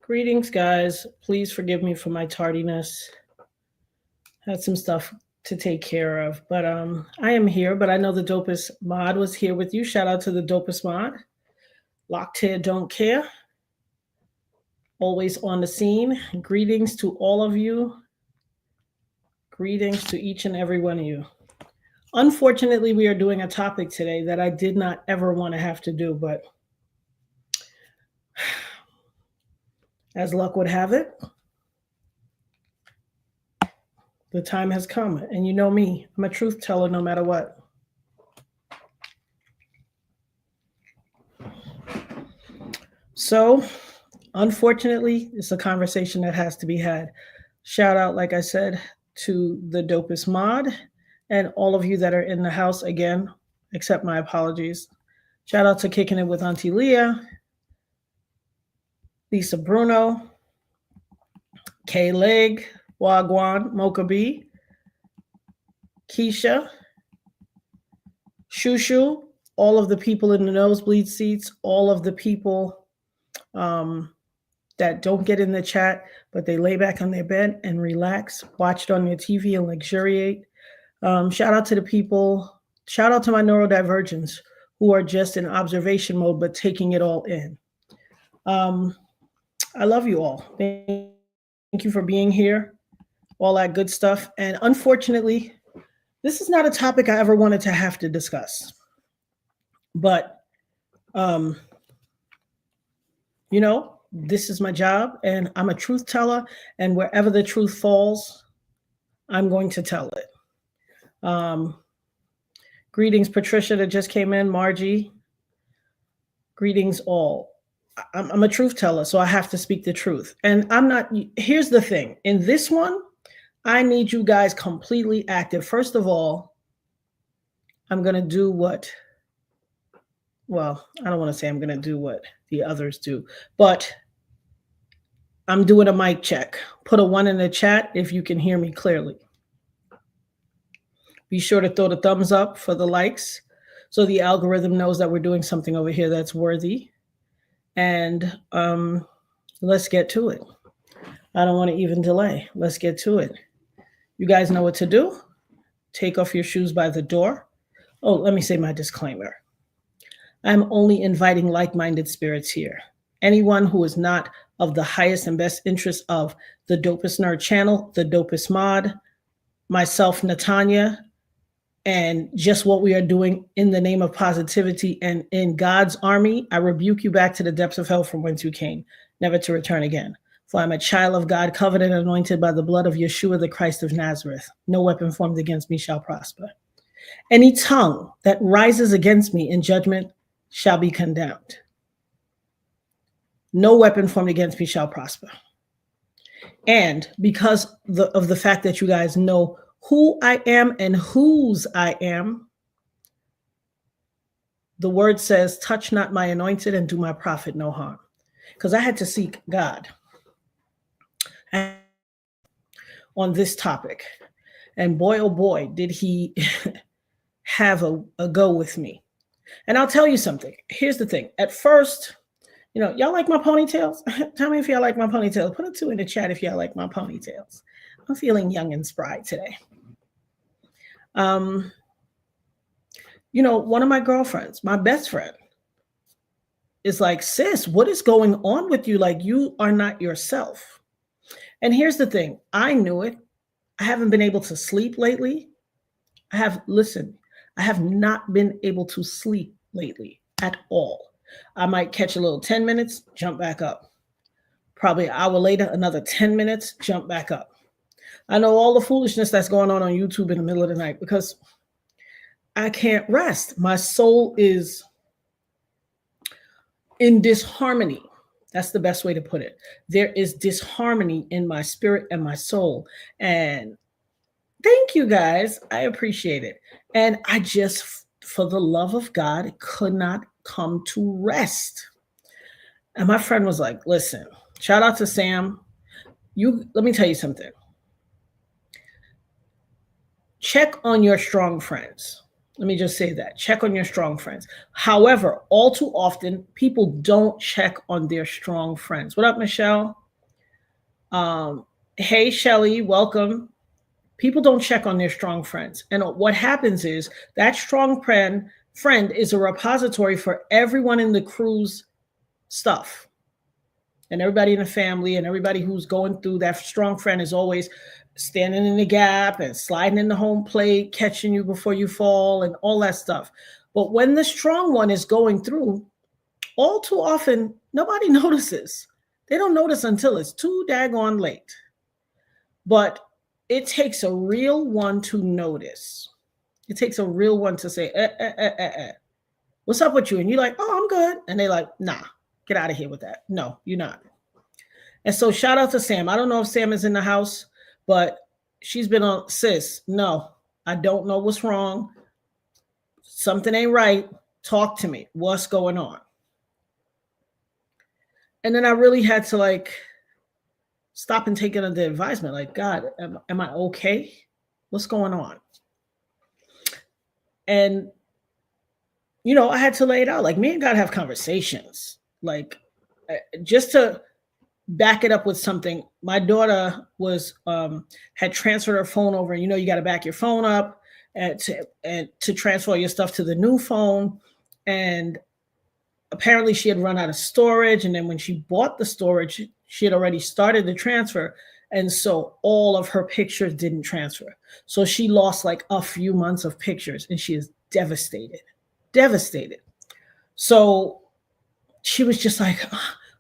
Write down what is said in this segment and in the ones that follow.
Greetings, guys. Please forgive me for my tardiness. Had some stuff to take care of, but I am here. But I know the dopest mod was here with you. Shout out to the dopest mod. Locked here, don't care. Always on the scene. Greetings to all of you. Greetings to each and every one of you. Unfortunately, we are doing a topic today that I did not ever want to have to do, but as luck would have it, the time has come. And you know me, I'm a truth teller no matter what. So, unfortunately, it's a conversation that has to be had. Shout out, like I said, to the dopest mod and all of you that are in the house again, accept my apologies. Shout out to Kicking It with Auntie Leah, Lisa Bruno, Kay Leg, Wagwan, Mocha B, Keisha, Shushu, all of the people in the nosebleed seats, all of the people that don't get in the chat, but they lay back on their bed and relax, watch it on their TV and luxuriate. Shout out to the people, shout out to my neurodivergents who are just in observation mode, but taking it all in. I love you all. Thank you for being here, all that good stuff. And unfortunately, this is not a topic I ever wanted to have to discuss. But, you know, this is my job and I'm a truth teller, and wherever the truth falls, I'm going to tell it. Greetings, Patricia, that just came in, Margie. Greetings, all. I'm a truth teller, so I have to speak the truth. And I'm not, here's the thing. In this one, I need you guys completely active. First of all, I'm going to do what, well, I don't want to say I'm going to do what the others do, but I'm doing a mic check. Put a 1 in the chat if you can hear me clearly. Be sure to throw the thumbs up for the likes so the algorithm knows that we're doing something over here that's worthy. And let's get to it. I don't want to even delay. Let's get to it. You guys know what to do. Take off your shoes by the door. Oh, let me say my disclaimer. I'm only inviting like-minded spirits here. Anyone who is not of the highest and best interest of the Dopest Nerd channel, the Dopest Mod, myself, Natanya, and just what we are doing in the name of positivity and in God's army, I rebuke you back to the depths of hell from whence you came, never to return again. For I'm a child of God, covered and anointed by the blood of Yeshua, the Christ of Nazareth. No weapon formed against me shall prosper. Any tongue that rises against me in judgment shall be condemned. No weapon formed against me shall prosper. And because of the fact that you guys know who I am and whose I am, the word says, touch not my anointed and do my prophet no harm. Because I had to seek God on this topic. And boy, oh boy, did he have a go with me. And I'll tell you something. Here's the thing. At first, you know, y'all like my ponytails? Tell me if y'all like my ponytails. Put a 2 in the chat if y'all like my ponytails. I'm feeling young and spry today. You know, one of my girlfriends, my best friend, is like, sis, what is going on with you? Like, you are not yourself. And here's the thing. I knew it. I haven't been able to sleep lately. I have not been able to sleep lately at all. I might catch a little 10 minutes, jump back up. Probably an hour later, another 10 minutes, jump back up. I know all the foolishness that's going on YouTube in the middle of the night because I can't rest. My soul is in disharmony. That's the best way to put it. There is disharmony in my spirit and my soul. And thank you guys. I appreciate it. And I just, for the love of God, could not come to rest. And my friend was like, listen, shout out to Sam. Let me tell you something. Check on your strong friends. Let me just say that. Check on your strong friends. However, all too often, people don't check on their strong friends. What up, Michelle? Hey, Shelly, welcome. People don't check on their strong friends. And what happens is that strong friend is a repository for everyone in the crew's stuff. And everybody in the family and everybody who's going through, that strong friend is always standing in the gap and sliding in the home plate, catching you before you fall and all that stuff. But when the strong one is going through, all too often, nobody notices. They don't notice until it's too daggone late. But it takes a real one to notice. It takes a real one to say, what's up with you? And you're like, oh, I'm good. And they're like, nah, get out of here with that. No, you're not. And so shout out to Sam. I don't know if Sam is in the house, but she's been on, sis, no, I don't know what's wrong. Something ain't right. Talk to me. What's going on? And then I really had to like stop and take it under advisement. Like, God, am I okay? What's going on? And, you know, I had to lay it out. Like, me and God have conversations. Like, just to back it up with something, my daughter was had transferred her phone over. And, you know, you got to back your phone up and to transfer your stuff to the new phone. And apparently she had run out of storage. And then when she bought the storage, she had already started the transfer. And so all of her pictures didn't transfer. So she lost like a few months of pictures and she is devastated. So she was just like,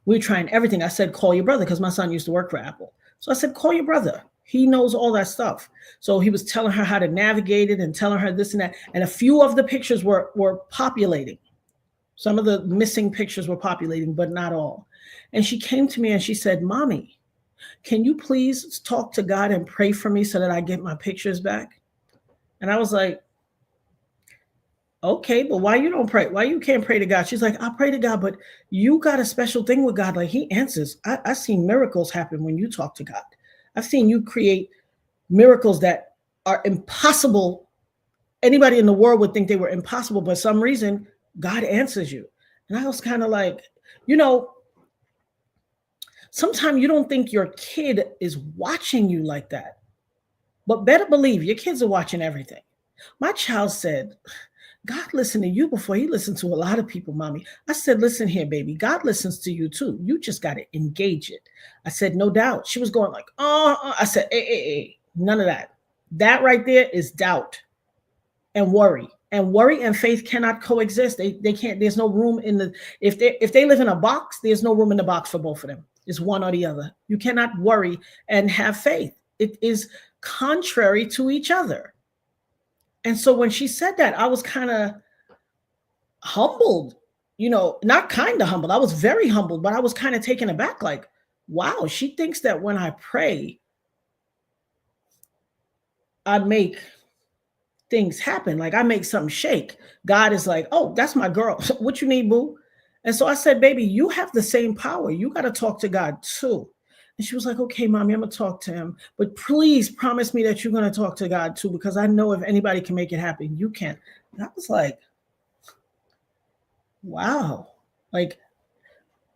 we're trying everything. I said, call your brother, because my son used to work for Apple. So I said, call your brother. He knows all that stuff. So he was telling her how to navigate it and telling her this and that. And a few of the pictures were populating. Some of the missing pictures were populating, but not all. And she came to me and she said, Mommy, can you please talk to God and pray for me so that I get my pictures back? And I was like, okay, but why you don't pray? Why you can't pray to God? She's like, I pray to God, but you got a special thing with God. Like, he answers. I've seen miracles happen when you talk to God. I've seen you create miracles that are impossible. Anybody in the world would think they were impossible, but some reason God answers you. And I was kind of like, you know, sometimes you don't think your kid is watching you like that, but better believe your kids are watching everything. My child said, God listened to you before he listened to a lot of people, Mommy. I said, listen here, baby. God listens to you too. You just got to engage it. I said, no doubt. She was going like, I said, hey, none of that. That right there is doubt and worry. And worry and faith cannot coexist. They can't. There's no room in the, if they live in a box, there's no room in the box for both of them. It's one or the other. You cannot worry and have faith. It is contrary to each other. And so when she said that, I was kind of humbled, you know, not kind of humbled. I was very humbled, but I was kind of taken aback. Like, wow, she thinks that when I pray, I make things happen. Like, I make something shake. God is like, oh, that's my girl. What you need, boo? And so I said, baby, you have the same power. You got to talk to God too. And she was like, okay, Mommy, I'm going to talk to him. But please promise me that you're going to talk to God too, because I know if anybody can make it happen, you can. And I was like, wow. Like,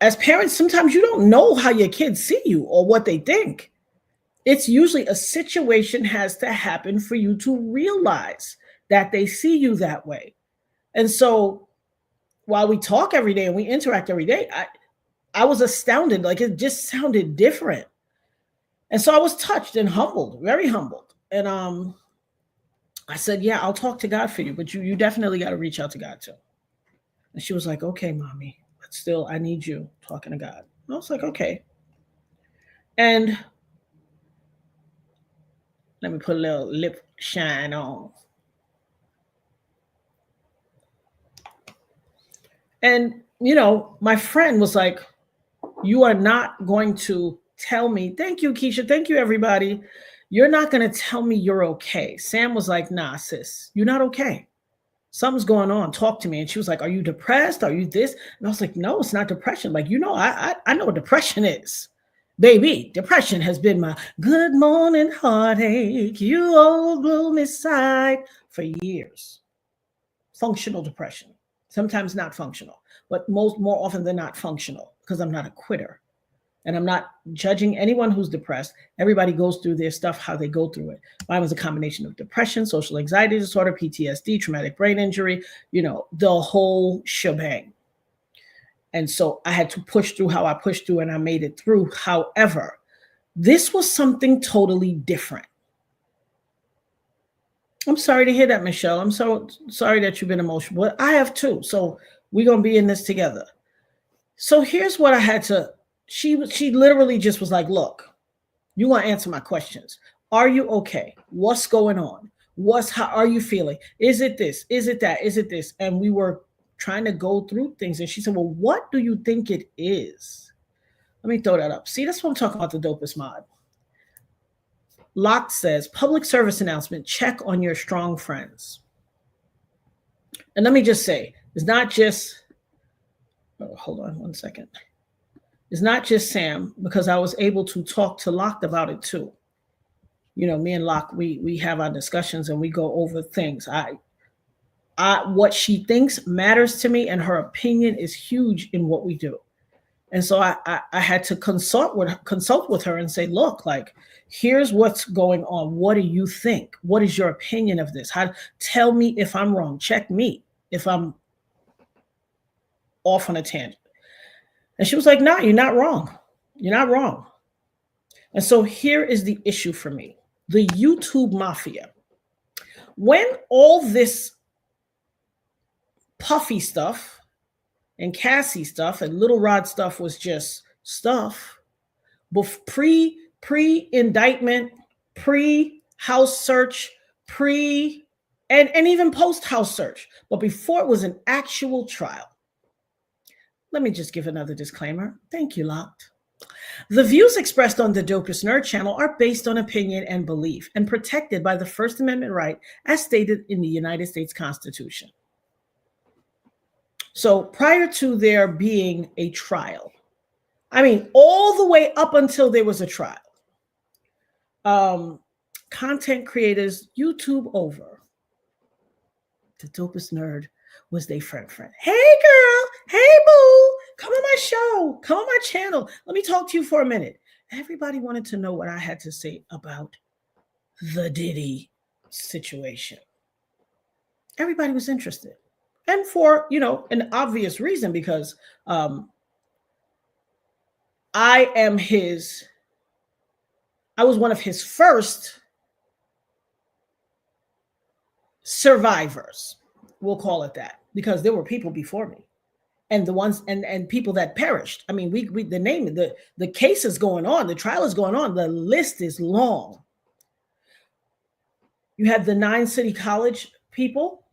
as parents, sometimes you don't know how your kids see you or what they think. It's usually a situation has to happen for you to realize that they see you that way. And so while we talk every day and we interact every day, I was astounded. Like, it just sounded different. And so I was touched and humbled, very humbled. And I said, yeah, I'll talk to God for you, but you definitely got to reach out to God too. And she was like, okay, Mommy, but still, I need you talking to God. And I was like, okay. And let me put a little lip shine on. And, you know, my friend was like, you are not going to tell me, thank you, Keisha, thank you, everybody. You're not going to tell me you're okay. Sam was like, nah, sis, you're not okay. Something's going on. Talk to me. And she was like, are you depressed? Are you this? And I was like, no, it's not depression. Like, you know, I know what depression is. Baby, depression has been my good morning heartache, you old gloomy side for years. functional depression. Sometimes not functional, but more often than not functional, because I'm not a quitter. And I'm not judging anyone who's depressed. Everybody goes through their stuff, how they go through it. Mine was a combination of depression, social anxiety disorder, PTSD, traumatic brain injury, the whole shebang. And so I had to push through how I pushed through, and I made it through. However, this was something totally different. I'm sorry to hear that, Michelle. I'm so sorry that you've been emotional, but I have too. So we're going to be in this together. So here's what I had to, she literally just was like, look, you want to answer my questions. Are you okay? What's going on? How are you feeling? Is it this? Is it that? Is it this? And we were trying to go through things. And she said, well, what do you think it is? Let me throw that up. See, that's what I'm talking about, the dopest mod. Locke says, public service announcement, check on your strong friends. And let me just say, it's not just, hold on one second. It's not just Sam, because I was able to talk to Locke about it too. Me and Locke, we have our discussions and we go over things. What she thinks matters to me, and her opinion is huge in what we do. And so I had to consult with her and say, look, here's what's going on. What do you think? What is your opinion of this? Tell me if I'm wrong. Check me if I'm off on a tangent. And she was like, no, you're not wrong. You're not wrong. And so here is the issue for me. The YouTube Mafia. When all this Puffy stuff and Cassie stuff and Little Rod stuff was just stuff, pre-indictment, pre-house search, and even post-house search, but before it was an actual trial. Let me just give another disclaimer. Thank you, Locked. The views expressed on the Dopest Nerd channel are based on opinion and belief and protected by the First Amendment right as stated in the United States Constitution. So prior to there being a trial, all the way up until there was a trial, content creators, YouTube over, the Dopest Nerd was their friend. Hey girl, hey boo, come on my show, come on my channel. Let me talk to you for a minute. Everybody wanted to know what I had to say about the Diddy situation. Everybody was interested. And for, an obvious reason, because I was one of his first survivors. We'll call it that, because there were people before me, and the ones and people that perished. The case is going on, the trial is going on, the list is long. You had the 9 City College people,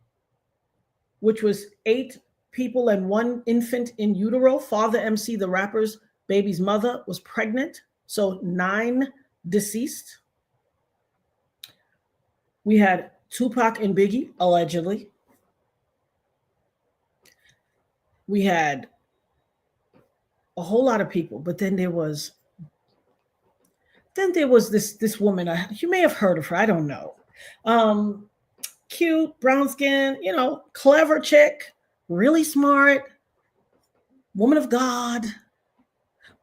which was 8 people and 1 infant in utero. Father MC, the rapper's baby's mother, was pregnant. So 9 deceased. We had Tupac and Biggie, allegedly. We had a whole lot of people, but then there was this woman. You may have heard of her. I don't know. Cute, brown skin, clever chick, really smart, woman of God.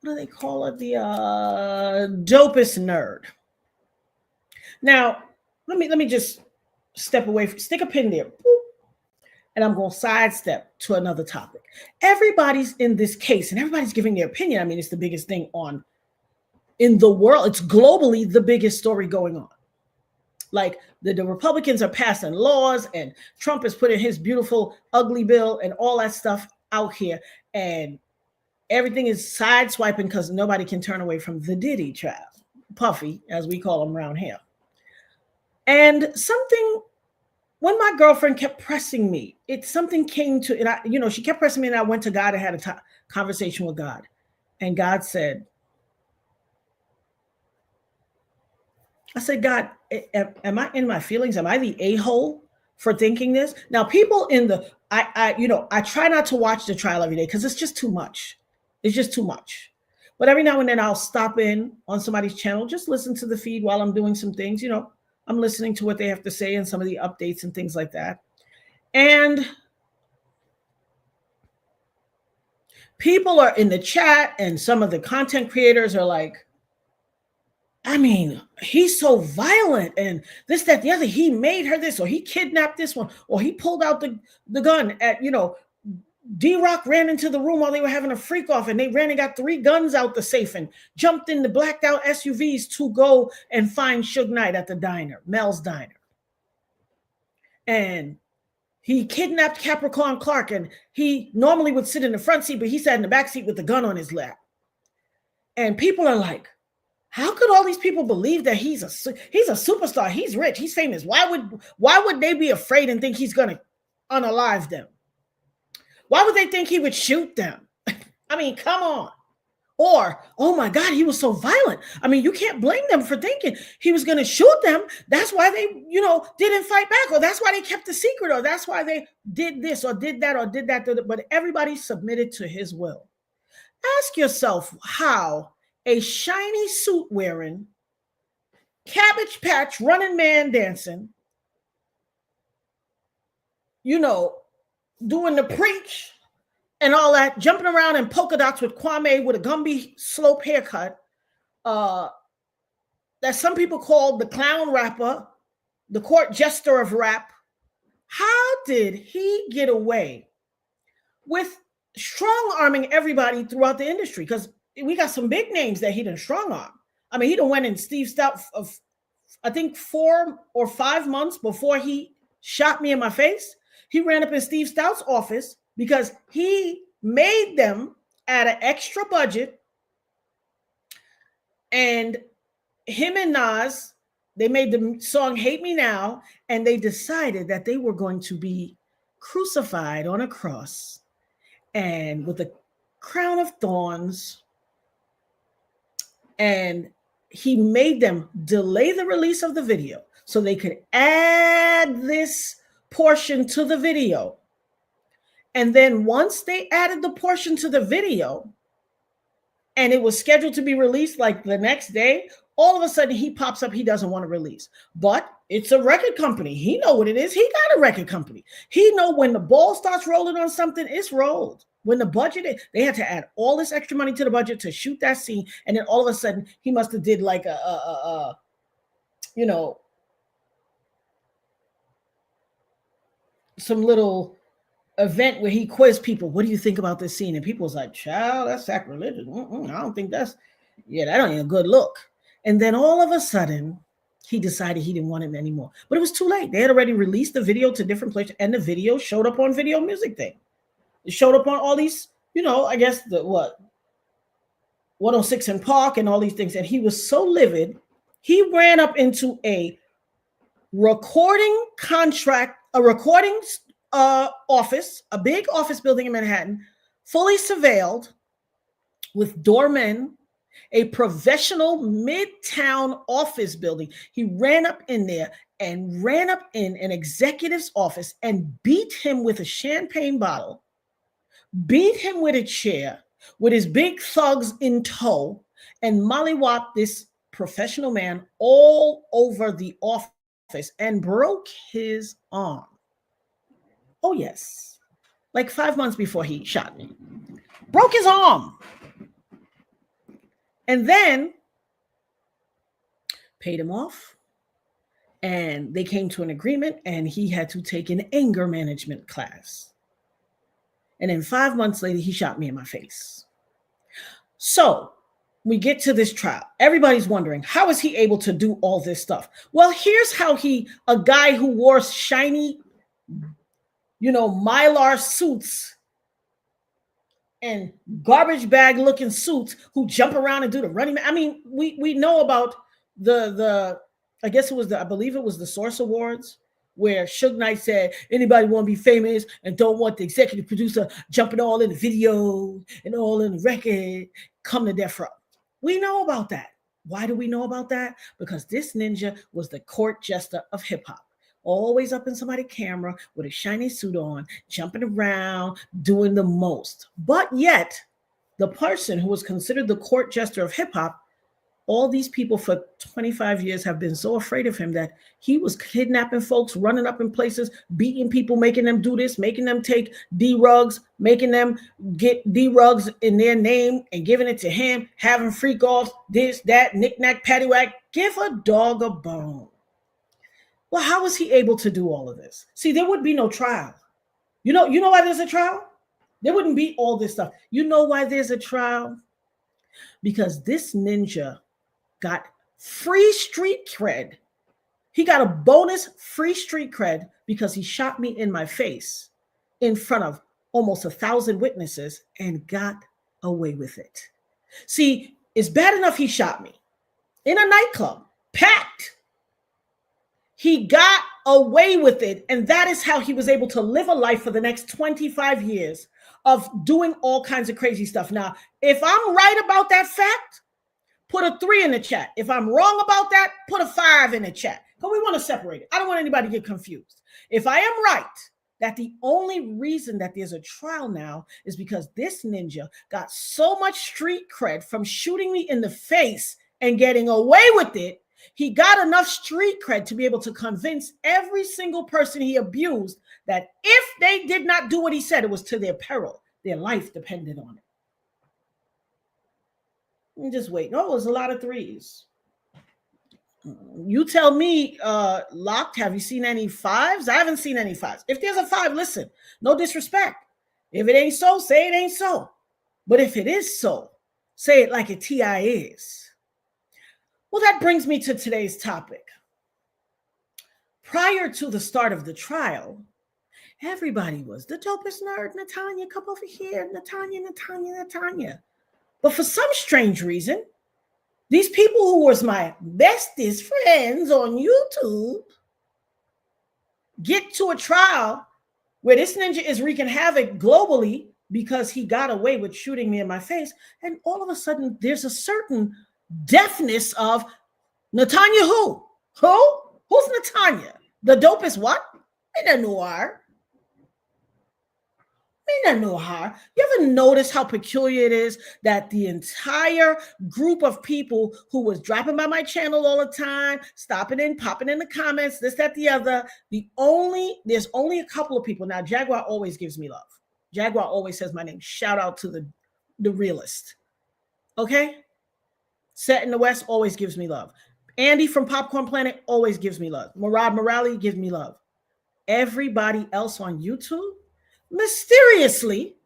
What do they call it? The dopest nerd. Now, let me just step away, stick a pin there. And I'm going to sidestep to another topic. Everybody's in this case and everybody's giving their opinion. It's the biggest thing in the world. It's globally the biggest story going on. The Republicans are passing laws, and Trump is putting his beautiful, ugly bill and all that stuff out here. And everything is sideswiping because nobody can turn away from the Diddy child, Puffy, as we call him around here. And when my girlfriend kept pressing me, something came to, and she kept pressing me, and I went to God and had a conversation with God. And God said, I said, God, am I in my feelings? Am I the a-hole for thinking this? Now, people I try not to watch the trial every day because it's just too much. It's just too much. But every now and then I'll stop in on somebody's channel, just listen to the feed while I'm doing some things. I'm listening to what they have to say and some of the updates and things like that. And people are in the chat, and some of the content creators are like, I mean, he's so violent and this, that, the other. He made her this, or he kidnapped this one, or he pulled out the gun at, D-Rock ran into the room while they were having a freak off, and they ran and got 3 guns out the safe and jumped in the blacked out SUVs to go and find Suge Knight at the diner, Mel's Diner. And he kidnapped Capricorn Clark, and he normally would sit in the front seat, but he sat in the back seat with the gun on his lap. And people are like, how could all these people believe that he's a superstar? He's rich. He's famous. Why would they be afraid and think he's going to unalive them? Why would they think he would shoot them? I mean, come on. Or, oh my God, he was so violent. I mean, you can't blame them for thinking he was going to shoot them. That's why they, didn't fight back, or that's why they kept the secret, or that's why they did this or did that or did that. But everybody submitted to his will. Ask yourself how a shiny suit wearing, Cabbage Patch running man dancing, doing the preach and all that, jumping around in polka dots with Kwame with a Gumby slope haircut, that some people call the clown rapper, the court jester of rap. How did he get away with strong arming everybody throughout the industry? Because we got some big names that he done strong arm. I mean, he done went in Steve Stout of, I think 4 or 5 months before he shot me in my face. He ran up in Steve Stout's office because he made them at an extra budget. And him and Nas, they made the song Hate Me Now, and they decided that they were going to be crucified on a cross and with a crown of thorns. And he made them delay the release of the video so they could add this portion to the video. And then once they added the portion to the video and it was scheduled to be released like the next day, all of a sudden he pops up, he doesn't want to release. But it's a record company. He know what it is. He got a record company. He know when the ball starts rolling on something, it's rolled. When the budget, they had to add all this extra money to the budget to shoot that scene. And then all of a sudden he must have did like some little event where he quizzed people. What do you think about this scene? And people was like, child, that's sacrilegious. I don't think that ain't a good look. And then all of a sudden he decided he didn't want it anymore. But it was too late. They had already released the video to different places, and the video showed up on Video Music Thing. It showed up on all these, I guess 106 in Park and all these things. And he was so livid, he ran up into a recording contract, a recording office, a big office building in Manhattan, fully surveilled with doormen, a professional midtown office building. He ran up in there and ran up in an executive's office and beat him with a champagne bottle, beat him with a chair with his big thugs in tow, and mollywopped this professional man all over the office and broke his arm. Oh, yes. Like 5 months before he shot me. Broke his arm. And then paid him off. And they came to an agreement, and he had to take an anger management class. And then 5 months later, he shot me in my face. So we get to this trial. Everybody's wondering, how is he able to do all this stuff? Well, here's how a guy who wore shiny, Mylar suits and garbage bag looking suits who jump around and do the running man. I mean, we know about I believe it was the Source Awards, where Suge Knight said, anybody want to be famous and don't want the executive producer jumping all in the video and all in the record, come to death row. We know about that. Why do we know about that? Because this ninja was the court jester of hip hop. Always up in somebody's camera with a shiny suit on, jumping around, doing the most. But yet, the person who was considered the court jester of hip hop All these people for 25 years have been so afraid of him that he was kidnapping folks, running up in places, beating people, making them do this, making them take D-rugs, making them get D-rugs in their name and giving it to him, having freak offs, this, that, knick-knack, paddywhack. Give a dog a bone. Well, how was he able to do all of this? See, there would be no trial. You know why there's a trial? There wouldn't be all this stuff. You know why there's a trial? Because this ninja got free street cred. He got a bonus free street cred because he shot me in my face in front of almost 1,000 witnesses and got away with it. See, it's bad enough he shot me in a nightclub, packed. He got away with it, and that is how he was able to live a life for the next 25 years of doing all kinds of crazy stuff. Now, if I'm right about that fact, put a 3 in the chat. If I'm wrong about that, put a 5 in the chat. Because we want to separate it. I don't want anybody to get confused. If I am right that the only reason that there's a trial now is because this ninja got so much street cred from shooting me in the face and getting away with it, he got enough street cred to be able to convince every single person he abused that if they did not do what he said, it was to their peril. Their life depended on it. And just wait. No, it was a lot of 3s. You tell me, Locked, have you seen any 5s? I haven't seen any 5s. If there's a 5, listen, no disrespect. If it ain't so, say it ain't so. But if it is so, say it like a TI is. Well, that brings me to today's topic. Prior to the start of the trial, everybody was the dopest nerd, Natanya, come over here, Natanya. But for some strange reason, these people who was my bestest friends on YouTube get to a trial where this ninja is wreaking havoc globally because he got away with shooting me in my face. And all of a sudden, there's a certain deafness of Natanya who? Who? Who's Natanya? The dopest what? I don't know her. You ever notice how peculiar it is that the entire group of people who was dropping by my channel all the time, stopping in, popping in the comments, this, that, the other, there's only a couple of people. Now, Jaguar always gives me love. Jaguar always says my name. Shout out to the realist. Okay? Set in the West always gives me love. Andy from Popcorn Planet always gives me love. Murad Morali gives me love. Everybody else on YouTube, mysteriously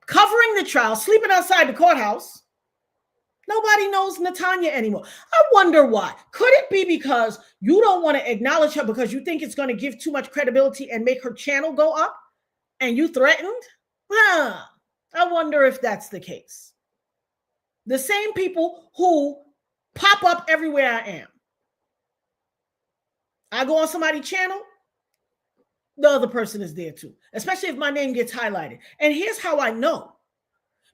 covering the trial, sleeping outside the courthouse. Nobody knows Natanya anymore. I wonder why. Could it be because you don't want to acknowledge her because you think it's going to give too much credibility and make her channel go up and you threatened? I wonder if that's the case. The same people who pop up everywhere I am. I go on somebody's channel, the other person is there too, especially if my name gets highlighted. And here's how I know,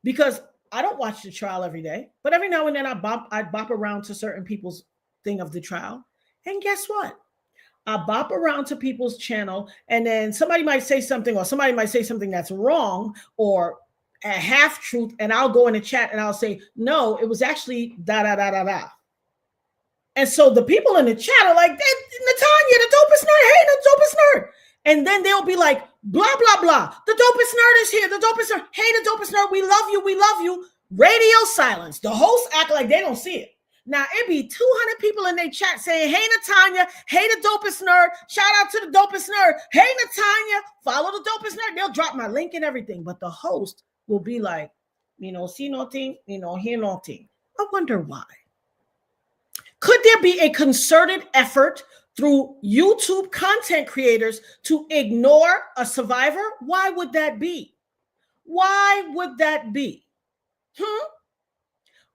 because I don't watch the trial every day, but every now and then I bop around to certain people's thing of the trial. And guess what? I bop around to people's channel, and then somebody might say something, or somebody might say something that's wrong or a half truth, and I'll go in the chat and I'll say, no, it was actually da da da da da. And so the people in the chat are like, Natanya, the dopest nerd, hey, the dopest nerd. And then they'll be like, blah, blah, blah. The dopest nerd is here. The dopest nerd. Hey, the dopest nerd. We love you. We love you. Radio silence. The hosts act like they don't see it. Now, it'd be 200 people in their chat saying, hey, Natanya. Hey, the dopest nerd. Shout out to the dopest nerd. Hey, Natanya. Follow the dopest nerd. They'll drop my link and everything. But the host will be like, see nothing, hear nothing. I wonder why. Could there be a concerted effort through YouTube content creators to ignore a survivor? Why would that be? Why would that be?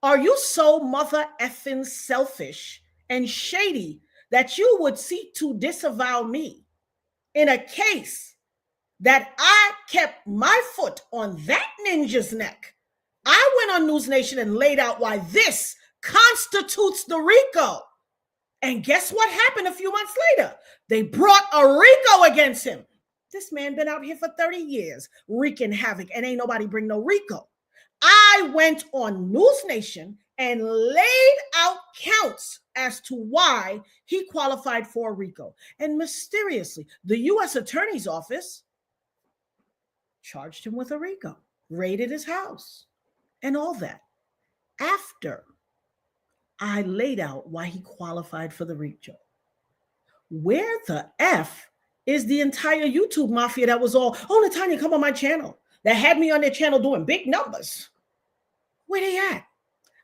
Are you so mother effing selfish and shady that you would seek to disavow me in a case that I kept my foot on that ninja's neck? I went on News Nation and laid out why this constitutes the RICO. And guess what happened a few months later? They brought a RICO against him. This man been out here for 30 years, wreaking havoc, and ain't nobody bring no RICO. I went on News Nation and laid out counts as to why he qualified for a RICO. And mysteriously, the U.S. Attorney's Office charged him with a RICO, raided his house, and all that. After I laid out why he qualified for the RICO. Where the F is the entire YouTube Mafia that was all, oh, Natanya, come on my channel, that had me on their channel doing big numbers? Where they at?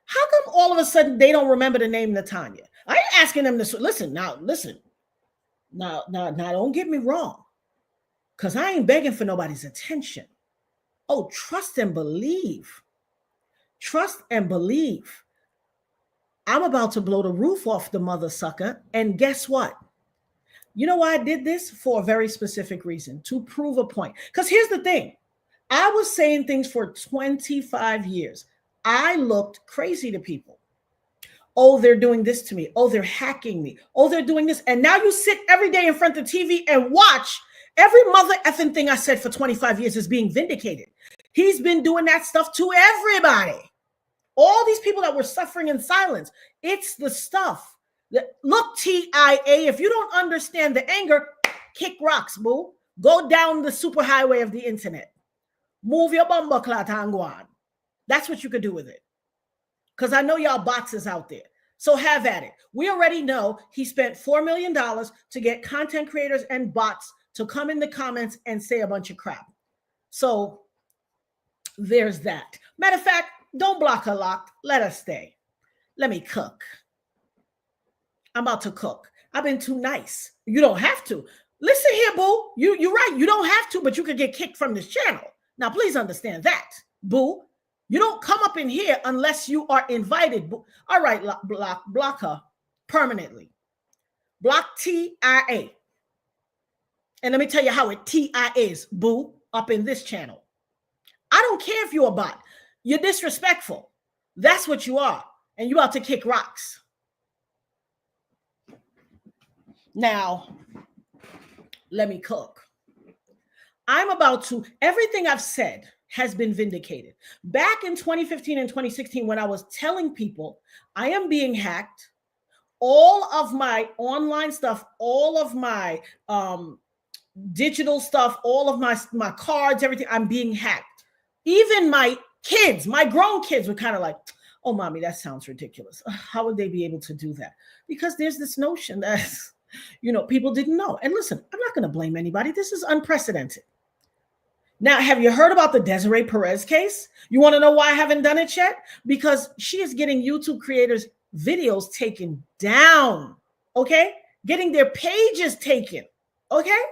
How come all of a sudden they don't remember the name Natanya? I ain't asking them to listen. Now, don't get me wrong, because I ain't begging for nobody's attention. Oh, trust and believe. Trust and believe. I'm about to blow the roof off the mother sucker. And guess what? You know why I did this? For a very specific reason, to prove a point. Because here's the thing. I was saying things for 25 years. I looked crazy to people. Oh, they're doing this to me. Oh, they're hacking me. Oh, they're doing this. And now you sit every day in front of the TV and watch every mother effing thing I said for 25 years is being vindicated. He's been doing that stuff to everybody. All these people that were suffering in silence. It's the stuff. Look, TIA, if you don't understand the anger, kick rocks, boo. Go down the superhighway of the internet. Move your bumper clat and go on. That's what you could do with it. Because I know y'all bots is out there. So have at it. We already know he spent $4 million to get content creators and bots to come in the comments and say a bunch of crap. So there's that. Matter of fact, don't block her locked. Let her stay. Let me cook. I'm about to cook. I've been too nice. You don't have to. Listen here, boo. You're right. You don't have to, but you could get kicked from this channel. Now, please understand that, boo. You don't come up in here unless you are invited. Boo. All right, block her permanently. Block TIA. And let me tell you how it TIAs, boo, up in this channel. I don't care if you're a bot. You're disrespectful. That's what you are. And you about to kick rocks. Now, let me cook. I'm about to, everything I've said has been vindicated. Back in 2015 and 2016, when I was telling people I am being hacked, all of my online stuff, all of my digital stuff, all of my cards, everything, I'm being hacked. Even my kids, my grown kids were kind of like, oh, mommy, that sounds ridiculous. How would they be able to do that? Because there's this notion that, people didn't know. And listen, I'm not going to blame anybody. This is unprecedented. Now, have you heard about the Desiree Perez case? You want to know why I haven't done it yet? Because she is getting YouTube creators' videos taken down, okay? Getting their pages taken, okay?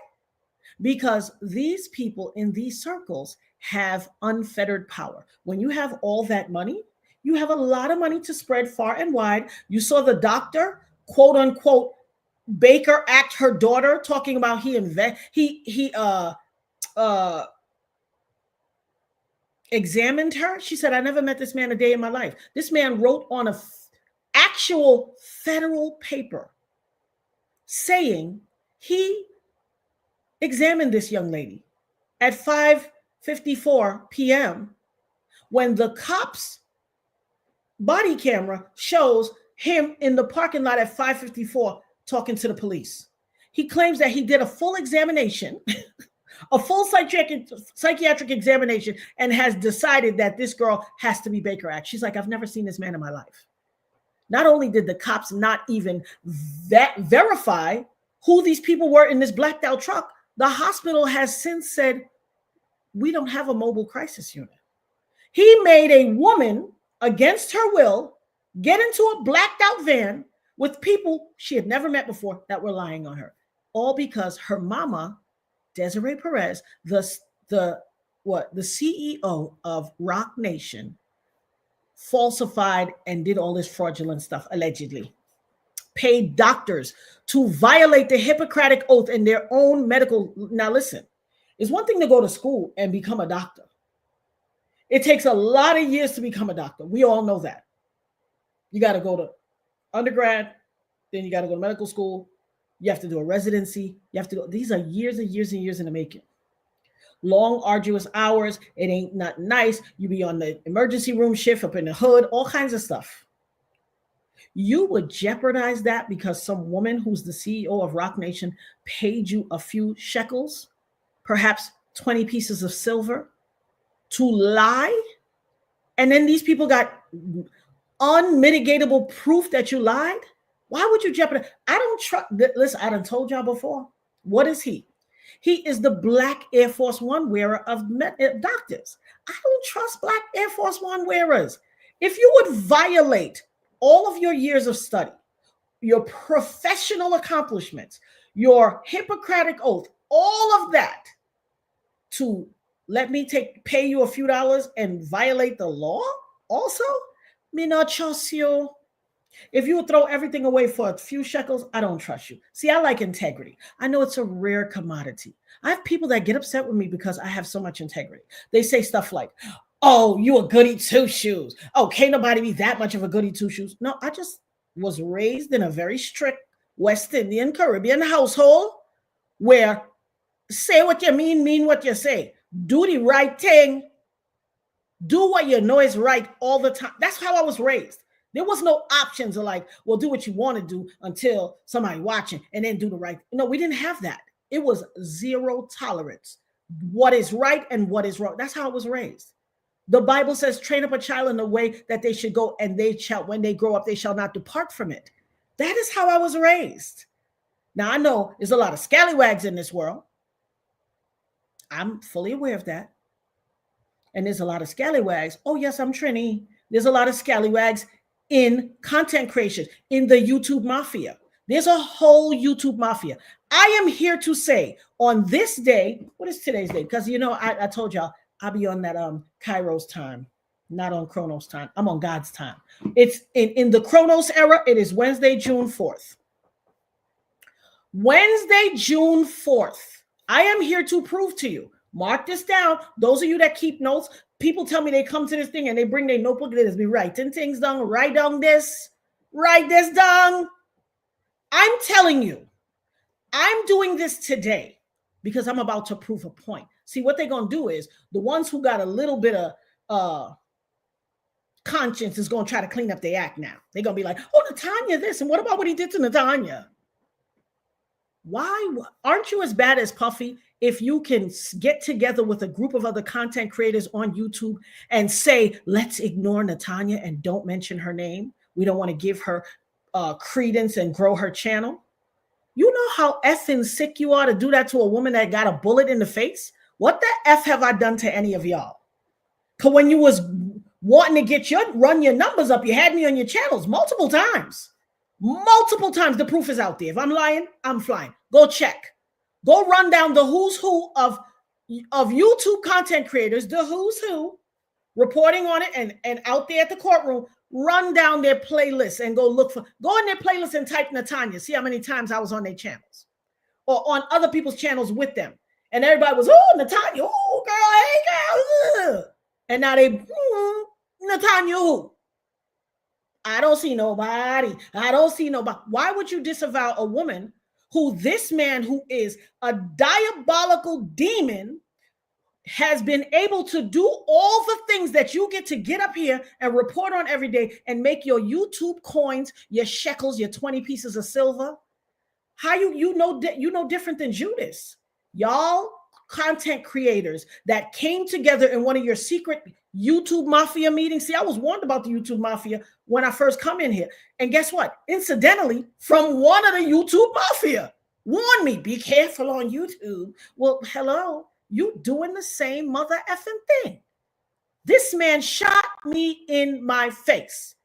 Because these people in these circles have unfettered power. When you have all that money, you have a lot of money to spread far and wide. You saw the doctor, quote unquote, Baker Act her daughter, talking about he examined her. She said, I never met this man a day in my life. This man wrote on a actual federal paper saying he examined this young lady at 5:54 p.m. when the cops' body camera shows him in the parking lot at 5:54 talking to the police. He claims that he did a full examination, a full psychiatric examination, and has decided that this girl has to be Baker Act. She's like, I've never seen this man in my life. Not only did the cops not even verify who these people were in this blacked out truck, the hospital has since said, we don't have a mobile crisis unit. He made a woman, against her will, get into a blacked out van with people she had never met before that were lying on her. All because her mama, Desiree Perez, the CEO of Rock Nation, falsified and did all this fraudulent stuff, allegedly. Paid doctors to violate the Hippocratic Oath in their own medical. Now listen, it's one thing to go to school and become a doctor. It takes a lot of years to become a doctor. We all know that. You got to go to undergrad, then you got to go to medical school. You have to do a residency. You have to go. These are years and years and years in the making. Long, arduous hours. It ain't not nice. You be on the emergency room shift up in the hood, all kinds of stuff. You would jeopardize that because some woman who's the CEO of Rock Nation paid you a few shekels, perhaps 20 pieces of silver, to lie? And then these people got unmitigatable proof that you lied? Why would you jeopardize? I don't trust. Listen, I done told y'all before. What is he? He is the Black Air Force One wearer of doctors. I don't trust Black Air Force One wearers. If you would violate all of your years of study, your professional accomplishments, your Hippocratic oath, all of that, to let me pay you a few dollars and violate the law also? Me not trust you. If you would throw everything away for a few shekels, I don't trust you. See, I like integrity. I know it's a rare commodity. I have people that get upset with me because I have so much integrity. They say stuff like, oh, you a goody two shoes. Oh, can't nobody be that much of a goody two shoes. No, I just was raised in a very strict West Indian Caribbean household where say what you mean what you say. Do the right thing. Do what you know is right all the time. That's how I was raised. There was no options of like, well, do what you want to do until somebody watching and then do the right. No, we didn't have that. It was zero tolerance. What is right and what is wrong. That's how I was raised. The Bible says, train up a child in the way that they should go, and they shall, when they grow up, they shall not depart from it. That is how I was raised. Now, I know there's a lot of scallywags in this world. I'm fully aware of that. And there's a lot of scallywags. Oh, yes, I'm Trini. There's a lot of scallywags in content creation, in the YouTube Mafia. There's a whole YouTube Mafia. I am here to say on this day, what is today's day? Because, you know, I told y'all I'll be on that Kairos time, not on Chronos time. I'm on God's time. It's in the Chronos era. It is Wednesday, June 4th. Wednesday, June 4th. I am here to prove to you. Mark this down. Those of you that keep notes, people tell me they come to this thing and they bring their notebook. They just be writing things down. Write this down. I'm telling you, I'm doing this today because I'm about to prove a point. See, what they're going to do is the ones who got a little bit of conscience is going to try to clean up their act now. They're going to be like, oh, Natanya this, and what about what he did to Natanya? Why aren't you as bad as Puffy if you can get together with a group of other content creators on YouTube and say, let's ignore Natanya and don't mention her name. We don't want to give her credence and grow her channel. You know how effing sick you are to do that to a woman that got a bullet in the face? What the F have I done to any of y'all? Because when you was wanting to run your numbers up, you had me on your channels multiple times. Multiple times. The proof is out there. If I'm lying, I'm flying. Go check. Go run down the who's who of YouTube content creators, the who's who, reporting on it and out there at the courtroom. Run down their playlists and go in their playlist and type Natanya. See how many times I was on their channels or on other people's channels with them. And everybody was, oh, Natanya, oh, girl, hey, girl. And now they, Natanya who? I don't see nobody. Why would you disavow a woman who this man, who is a diabolical demon, has been able to do all the things that you get to get up here and report on every day and make your YouTube coins, your shekels, your 20 pieces of silver? How you know different than Judas? Y'all content creators that came together in one of your secret YouTube Mafia meetings. See, I was warned about the YouTube Mafia when I first come in here. And guess what? Incidentally, from one of the YouTube Mafia, warned me, be careful on YouTube. Well, hello, you doing the same mother effing thing. This man shot me in my face.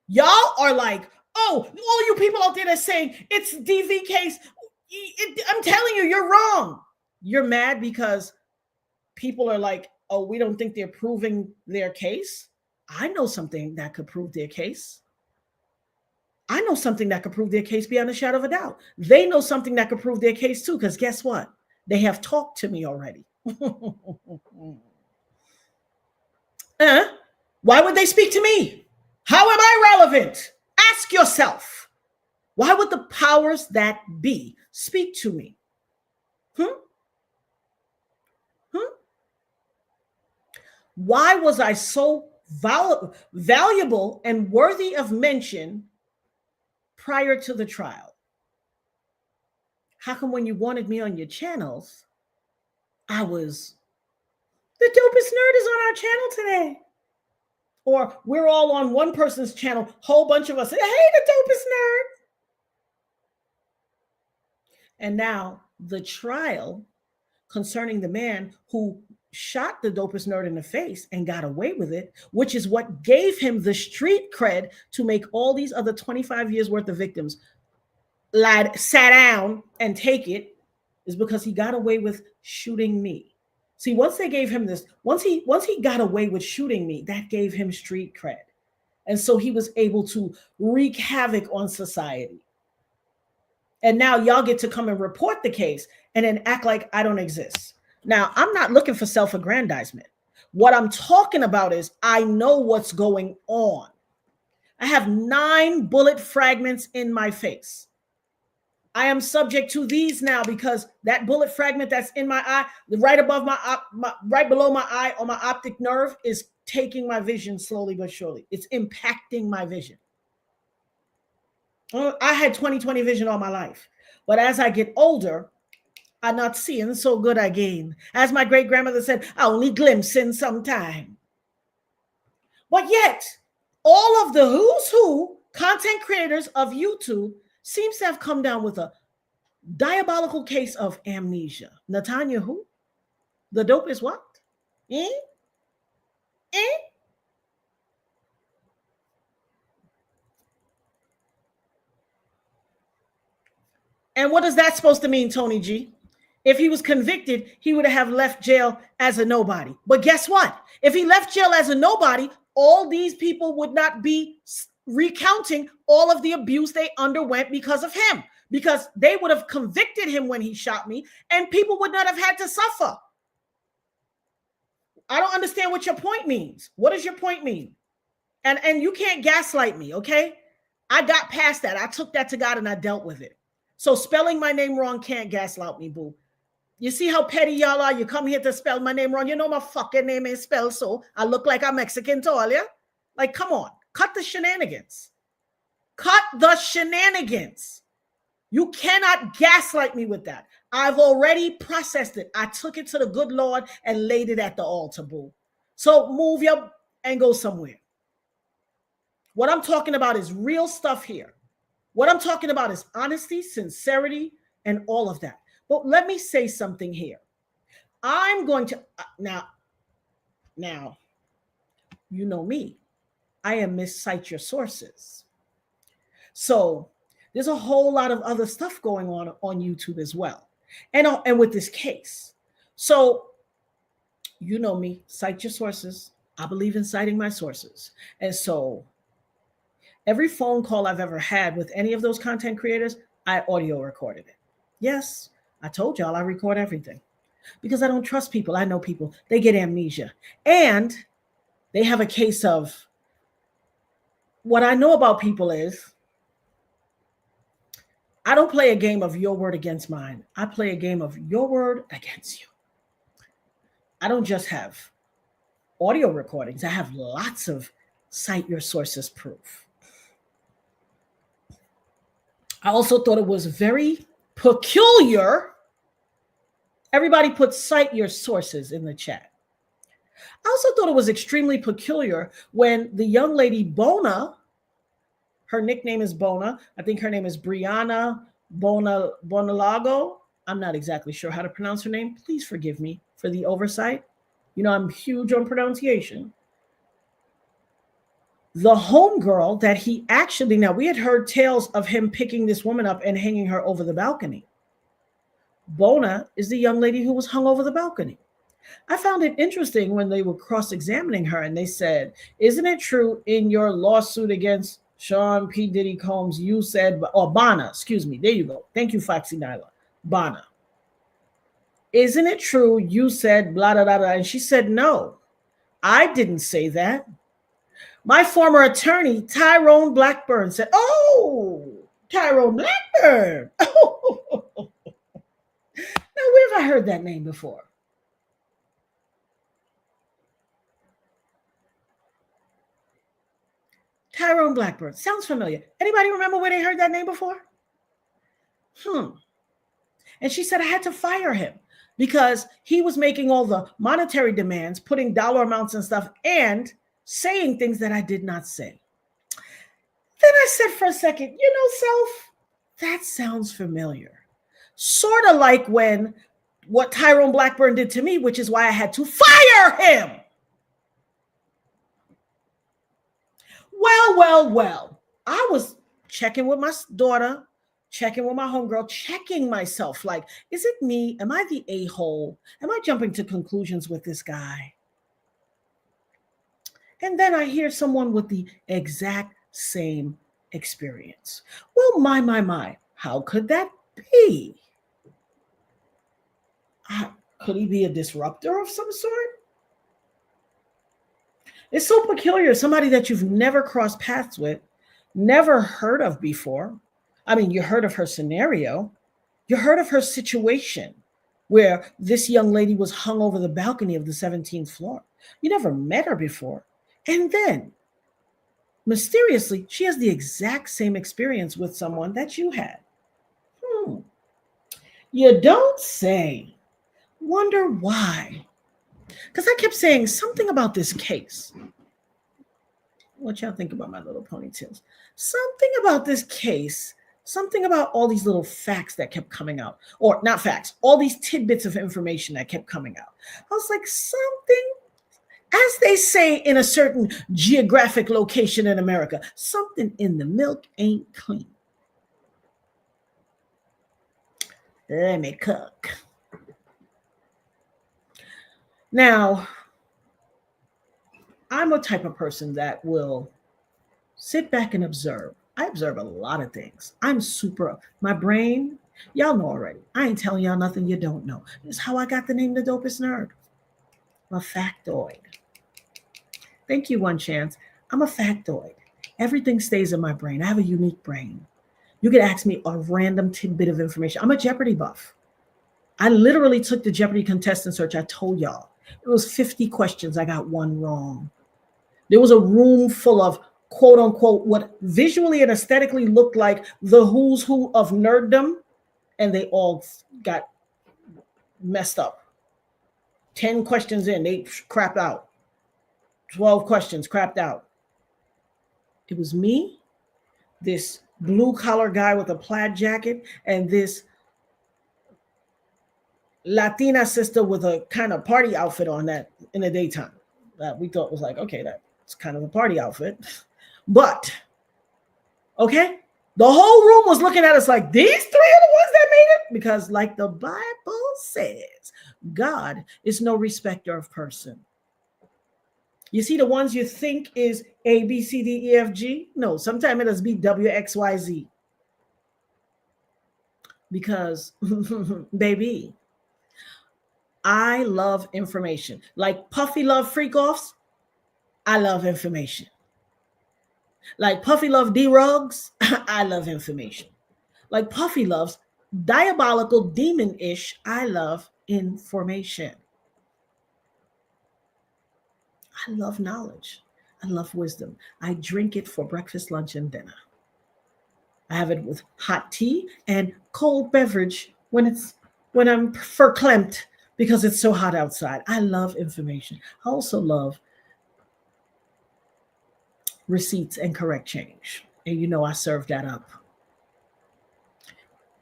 Y'all are like, oh, all you people out there that saying it's DV case. I'm telling you, you're wrong. You're mad because people are like, oh, we don't think they're proving their case. I know something that could prove their case. I know something that could prove their case beyond a shadow of a doubt. They know something that could prove their case too, because guess what? They have talked to me already. Why would they speak to me? How am I relevant? Ask yourself. Why would the powers that be speak to me? Why was I so valuable and worthy of mention prior to the trial, how come when you wanted me on your channels, I was, the dopest nerd is on our channel today? Or we're all on one person's channel, whole bunch of us say, hey, the dopest nerd. And now the trial concerning the man who shot the dopest nerd in the face and got away with it, which is what gave him the street cred to make all these other 25 years worth of victims sat down and take it, is because he got away with shooting me. See, once they gave him this, once he got away with shooting me, that gave him street cred. And so he was able to wreak havoc on society. And now y'all get to come and report the case and then act like I don't exist. Now, I'm not looking for self-aggrandizement. What I'm talking about is I know what's going on. I have 9 bullet fragments in my face. I am subject to these now because that bullet fragment that's in my eye, right above right below my eye on my optic nerve, is taking my vision slowly but surely. It's impacting my vision. I had 20/20 vision all my life. But as I get older, I'm not seeing so good again. As my great grandmother said, I only glimpsing sometime. But yet, all of the who's who content creators of YouTube seems to have come down with a diabolical case of amnesia. Natanya who? The dope is what? Eh? And what is that supposed to mean, Tony G? If he was convicted, he would have left jail as a nobody. But guess what? If he left jail as a nobody, all these people would not be recounting all of the abuse they underwent because of him, because they would have convicted him when he shot me and people would not have had to suffer. I don't understand what your point means. What does your point mean? And you can't gaslight me, okay? I got past that. I took that to God and I dealt with it. So spelling my name wrong can't gaslight me, boo. You see how petty y'all are? You come here to spell my name wrong. You know my fucking name ain't spelled so. I look like I'm Mexican to all ya. Like, come on. Cut the shenanigans. Cut the shenanigans. You cannot gaslight me with that. I've already processed it. I took it to the good Lord and laid it at the altar, boo. So move your and go somewhere. What I'm talking about is real stuff here. What I'm talking about is honesty, sincerity, and all of that. But let me say something here. I'm going to, now, you know me. I am miscite your sources. So there's a whole lot of other stuff going on YouTube as well. And with this case. So you know me, cite your sources. I believe in citing my sources. And so every phone call I've ever had with any of those content creators, I audio recorded it. Yes, I told y'all I record everything because I don't trust people. I know people, they get amnesia and they have a case of, what I know about people is I don't play a game of your word against mine. I play a game of your word against you. I don't just have audio recordings. I have lots of cite your sources proof. I also thought it was very peculiar. Everybody put cite your sources in the chat. I also thought it was extremely peculiar when the young lady Bona, her nickname is Bona. I think her name is Brianna Bonalago. I'm not exactly sure how to pronounce her name. Please forgive me for the oversight. You know, I'm huge on pronunciation. The homegirl that he actually, now we had heard tales of him picking this woman up and hanging her over the balcony. Bona is the young lady who was hung over the balcony. I found it interesting when they were cross-examining her and they said, isn't it true in your lawsuit against Sean P. Diddy Combs, you said, or Bana, excuse me, there you go. Thank you, Foxy Nyla. Bana. Isn't it true you said blah, blah, blah, blah? And she said, no, I didn't say that. My former attorney, Tyrone Blackburn, said, oh, Tyrone Blackburn. Now, where have I heard that name before? Tyrone Blackburn. Sounds familiar. Anybody remember where they heard that name before? And she said I had to fire him because he was making all the monetary demands, putting dollar amounts and stuff, and saying things that I did not say. Then I said for a second, self, that sounds familiar. Sort of like what Tyrone Blackburn did to me, which is why I had to fire him. Well. I was checking with my daughter, checking with my homegirl, checking myself. Like, is it me? Am I the a-hole? Am I jumping to conclusions with this guy? And then I hear someone with the exact same experience. Well, my. How could that be? Could he be a disruptor of some sort? It's so peculiar. Somebody that you've never crossed paths with, never heard of before. I mean, you heard of her scenario. You heard of her situation where this young lady was hung over the balcony of the 17th floor. You never met her before. And then, mysteriously, she has the exact same experience with someone that you had. You don't say. Wonder why. Because I kept saying something about this case. What y'all think about my little ponytails? Something about this case, something about all these little facts that kept coming out. Or not facts, all these tidbits of information that kept coming out. I was like, something, as they say in a certain geographic location in America, something in the milk ain't clean. Let me cook. Now, I'm a type of person that will sit back and observe. I observe a lot of things. My brain, y'all know already. I ain't telling y'all nothing you don't know. It's how I got the name The Dopest Nerd. I'm a factoid. Thank you, One Chance. I'm a factoid. Everything stays in my brain. I have a unique brain. You could ask me a random tidbit of information. I'm a Jeopardy buff. I literally took the Jeopardy contestant search. I told y'all. It was 50 questions. I got one wrong. There was a room full of quote unquote what visually and aesthetically looked like the who's who of nerddom, and they all got messed up. 10 questions in, they crapped out. 12 questions crapped out. It was me, this blue collar guy with a plaid jacket, and this Latina sister with a kind of party outfit on that in the daytime that we thought was like, okay, that's kind of a party outfit. But, okay, the whole room was looking at us like, these three are the ones that made it? Because like the Bible says, God is no respecter of person. You see the ones you think is A, B, C, D, E, F, G? No, sometimes it does be W, X, Y, Z. Because, baby, I love information. Like Puffy love freak-offs, I love information. Like Puffy love D-Rugs, I love information. Like Puffy loves diabolical demon-ish, I love information. I love knowledge. I love wisdom. I drink it for breakfast, lunch, and dinner. I have it with hot tea and cold beverage when I'm verklempt because it's so hot outside. I love information. I also love receipts and correct change. And I serve that up.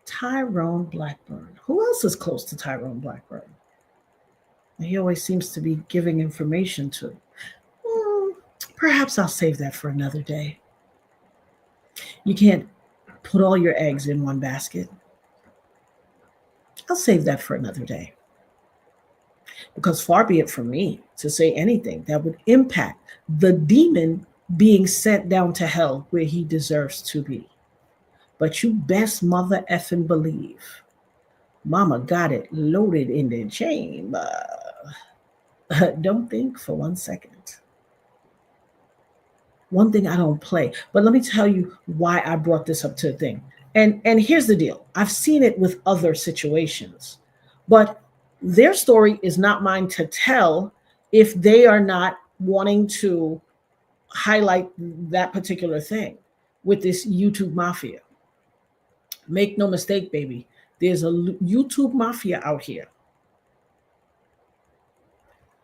Tyrone Blackburn. Who else is close to Tyrone Blackburn? He always seems to be giving information to. Perhaps I'll save that for another day. You can't put all your eggs in one basket. I'll save that for another day. Because far be it from me to say anything that would impact the demon being sent down to hell where he deserves to be. But you best mother effing believe Mama got it loaded in the chamber. Don't think for 1 second. One thing I don't play, but let me tell you why I brought this up to the thing. And here's the deal. I've seen it with other situations, but their story is not mine to tell if they are not wanting to highlight that particular thing with this YouTube Mafia. Make no mistake, baby. There's a YouTube Mafia out here.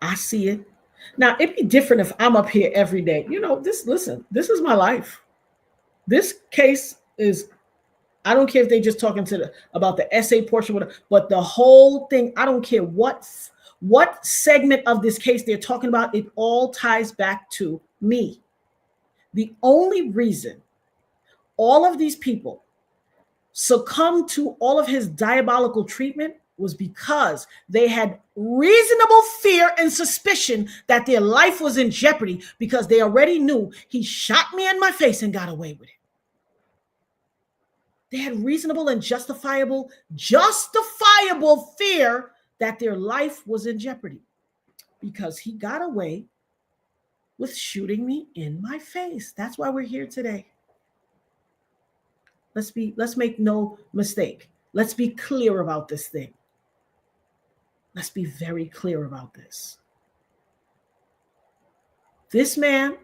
I see it. Now, it'd be different if I'm up here every day. Listen, this is my life. This case is, I don't care if they just talking about the essay portion, whatever, but the whole thing, I don't care what segment of this case they're talking about, it all ties back to me. The only reason all of these people succumbed to all of his diabolical treatment was because they had reasonable fear and suspicion that their life was in jeopardy, because they already knew he shot me in my face and got away with it. They had reasonable and justifiable fear that their life was in jeopardy because he got away with shooting me in my face. That's why we're here today. Let's make no mistake. Let's be clear about this thing. Let's be very clear about this. This man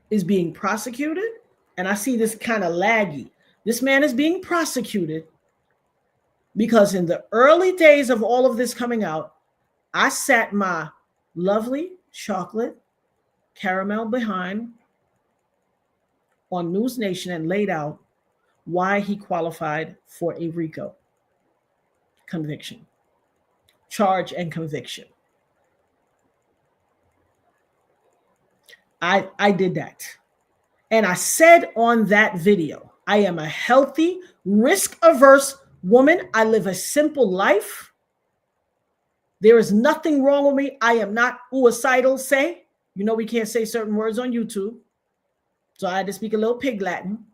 is being prosecuted, and I see this kind of laggy. This man is being prosecuted because in the early days of all of this coming out, I sat my lovely chocolate caramel behind on News Nation and laid out why he qualified for a RICO conviction, charge and conviction. I did that. And I said on that video, I am a healthy, risk-averse woman. I live a simple life. There is nothing wrong with me. I am not suicidal, say. You know we can't say certain words on YouTube. So I had to speak a little pig Latin.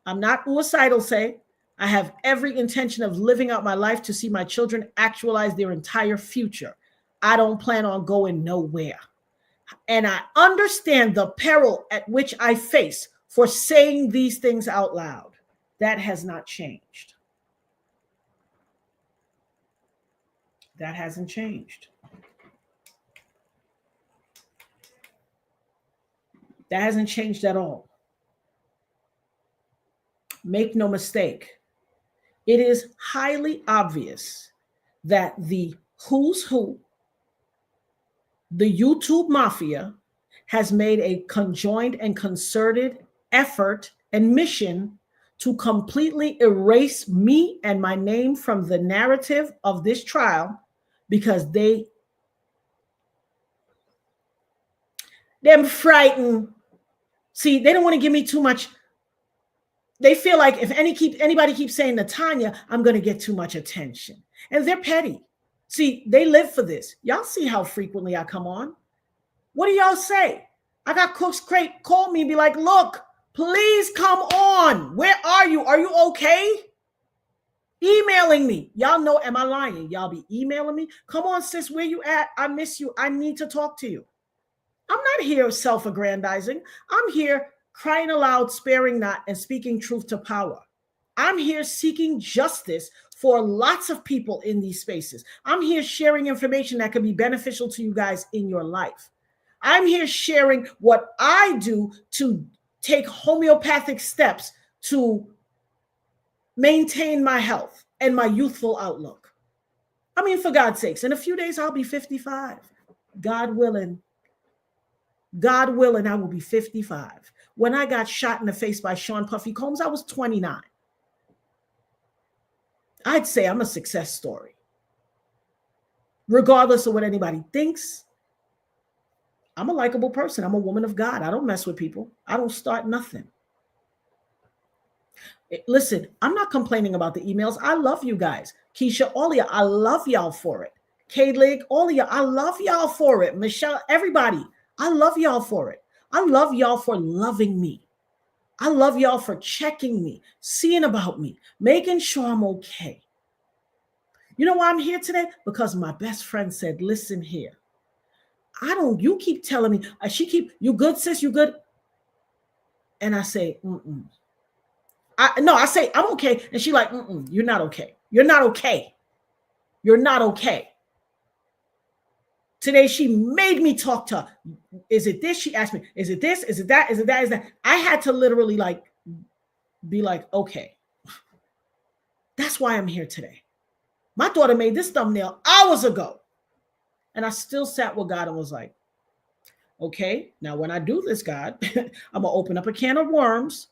I'm not suicidal, say. I have every intention of living out my life to see my children actualize their entire future. I don't plan on going nowhere. And I understand the peril at which I face for saying these things out loud. That has not changed. That hasn't changed. That hasn't changed at all. Make no mistake. It is highly obvious that the who's who, the YouTube Mafia, has made a conjoined and concerted effort and mission to completely erase me and my name from the narrative of this trial because they're frightened. See, they don't want to give me too much. They feel like if anybody keeps saying Natanya, I'm going to get too much attention. And they're petty. See, they live for this. Y'all see how frequently I come on. What do y'all say? I got Cook's Crate call me and be like, look, please come on. Where are you? Are you okay? Emailing me. Y'all know, am I lying? Y'all be emailing me. Come on, sis, where you at? I miss you. I need to talk to you. I'm not here self-aggrandizing. I'm here crying aloud, sparing not, and speaking truth to power. I'm here seeking justice for lots of people in these spaces. I'm here sharing information that could be beneficial to you guys in your life. I'm here sharing what I do to take homeopathic steps to maintain my health and my youthful outlook. I mean, for God's sakes, in a few days, I'll be 55. God willing, I will be 55. When I got shot in the face by Sean Puffy Combs, I was 29. I'd say I'm a success story. Regardless of what anybody thinks, I'm a likable person. I'm a woman of God. I don't mess with people. I don't start nothing. Listen, I'm not complaining about the emails. I love you guys. Keisha, all of you, I love y'all for it. K-Lig, all of you, I love y'all for it. Michelle, everybody, I love y'all for it. I love y'all for loving me. I love y'all for checking me, seeing about me, making sure I'm okay. You know why I'm here today? Because my best friend said, listen here. You keep telling me, you good, sis, you good? And I say, I say, I'm okay. And she like, you're not okay. You're not okay. You're not okay. Today, she made me talk to her. Is it this? She asked me, is it this? Is it that? Is it that? Is that? I had to literally like be like, okay, that's why I'm here today. My daughter made this thumbnail hours ago. And I still sat with God and was like, okay, now when I do this, God, I'm going to open up a can of worms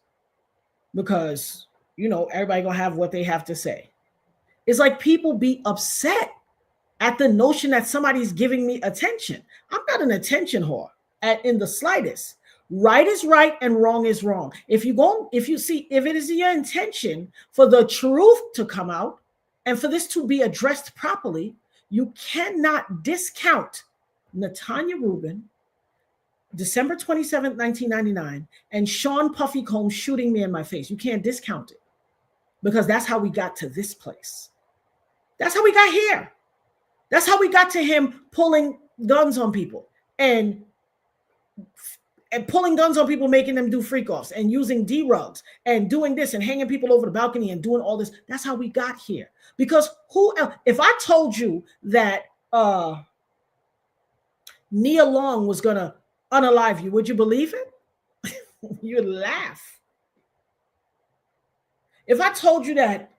because, you know, everybody going to have what they have to say. It's like people be upset at the notion that somebody's giving me attention. I'm not an attention whore in the slightest. Right is right and wrong is wrong. If it is your intention for the truth to come out and for this to be addressed properly, you cannot discount Natanya Rubin, December 27th, 1999, and Sean Puffy Combs shooting me in my face. You can't discount it because that's how we got to this place. That's how we got here. That's how we got to him pulling guns on people and pulling guns on people, making them do freak offs and using D-rugs and doing this and hanging people over the balcony and doing all this. That's how we got here. Because who else? If I told you that Nia Long was going to unalive you, would you believe it? You'd laugh. If I told you that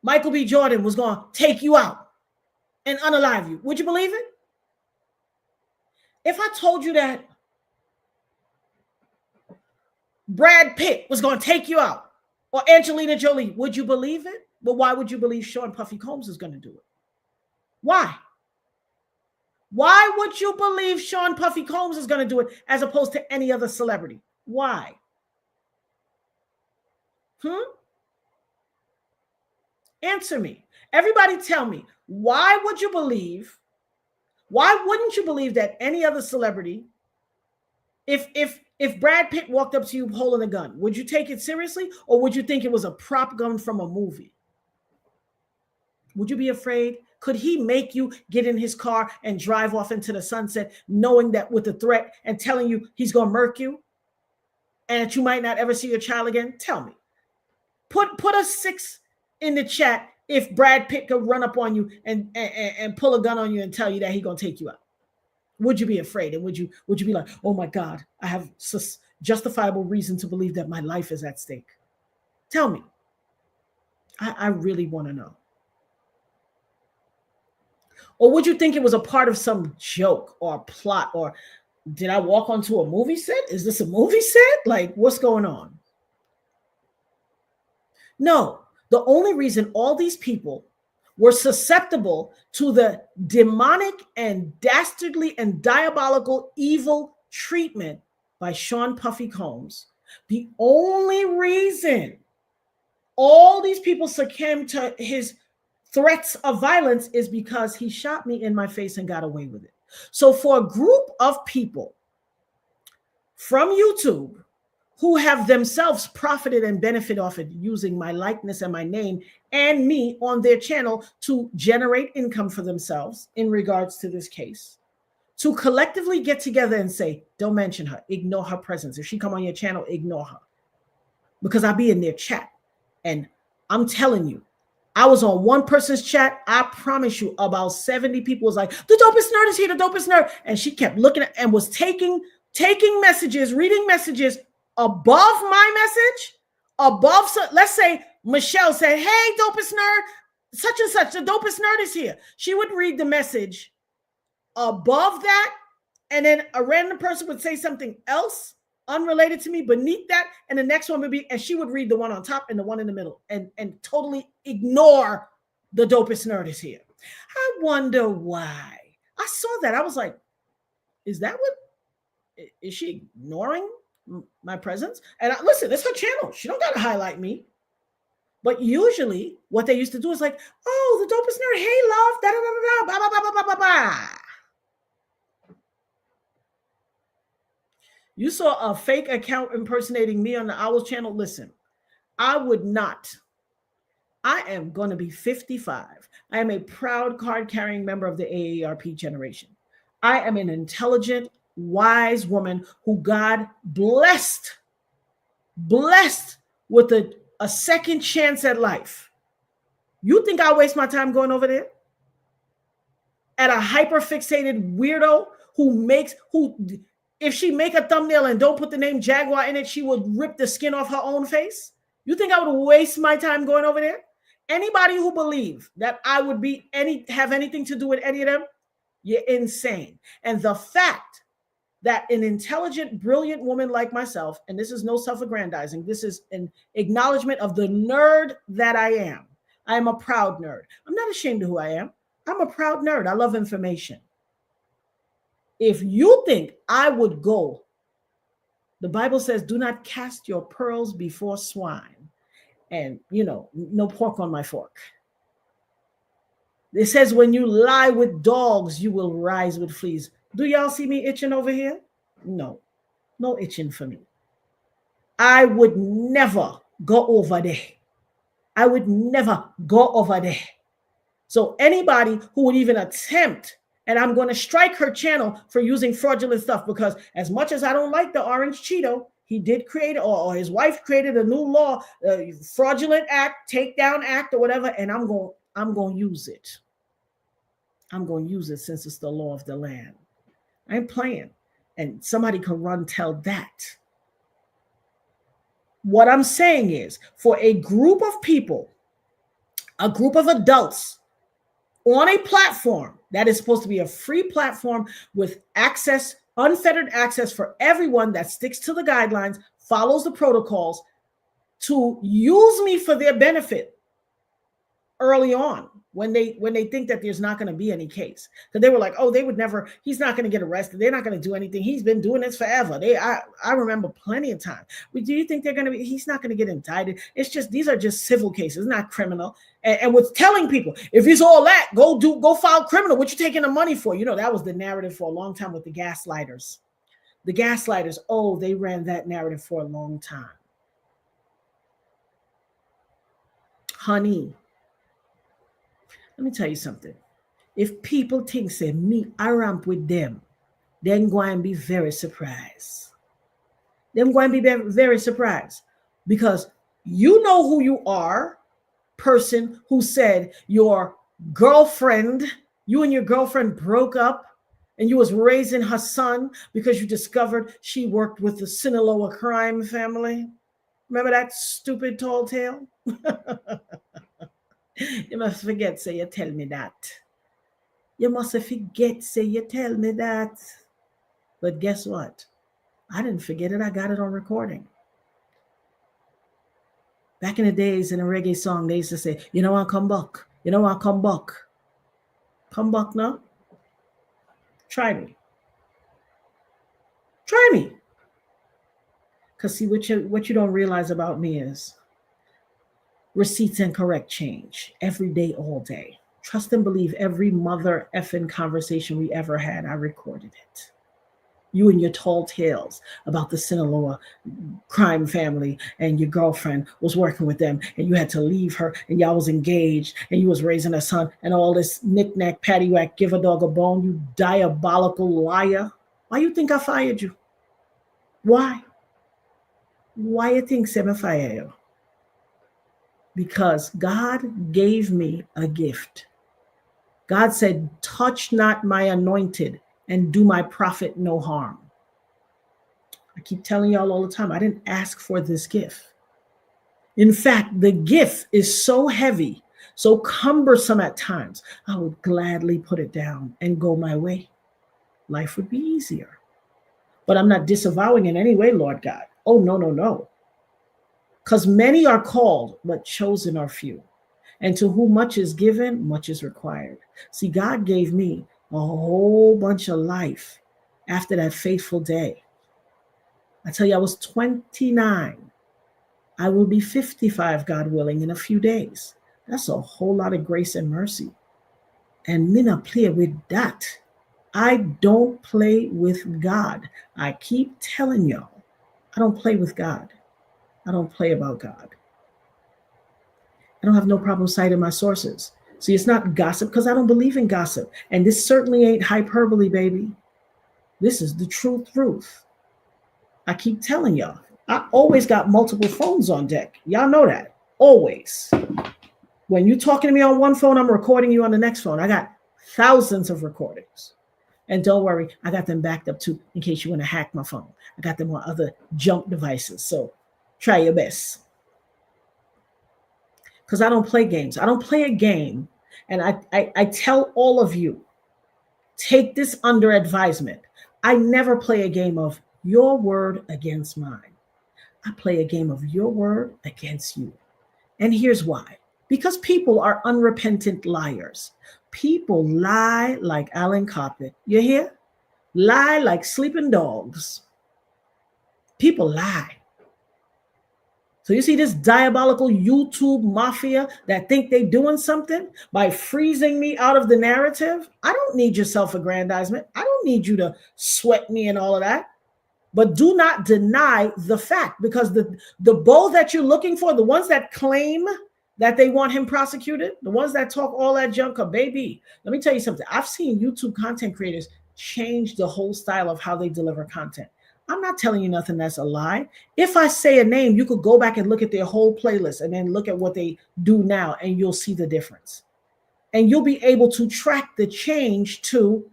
Michael B. Jordan was going to take you out and unalive you, would you believe it? If I told you that Brad Pitt was going to take you out or Angelina Jolie, would you believe it? But why would you believe Sean Puffy Combs is going to do it? Why? Why would you believe Sean Puffy Combs is going to do it as opposed to any other celebrity? Why? Answer me. Everybody tell me, why wouldn't you believe that any other celebrity, if Brad Pitt walked up to you holding a gun, would you take it seriously or would you think it was a prop gun from a movie? Would you be afraid? Could he make you get in his car and drive off into the sunset knowing that with the threat and telling you he's going to murk you and that you might not ever see your child again? Tell me. Put a 6 in the chat if Brad Pitt could run up on you and pull a gun on you and tell you that he's going to take you out. Would you be afraid? And would you be like, oh my God, I have justifiable reason to believe that my life is at stake? Tell me. I really want to know. Or would you think it was a part of some joke or a plot? Or did I walk onto a movie set? Is this a movie set? Like, what's going on? No, the only reason all these people were susceptible to the demonic and dastardly and diabolical evil treatment by Sean Puffy Combs, the only reason all these people succumbed to his threats of violence is because he shot me in my face and got away with it. So for a group of people from YouTube who have themselves profited and benefit off it using my likeness and my name and me on their channel to generate income for themselves in regards to this case, to collectively get together and say, don't mention her, ignore her presence. If she come on your channel, ignore her. Because I'll be in their chat. And I'm telling you, I was on one person's chat. I promise you about 70 people was like, the dopest nerd is here, the dopest nerd. And she kept looking at and was taking messages, reading messages above my message, above, let's say Michelle said, hey, dopest nerd, such and such, the dopest nerd is here. She would read the message above that, and then a random person would say something else unrelated to me beneath that, and the next one would be, and she would read the one on top and the one in the middle and totally ignore the dopest nerd is here. I wonder why. I saw that. I was like, is she ignoring my presence? And listen, it's her channel. She don't got to highlight me. But usually what they used to do is like, oh, the dopest nerd, hey, love, da da da da, ba ba ba ba ba ba. You saw a fake account impersonating me on the Owls channel. Listen, I would not. I am going to be 55. I am a proud card-carrying member of the AARP generation. I am an intelligent, wise woman who God blessed with a second chance at life. You think I'll waste my time going over there? at a hyper-fixated weirdo who if she make a thumbnail and don't put the name Jaguar in it, she would rip the skin off her own face? You think I would waste my time going over there? Anybody who believe that I would have anything to do with any of them, you're insane. And the fact that an intelligent, brilliant woman like myself, and this is no self-aggrandizing, this is an acknowledgement of the nerd that I am. I am a proud nerd. I'm not ashamed of who I am. I'm a proud nerd. I love information. If you think I would go, the Bible says, do not cast your pearls before swine. And, no pork on my fork. It says, when you lie with dogs, you will rise with fleas. Do y'all see me itching over here? No itching for me. I would never go over there. I would never go over there. So anybody who would even attempt, and I'm going to strike her channel for using fraudulent stuff, because as much as I don't like the orange Cheeto, he did create, or his wife created a new law, fraudulent act, takedown act, or whatever, and I'm going to use it. I'm going to use it since it's the law of the land. I ain't playing. And somebody can run tell that. What I'm saying is, for a group of people, a group of adults on a platform that is supposed to be a free platform with access, unfettered access for everyone that sticks to the guidelines, follows the protocols, to use me for their benefit early on when they think that there's not going to be any case. Because they were like, oh, he's not going to get arrested. They're not going to do anything. He's been doing this forever. I remember plenty of time. Do you think he's not going to get indicted? It's just, these are just civil cases, not criminal. And with telling people, if it's all that, go file criminal. What you taking the money for? That was the narrative for a long time with the gaslighters. The gaslighters, they ran that narrative for a long time. Honey, let me tell you something. If people think, say, me, I ramp with them, then go and be very surprised. Them going to be very, very surprised. Because you know who you are, person who said your girlfriend, you and your girlfriend broke up and you was raising her son because you discovered she worked with the Sinaloa crime family. Remember that stupid tall tale? You must forget, say you tell me that. You must forget, say you tell me that. But guess what? I didn't forget it. I got it on recording. Back in the days in a reggae song, they used to say, I'll come back. I'll come back. Come back now. Try me. Try me. Because see, what you don't realize about me is receipts and correct change every day, all day. Trust and believe every mother effing conversation we ever had, I recorded it. You and your tall tales about the Sinaloa crime family and your girlfriend was working with them and you had to leave her and y'all was engaged and you was raising a son and all this knick-knack, paddywhack, give a dog a bone, you diabolical liar. Why you think I fired you? Why? Why you think I fired you? Because God gave me a gift. God said, touch not my anointed and do my prophet no harm. I keep telling y'all all the time, I didn't ask for this gift. In fact, the gift is so heavy, so cumbersome at times, I would gladly put it down and go my way. Life would be easier. But I'm not disavowing in any way, Lord God. Oh, no. Because many are called, but chosen are few. And to whom much is given, much is required. See, God gave me a whole bunch of life after that fateful day. I tell you, I was 29. I will be 55, God willing, in a few days. That's a whole lot of grace and mercy. And me not play with that. I don't play with God. I keep telling y'all, I don't play with God. I don't play about God. I don't have no problem citing my sources. See, it's not gossip because I don't believe in gossip. And this certainly ain't hyperbole, baby. This is the truth. I keep telling y'all, I always got multiple phones on deck. Y'all know that. Always. When you're talking to me on one phone, I'm recording you on the next phone. I got thousands of recordings. And don't worry, I got them backed up too in case you want to hack my phone. I got them on other junk devices. So try your best. Because I don't play games. I don't play a game. And I tell all of you, take this under advisement. I never play a game of your word against mine. I play a game of your word against you. And here's why. Because people are unrepentant liars. People lie like Alan Carpet. You hear? Lie like sleeping dogs. People lie. So you see this diabolical YouTube mafia that think they're doing something by freezing me out of the narrative? I don't need your self-aggrandizement. I don't need you to sweat me and all of that. But do not deny the fact, because the bull that you're looking for, the ones that claim that they want him prosecuted, the ones that talk all that junk, baby, let me tell you something. I've seen YouTube content creators change the whole style of how they deliver content. I'm not telling you nothing that's a lie. If I say a name, you could go back and look at their whole playlist and then look at what they do now, and you'll see the difference. And you'll be able to track the change to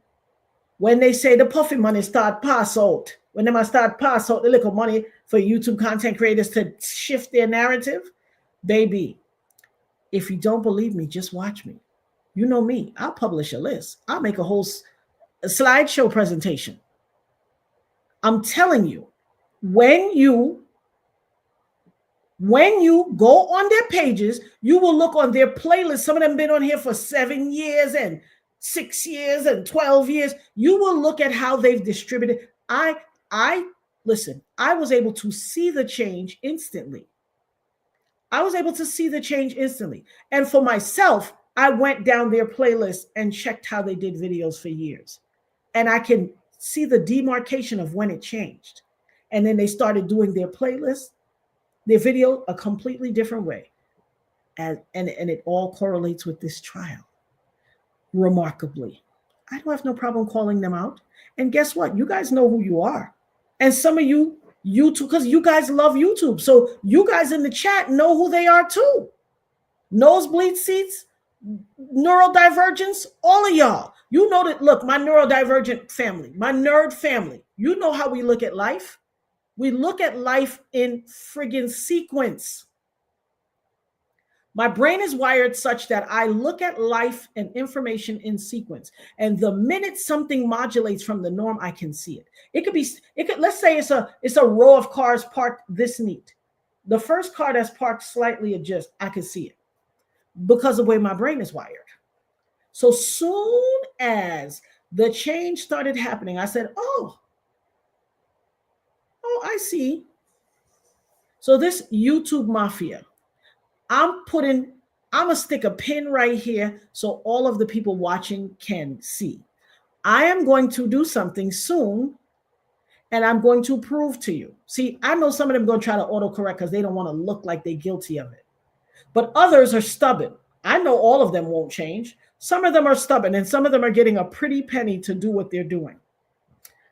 when they say the puffy money start pass out. When they must start pass out the little money for YouTube content creators to shift their narrative, baby, if you don't believe me, just watch me. You know me. I'll publish a list. I'll make a whole slideshow presentation. I'm telling you, when you go on their pages, you will look on their playlist. Some of them been on here for 7 years and 6 years and 12 years. You will look at how they've distributed. Listen, I was able to see the change instantly. And for myself, I went down their playlist and checked how they did videos for years. And I can see the demarcation of when it changed. And then they started doing their playlist, their video, a completely different way. And it all correlates with this trial. Remarkably. I don't have no problem calling them out. And guess what? You guys know who you are. And some of you, YouTube, because you guys love YouTube. So you guys in the chat know who they are too. Nosebleed seats, neurodivergence, all of y'all. You know that, look, my neurodivergent family, my nerd family, you know how we look at life. We look at life in friggin' sequence. My brain is wired such that I look at life and information in sequence. And the minute something modulates from the norm, I can see it. Let's say it's a row of cars parked this neat. The first car that's parked slightly adjust, I can see it because of the way my brain is wired. So soon as the change started happening, I said, oh, I see. So this YouTube Mafia, I'm gonna stick a pin right here so all of the people watching can see. I am going to do something soon, and I'm going to prove to you. See, I know some of them going to try to autocorrect because they don't want to look like they're guilty of it. But others are stubborn. I know all of them won't change. Some of them are stubborn, and some of them are getting a pretty penny to do what they're doing.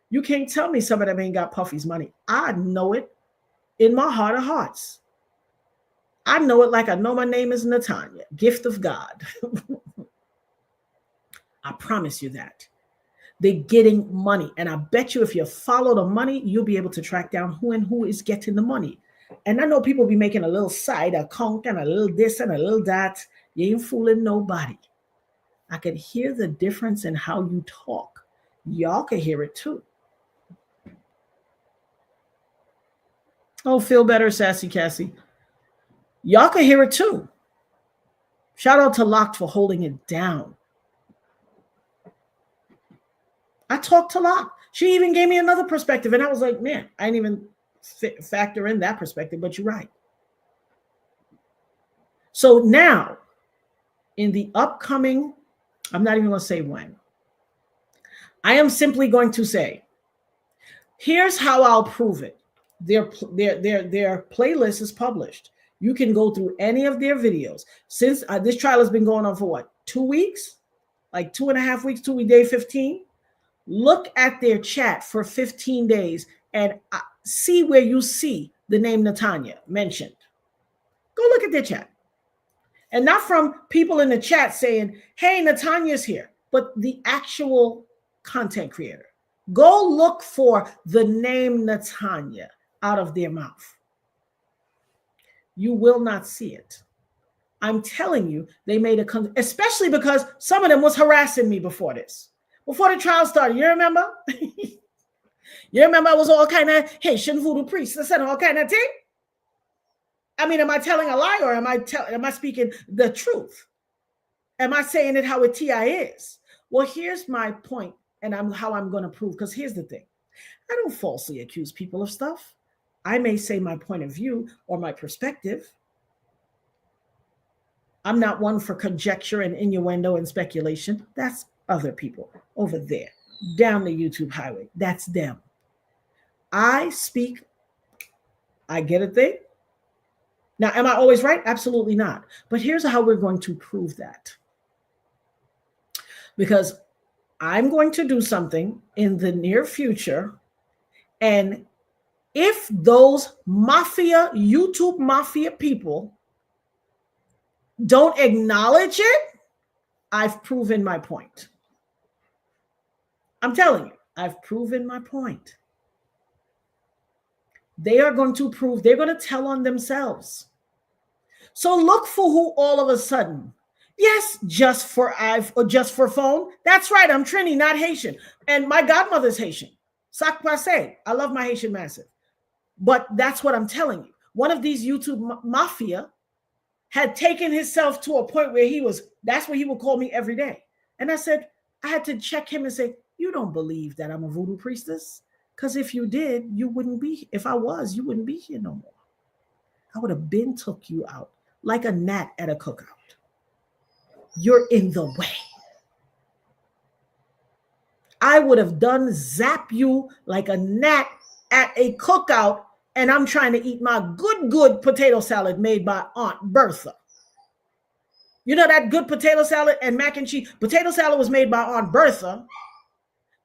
You can't tell me some of them ain't got Puffy's money. I know it in my heart of hearts. I know it like I know my name is Natanya, gift of God. I promise you that. They're getting money. And I bet you if you follow the money, you'll be able to track down who is getting the money. And I know people be making a little side account and a little this and a little that. You ain't fooling nobody. I can hear the difference in how you talk. Y'all can hear it too. Oh, feel better, Sassy Cassie. Y'all can hear it too. Shout out to Locked for holding it down. I talked to Locked. She even gave me another perspective. And I was like, man, I didn't even factor in that perspective, but you're right. So now, in the upcoming, I'm not even going to say when. I am simply going to say, here's how I'll prove it. Their playlist is published. You can go through any of their videos. Since this trial has been going on for what, 2 weeks? Like 2.5 weeks, day 15. Look at their chat for 15 days and see where you see the name Natanya mentioned. Go look at their chat. And not from people in the chat saying, hey, Natanya's here. but the actual content creator. Go look for the name Natanya out of their mouth. You will not see it. I'm telling you, they made a, especially because some of them was harassing me before this. Before the trial started, you remember? You remember I was all kind of Haitian voodoo priest. I said all kind of thing. I mean, am I telling a lie or am I speaking the truth? Am I saying it how it TI is? Well, here's my point, and how I'm going to prove, because here's the thing. I don't falsely accuse people of stuff. I may say my point of view or my perspective. I'm not one for conjecture and innuendo and speculation. That's other people over there, down the YouTube highway. That's them. I speak, I get a thing. Now, am I always right? Absolutely not. But here's how we're going to prove that. Because I'm going to do something in the near future, and if those mafia, YouTube mafia people don't acknowledge it, I've proven my point. I'm telling you, I've proven my point. They are going to prove, they're going to tell on themselves. So look for who all of a sudden, yes, just for phone. That's right, I'm Trini, not Haitian. And my godmother's Haitian. Sac passe. I love my Haitian massive. But that's what I'm telling you. One of these YouTube mafia had taken himself to a point where that's what he would call me every day. And I said, I had to check him and say, you don't believe that I'm a voodoo priestess? Because if you did, you wouldn't be, if I was, you wouldn't be here no more. I would have been took you out like a gnat at a cookout. You're in the way. I would have done zap you like a gnat at a cookout, and I'm trying to eat my good potato salad made by Aunt Bertha. You know that good potato salad and mac and cheese? Potato salad was made by Aunt Bertha.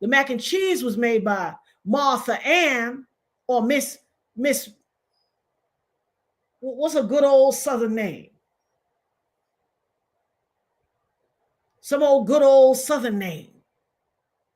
The mac and cheese was made by Martha Ann or Miss, what's a good old Southern name? Some old good old Southern name.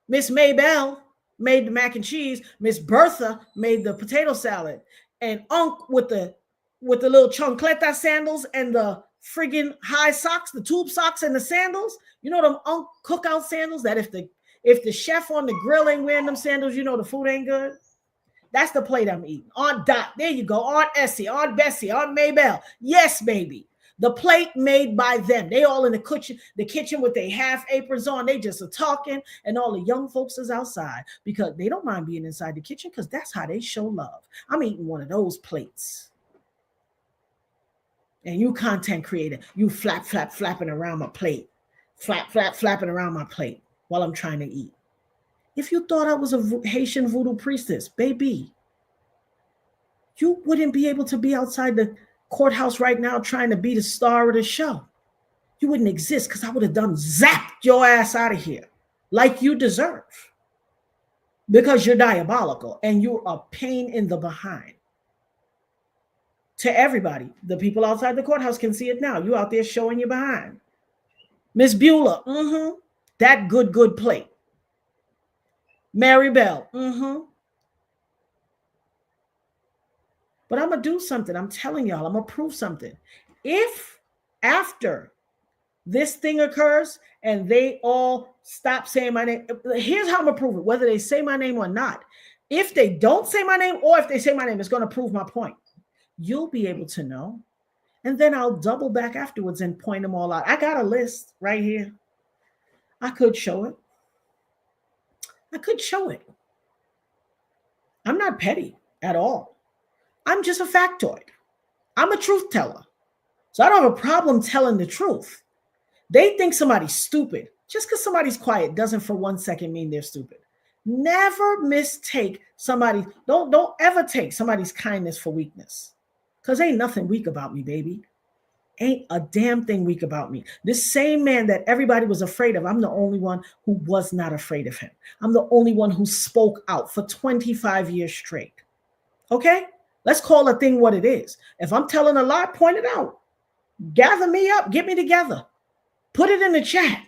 Miss Maybelle made the mac and cheese. Miss Bertha made the potato salad. And Unc with the little chancleta sandals and the friggin' high socks, the tube socks and the sandals. You know them Unc cookout sandals that if the chef on the grill ain't wearing them sandals, you know the food ain't good. That's the plate I'm eating. Aunt Dot, there you go. Aunt Essie, Aunt Bessie, Aunt Maybelle. Yes, baby. The plate made by them. They all in the kitchen with their half aprons on. They just are talking, and all the young folks is outside because they don't mind being inside the kitchen because that's how they show love. I'm eating one of those plates. And you content creator, you flapping around my plate. Flapping around my plate while I'm trying to eat. If you thought I was a Haitian voodoo priestess, baby, you wouldn't be able to be outside the courthouse right now trying to be the star of the show. You wouldn't exist because I would have done zapped your ass out of here like you deserve because you're diabolical and you're a pain in the behind. To everybody, the people outside the courthouse can see it now. You out there showing your behind. Miss Beulah, that good plate. Mary Bell, But I'm going to do something. I'm telling y'all, I'm going to prove something. If after this thing occurs and they all stop saying my name, here's how I'm going to prove it, whether they say my name or not. If they don't say my name or if they say my name, it's going to prove my point. You'll be able to know. And then I'll double back afterwards and point them all out. I got a list right here. I could show it. I'm not petty at all. I'm just a factoid. I'm a truth teller. So I don't have a problem telling the truth. They think somebody's stupid. Just because somebody's quiet doesn't for 1 second mean they're stupid. Never mistake somebody. Don't ever take somebody's kindness for weakness. Because ain't nothing weak about me, baby. Ain't a damn thing weak about me. This same man that everybody was afraid of, I'm the only one who was not afraid of him. I'm the only one who spoke out for 25 years straight. Okay? Let's call a thing what it is. If I'm telling a lie, point it out. Gather me up. Get me together. Put it in the chat.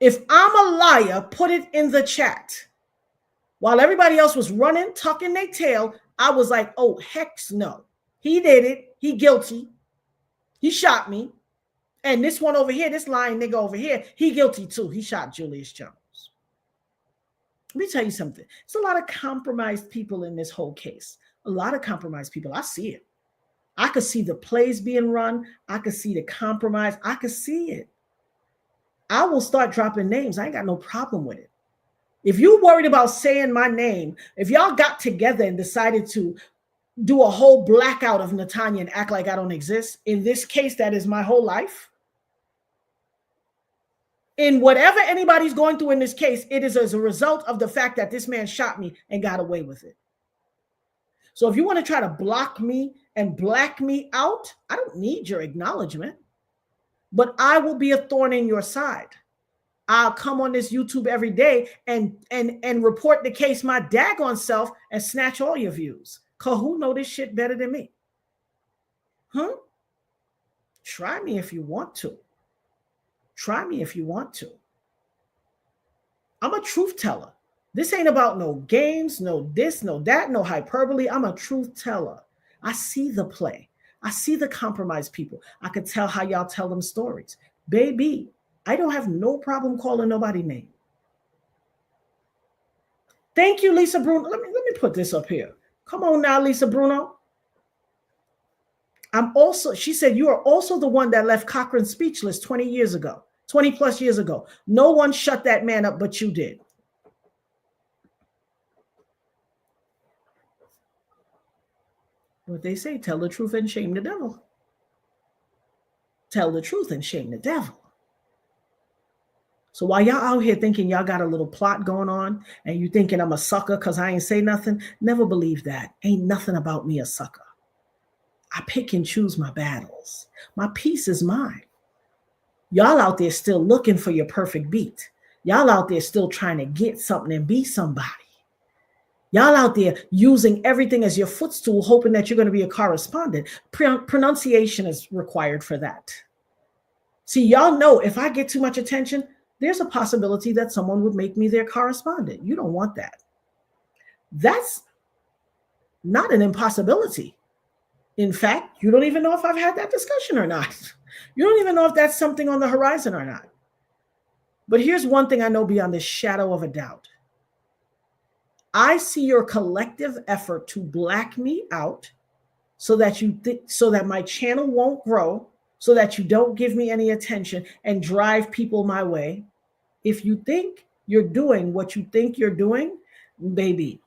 If I'm a liar, put it in the chat. While everybody else was running, tucking their tail, I was like, oh, heck no. He did it. He guilty. He shot me. And this one over here, this lying nigga over here, he guilty too. He shot Julius Jones. Let me tell you something. There's a lot of compromised people in this whole case. A lot of compromised people. I see it. I could see the plays being run. I could see the compromise. I could see it. I will start dropping names. I ain't got no problem with it. If you're worried about saying my name, if y'all got together and decided to do a whole blackout of Natanya and act like I don't exist, in this case, that is my whole life. In whatever anybody's going through in this case, it is as a result of the fact that this man shot me and got away with it. So if you want to try to block me and black me out, I don't need your acknowledgement, but I will be a thorn in your side. I'll come on this YouTube every day and report the case my daggone self and snatch all your views. Cause who know this shit better than me? Try me if you want to. Try me if you want to. I'm a truth teller. This ain't about no games, no this, no that, no hyperbole. I'm a truth teller. I see the play. I see the compromised people. I could tell how y'all tell them stories. Baby, I don't have no problem calling nobody name. Thank you, Lisa Bruno. Let me put this up here. Come on now, Lisa Bruno. She said, you are also the one that left Cochran speechless 20 years ago, 20 plus years ago. No one shut that man up, but you did. What they say, tell the truth and shame the devil. Tell the truth and shame the devil. So while y'all out here thinking y'all got a little plot going on and you thinking I'm a sucker because I ain't say nothing, never believe that. Ain't nothing about me a sucker. I pick and choose my battles. My peace is mine. Y'all out there still looking for your perfect beat. Y'all out there still trying to get something and be somebody. Y'all out there using everything as your footstool, hoping that you're going to be a correspondent. Pronunciation is required for that. See, y'all know if I get too much attention, there's a possibility that someone would make me their correspondent. You don't want that. That's not an impossibility. In fact, you don't even know if I've had that discussion or not. You don't even know if that's something on the horizon or not. But here's one thing I know beyond the shadow of a doubt. I see your collective effort to black me out so that my channel won't grow, so that you don't give me any attention and drive people my way. If you think you're doing what you think you're doing, baby,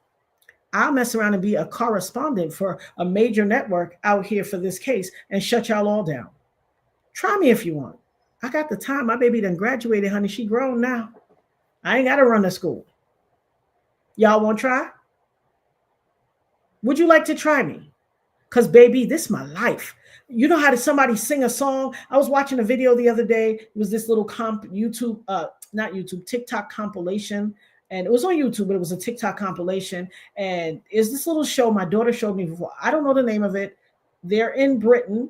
I'll mess around and be a correspondent for a major network out here for this case and shut y'all all down. Try me if you want. I got the time. My baby done graduated, honey. She grown now. I ain't got to run to school. Y'all want to try? Would you like to try me? Because, baby, this is my life. You know how did somebody sing a song? I was watching a video the other day. It was this little TikTok compilation. And it was on YouTube, but it was a TikTok compilation. And it's this little show my daughter showed me before. I don't know the name of it. They're in Britain.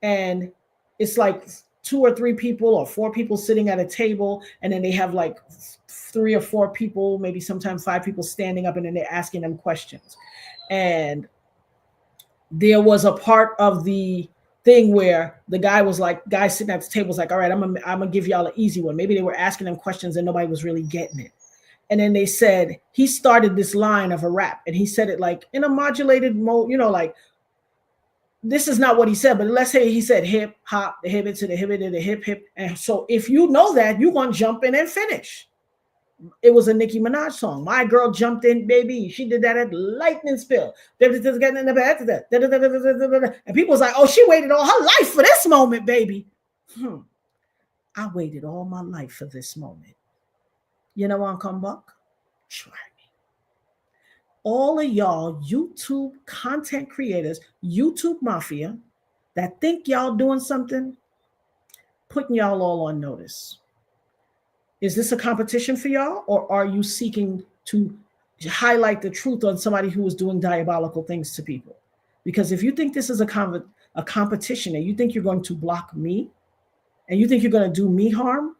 And it's like 2 or 3 people or 4 people sitting at a table. And then they have like 3 or 4 people, maybe sometimes 5 people standing up, and then they're asking them questions. And there was a part of the thing where the guy sitting at the table was like, all right, I'm gonna give y'all an easy one. Maybe they were asking them questions and nobody was really getting it. And then they said, he started this line of a rap and he said it like in a modulated mode, like this is not what he said, but let's say he said hip hop, the hip to the hip to the hip hip. And so if you know that, you're gonna jump in and finish. It was a Nicki Minaj song. My girl jumped in, baby. She did that at lightning spill. And people was like, oh, she waited all her life for this moment, baby. I waited all my life for this moment. You know what, come back? Try me. All of y'all YouTube content creators, YouTube Mafia, that think y'all doing something, putting y'all all on notice. Is this a competition for y'all, or are you seeking to highlight the truth on somebody who is doing diabolical things to people? Because if you think this is a competition and you think you're going to block me and you think you're going to do me harm,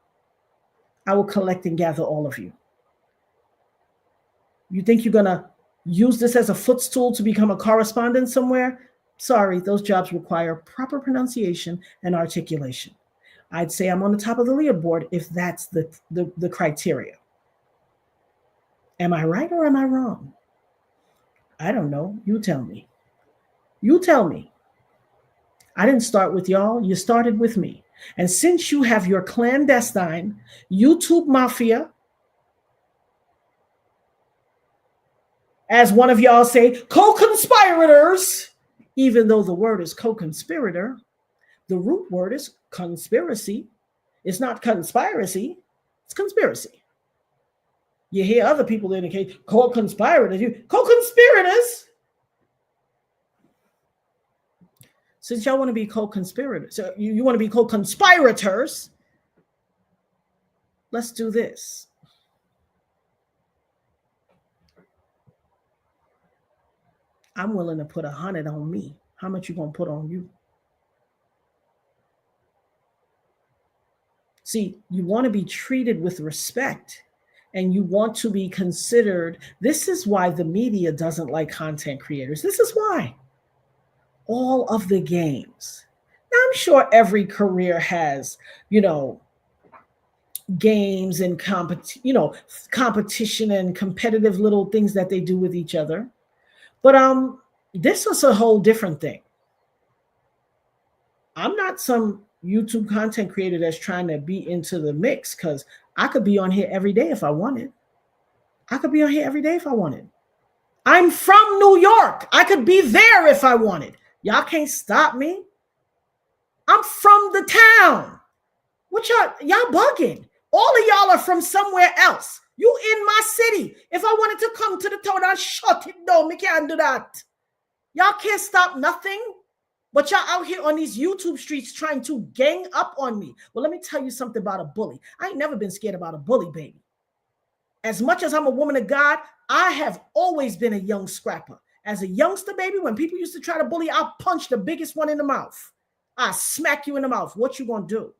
I will collect and gather all of you. You think you're going to use this as a footstool to become a correspondent somewhere? Sorry, those jobs require proper pronunciation and articulation. I'd say I'm on the top of the leaderboard if that's the criteria. Am I right or am I wrong? I don't know. You tell me. You tell me. I didn't start with y'all. You started with me. And since you have your clandestine YouTube Mafia, as one of y'all say, co-conspirators, even though the word is co-conspirator, the root word is conspiracy. It's not conspiracy, it's conspiracy. You hear other people indicate co-conspirators, co-conspirators. Since y'all want to be co-conspirators, so you want to be co-conspirators, let's do this. I'm willing to put 100 on me. How much you gonna put on you? See, you want to be treated with respect and you want to be considered. This is why the media doesn't like content creators. This is why. All of the games. Now, I'm sure every career has, games and competition and competitive little things that they do with each other. But this is a whole different thing. I'm not some YouTube content creator that's trying to be into the mix, because I could be on here every day if I wanted. I'm from New York. I could be there if I wanted. Y'all can't stop me. I'm from the town. What y'all bugging? All of y'all are from somewhere else. You in my city. If I wanted to come to the town and shut it down, me can't do that. Y'all can't stop nothing. But y'all out here on these YouTube streets trying to gang up on me. Well, let me tell you something about a bully. I ain't never been scared about a bully, baby. As much as I'm a woman of God, I have always been a young scrapper. As a youngster, baby, when people used to try to bully, I'll punch the biggest one in the mouth. I'll smack you in the mouth. What you gonna do?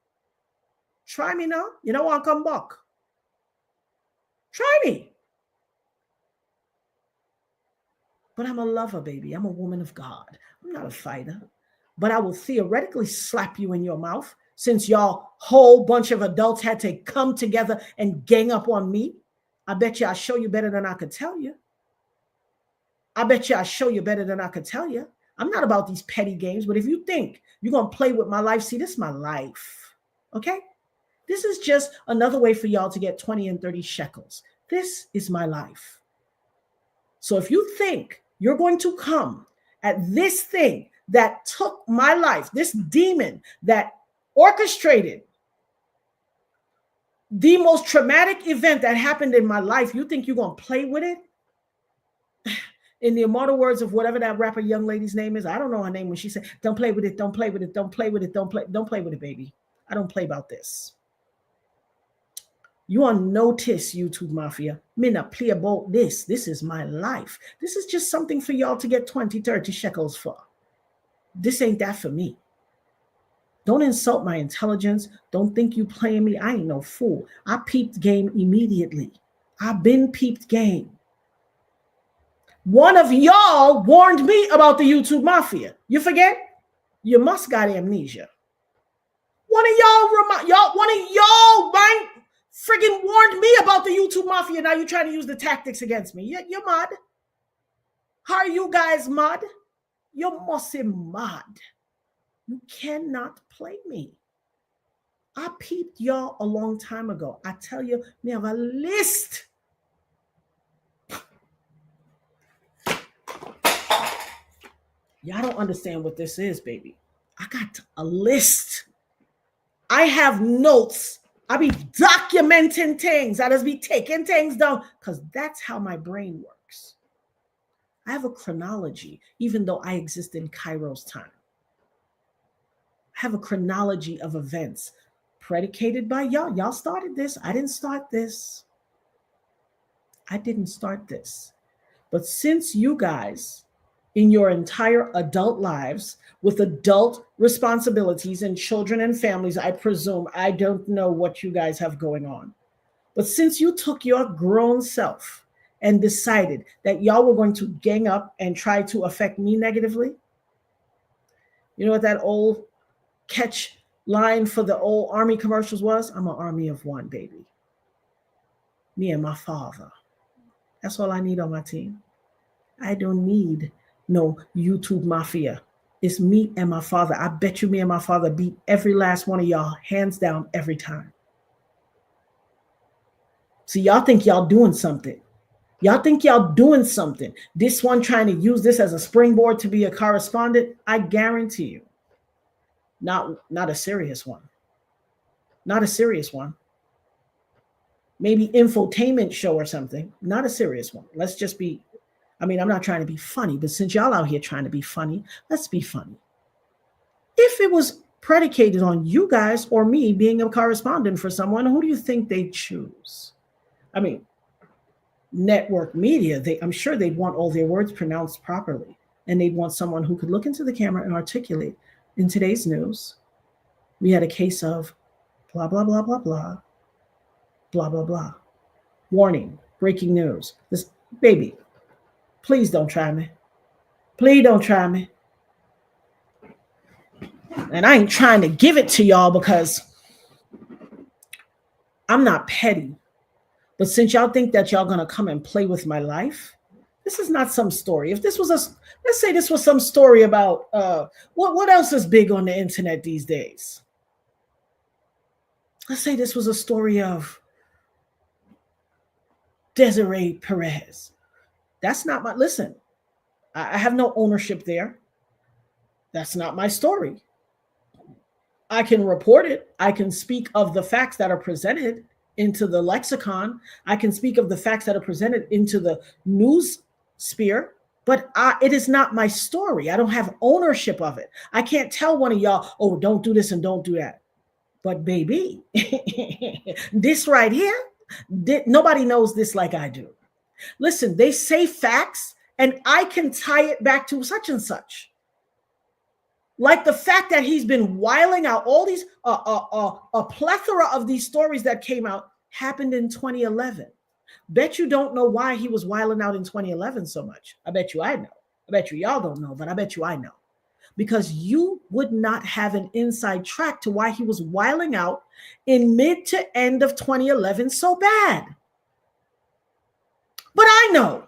Try me now. You know I'll come back. Try me. But I'm a lover, baby. I'm a woman of God. I'm not a fighter. But I will theoretically slap you in your mouth, since y'all whole bunch of adults had to come together and gang up on me. I bet you I'll show you better than I could tell you. I'm not about these petty games, but if you think you're going to play with my life, see, this is my life, okay? This is just another way for y'all to get 20 and 30 shekels. This is my life. So if you think you're going to come at this thing that took my life, this demon that orchestrated the most traumatic event that happened in my life, you think you're going to play with it? In the immortal words of whatever that rapper young lady's name is, I don't know her name, when she said, don't play with it, don't play with it, don't play with it, don't play with it, baby. I don't play about this. You on notice, YouTube Mafia. Me not play about this. This is my life. This is just something for y'all to get 20, 30 shekels for. This ain't that for me. Don't insult my intelligence. Don't think you playing me. I ain't no fool. I peeped game immediately. I've been peeped game. One of y'all warned me about the YouTube Mafia. You forget? You must got amnesia. One of y'all friggin' warned me about the YouTube Mafia. Now you're trying to use the tactics against me. You're mad. How are you guys mad? You must be mad. You cannot play me. I peeped y'all a long time ago. I tell you, we have a list. Y'all don't understand what this is, baby. I got a list. I have notes. I be documenting things. I just be taking things down, because that's how my brain works. I have a chronology, even though I exist in Cairo's time. I have a chronology of events predicated by y'all. Y'all started this. I didn't start this. But since you guys, in your entire adult lives, with adult responsibilities and children and families, I presume, I don't know what you guys have going on. But since you took your grown self and decided that y'all were going to gang up and try to affect me negatively, you know what that old catch line for the old army commercials was? I'm an army of one, baby. Me and my father. That's all I need on my team. I don't need no YouTube Mafia. It's me and my father. I bet you me and my father beat every last one of y'all, hands down, every time. See, y'all think y'all doing something. Y'all think y'all doing something. This one trying to use this as a springboard to be a correspondent, I guarantee you, not a serious one. Not a serious one. Maybe infotainment show or something. Not a serious one. Let's just be, I'm not trying to be funny, but since y'all out here trying to be funny, let's be funny. If it was predicated on you guys or me being a correspondent for someone, who do you think they'd choose? Network media, I'm sure they'd want all their words pronounced properly. And they'd want someone who could look into the camera and articulate, in today's news, we had a case of blah, blah, blah, blah, blah, blah, blah, blah. Warning, breaking news. This baby, please don't try me. Please don't try me. And I ain't trying to give it to y'all because I'm not petty. But since y'all think that y'all gonna come and play with my life, this is not some story. If this was let's say this was some story about what else is big on the internet these days? Let's say this was a story of Desiree Perez. That's not my, listen, I have no ownership there. That's not my story. I can report it. I can speak of the facts that are presented into the lexicon. I can speak of the facts that are presented into the news sphere, but it is not my story. I don't have ownership of it. I can't tell one of y'all, oh, don't do this and don't do that. But baby, this right here, nobody knows this like I do. Listen, they say facts and I can tie it back to such and such. Like the fact that he's been wiling out all these, a plethora of these stories that came out happened in 2011. Bet you don't know why he was wiling out in 2011 so much. I bet you I know. I bet you y'all don't know, but I bet you I know. Because you would not have an inside track to why he was wiling out in mid to end of 2011 so bad. But I know,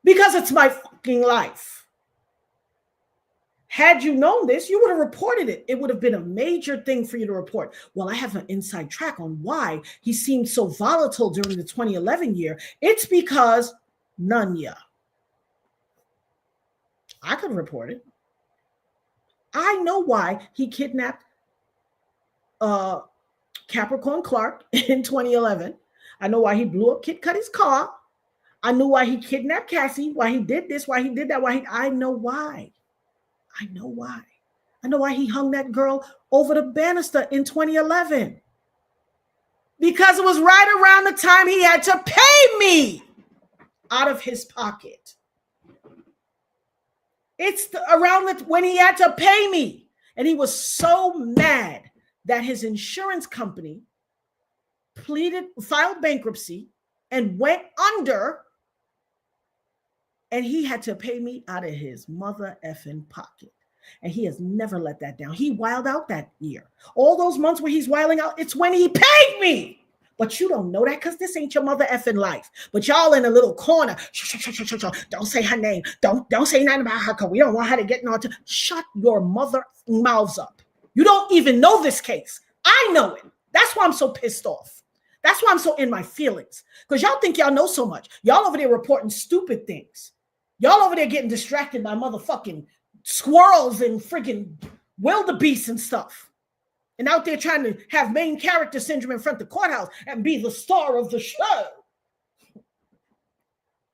because it's my fucking life. Had you known this, you would have reported it. It would have been a major thing for you to report. Well, I have an inside track on why he seemed so volatile during the 2011 year. It's because Nunya. I could report it. I know why he kidnapped Capricorn Clark in 2011. I know why he blew up Kid Cudi's car. I knew why he kidnapped Cassie, why he did this, why he did that, I know why. I know why. I know why he hung that girl over the banister in 2011. Because it was right around the time he had to pay me out of his pocket. It's around when he had to pay me. And he was so mad that his insurance company filed bankruptcy and went under. And he had to pay me out of his mother effing pocket. And he has never let that down. He wilded out that year. All those months where he's wilding out, it's when he paid me. But you don't know that because this ain't your mother effing life. But y'all in a little corner. Don't say her name. Don't say nothing about her because we don't want her to get no. Shut your mother mouths up. You don't even know this case. I know it. That's why I'm so pissed off. That's why I'm so in my feelings. Because y'all think y'all know so much. Y'all over there reporting stupid things. Y'all over there getting distracted by motherfucking squirrels and freaking wildebeests and stuff. And out there trying to have main character syndrome in front of the courthouse and be the star of the show.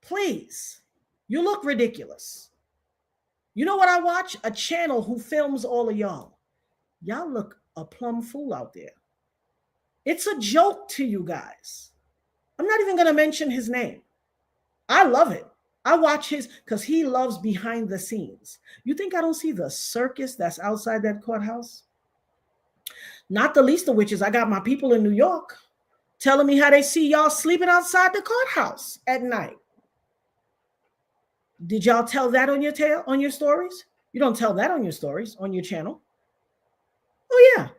Please, you look ridiculous. You know what I watch? A channel who films all of y'all. Y'all look a plumb fool out there. It's a joke to you guys. I'm not even going to mention his name. I love it. I watch his, because he loves behind the scenes. You think I don't see the circus that's outside that courthouse? Not the least of which is I got my people in New York telling me how they see y'all sleeping outside the courthouse at night. Did y'all tell that on your stories? You don't tell that on your stories, on your channel. Oh, yeah.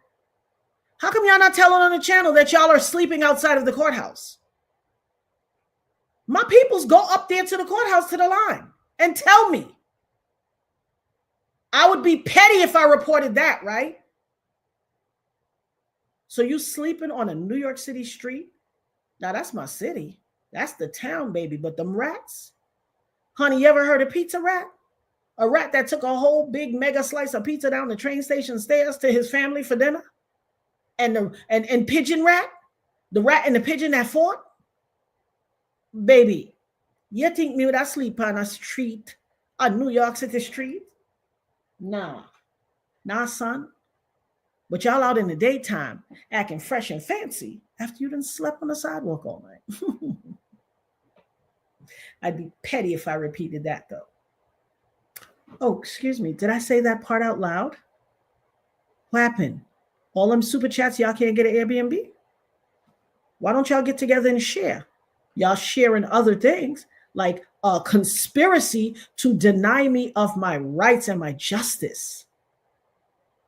How come y'all not telling on the channel that y'all are sleeping outside of the courthouse? My peoples go up there to the courthouse to the line and tell me. I would be petty if I reported that, right? So you sleeping on a New York City street? Now that's my city. That's the town, baby. But them rats, honey, you ever heard of pizza rat? A rat that took a whole big mega slice of pizza down the train station stairs to his family for dinner? And pigeon rat? The rat and the pigeon that fought? Baby, you think me would I sleep on a street, a New York City street? Nah, son. But y'all out in the daytime acting fresh and fancy after you done slept on the sidewalk all night. I'd be petty if I repeated that, though. Oh, excuse me. Did I say that part out loud? What happened? All them super chats, y'all can't get an Airbnb? Why don't y'all get together and share? Y'all sharing other things like a conspiracy to deny me of my rights and my justice.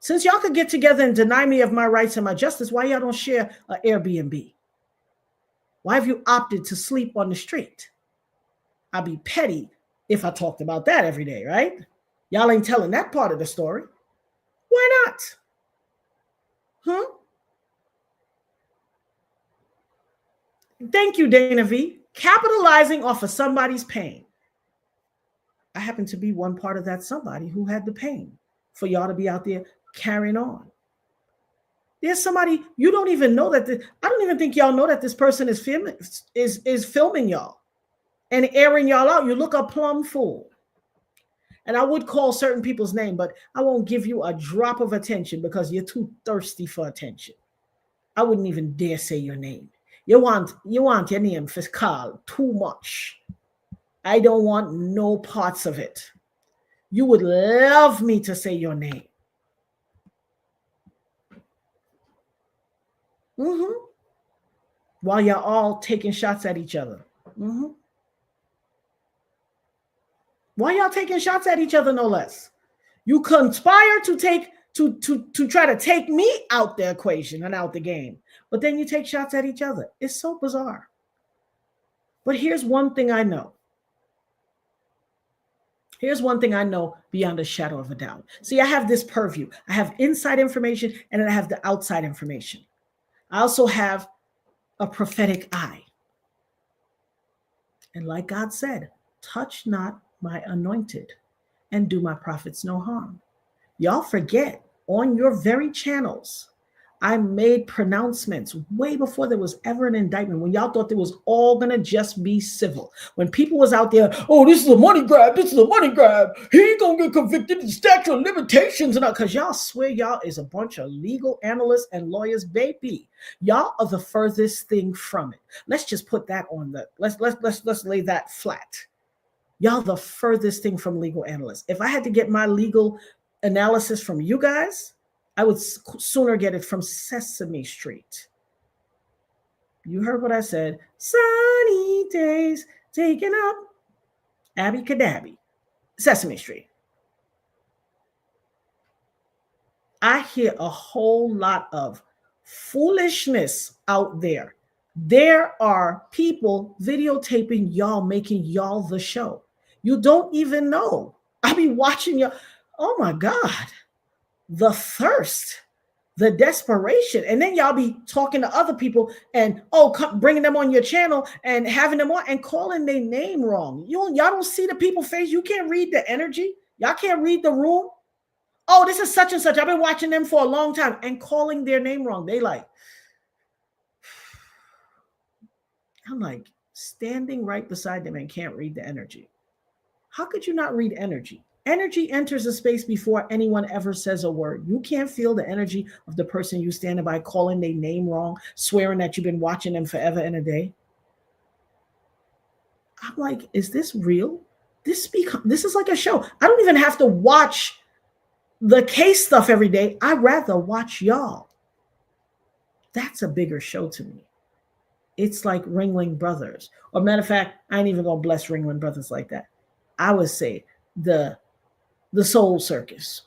Since y'all could get together and deny me of my rights and my justice, why y'all don't share an Airbnb? Why have you opted to sleep on the street? I'd be petty if I talked about that every day, right? Y'all ain't telling that part of the story. Why not? Thank you, Dana V. Capitalizing off of somebody's pain. I happen to be one part of that somebody who had the pain for y'all to be out there carrying on. There's somebody you don't even know that. I don't even think y'all know that this person is filming y'all and airing y'all out. You look a plumb fool. And I would call certain people's name, but I won't give you a drop of attention because you're too thirsty for attention. I wouldn't even dare say your name. You want your name called too much. I don't want no parts of it. You would love me to say your name. While you're all taking shots at each other. Why y'all taking shots at each other, no less? You conspire to try to take me out the equation and out the game, but then you take shots at each other. It's so bizarre. But here's one thing I know. Here's one thing I know beyond a shadow of a doubt. See, I have this purview. I have inside information and then I have the outside information. I also have a prophetic eye. And like God said, touch not my anointed and do my prophets no harm. Y'all forget on your very channels, I made pronouncements way before there was ever an indictment, when y'all thought it was all going to just be civil. When people was out there, oh, this is a money grab. This is a money grab. He ain't going to get convicted in statute of limitations. And because y'all swear y'all is a bunch of legal analysts and lawyers, baby. Y'all are the furthest thing from it. Let's just put that on let's lay that flat. Y'all the furthest thing from legal analysts. If I had to get my legal analysis from you guys, I would sooner get it from Sesame Street. You heard what I said. Sunny days taking up. Abby Cadabby. Sesame Street. I hear a whole lot of foolishness out there. There are people videotaping y'all, making y'all the show. You don't even know. I be watching y'all. Oh my God. The thirst, the desperation. And then y'all be talking to other people and, bringing them on your channel and having them on and calling their name wrong. Y'all don't see the people's face. You can't read the energy. Y'all can't read the room. Oh, this is such and such. I've been watching them for a long time and calling their name wrong. They like, I'm like standing right beside them and can't read the energy. How could you not read energy? Energy enters a space before anyone ever says a word. You can't feel the energy of the person you standing by calling their name wrong, swearing that you've been watching them forever and a day. I'm like, is this real? This is like a show. I don't even have to watch the case stuff every day. I'd rather watch y'all. That's a bigger show to me. It's like Ringling Brothers. Or matter of fact, I ain't even gonna bless Ringling Brothers like that. I would say the Soul Circus.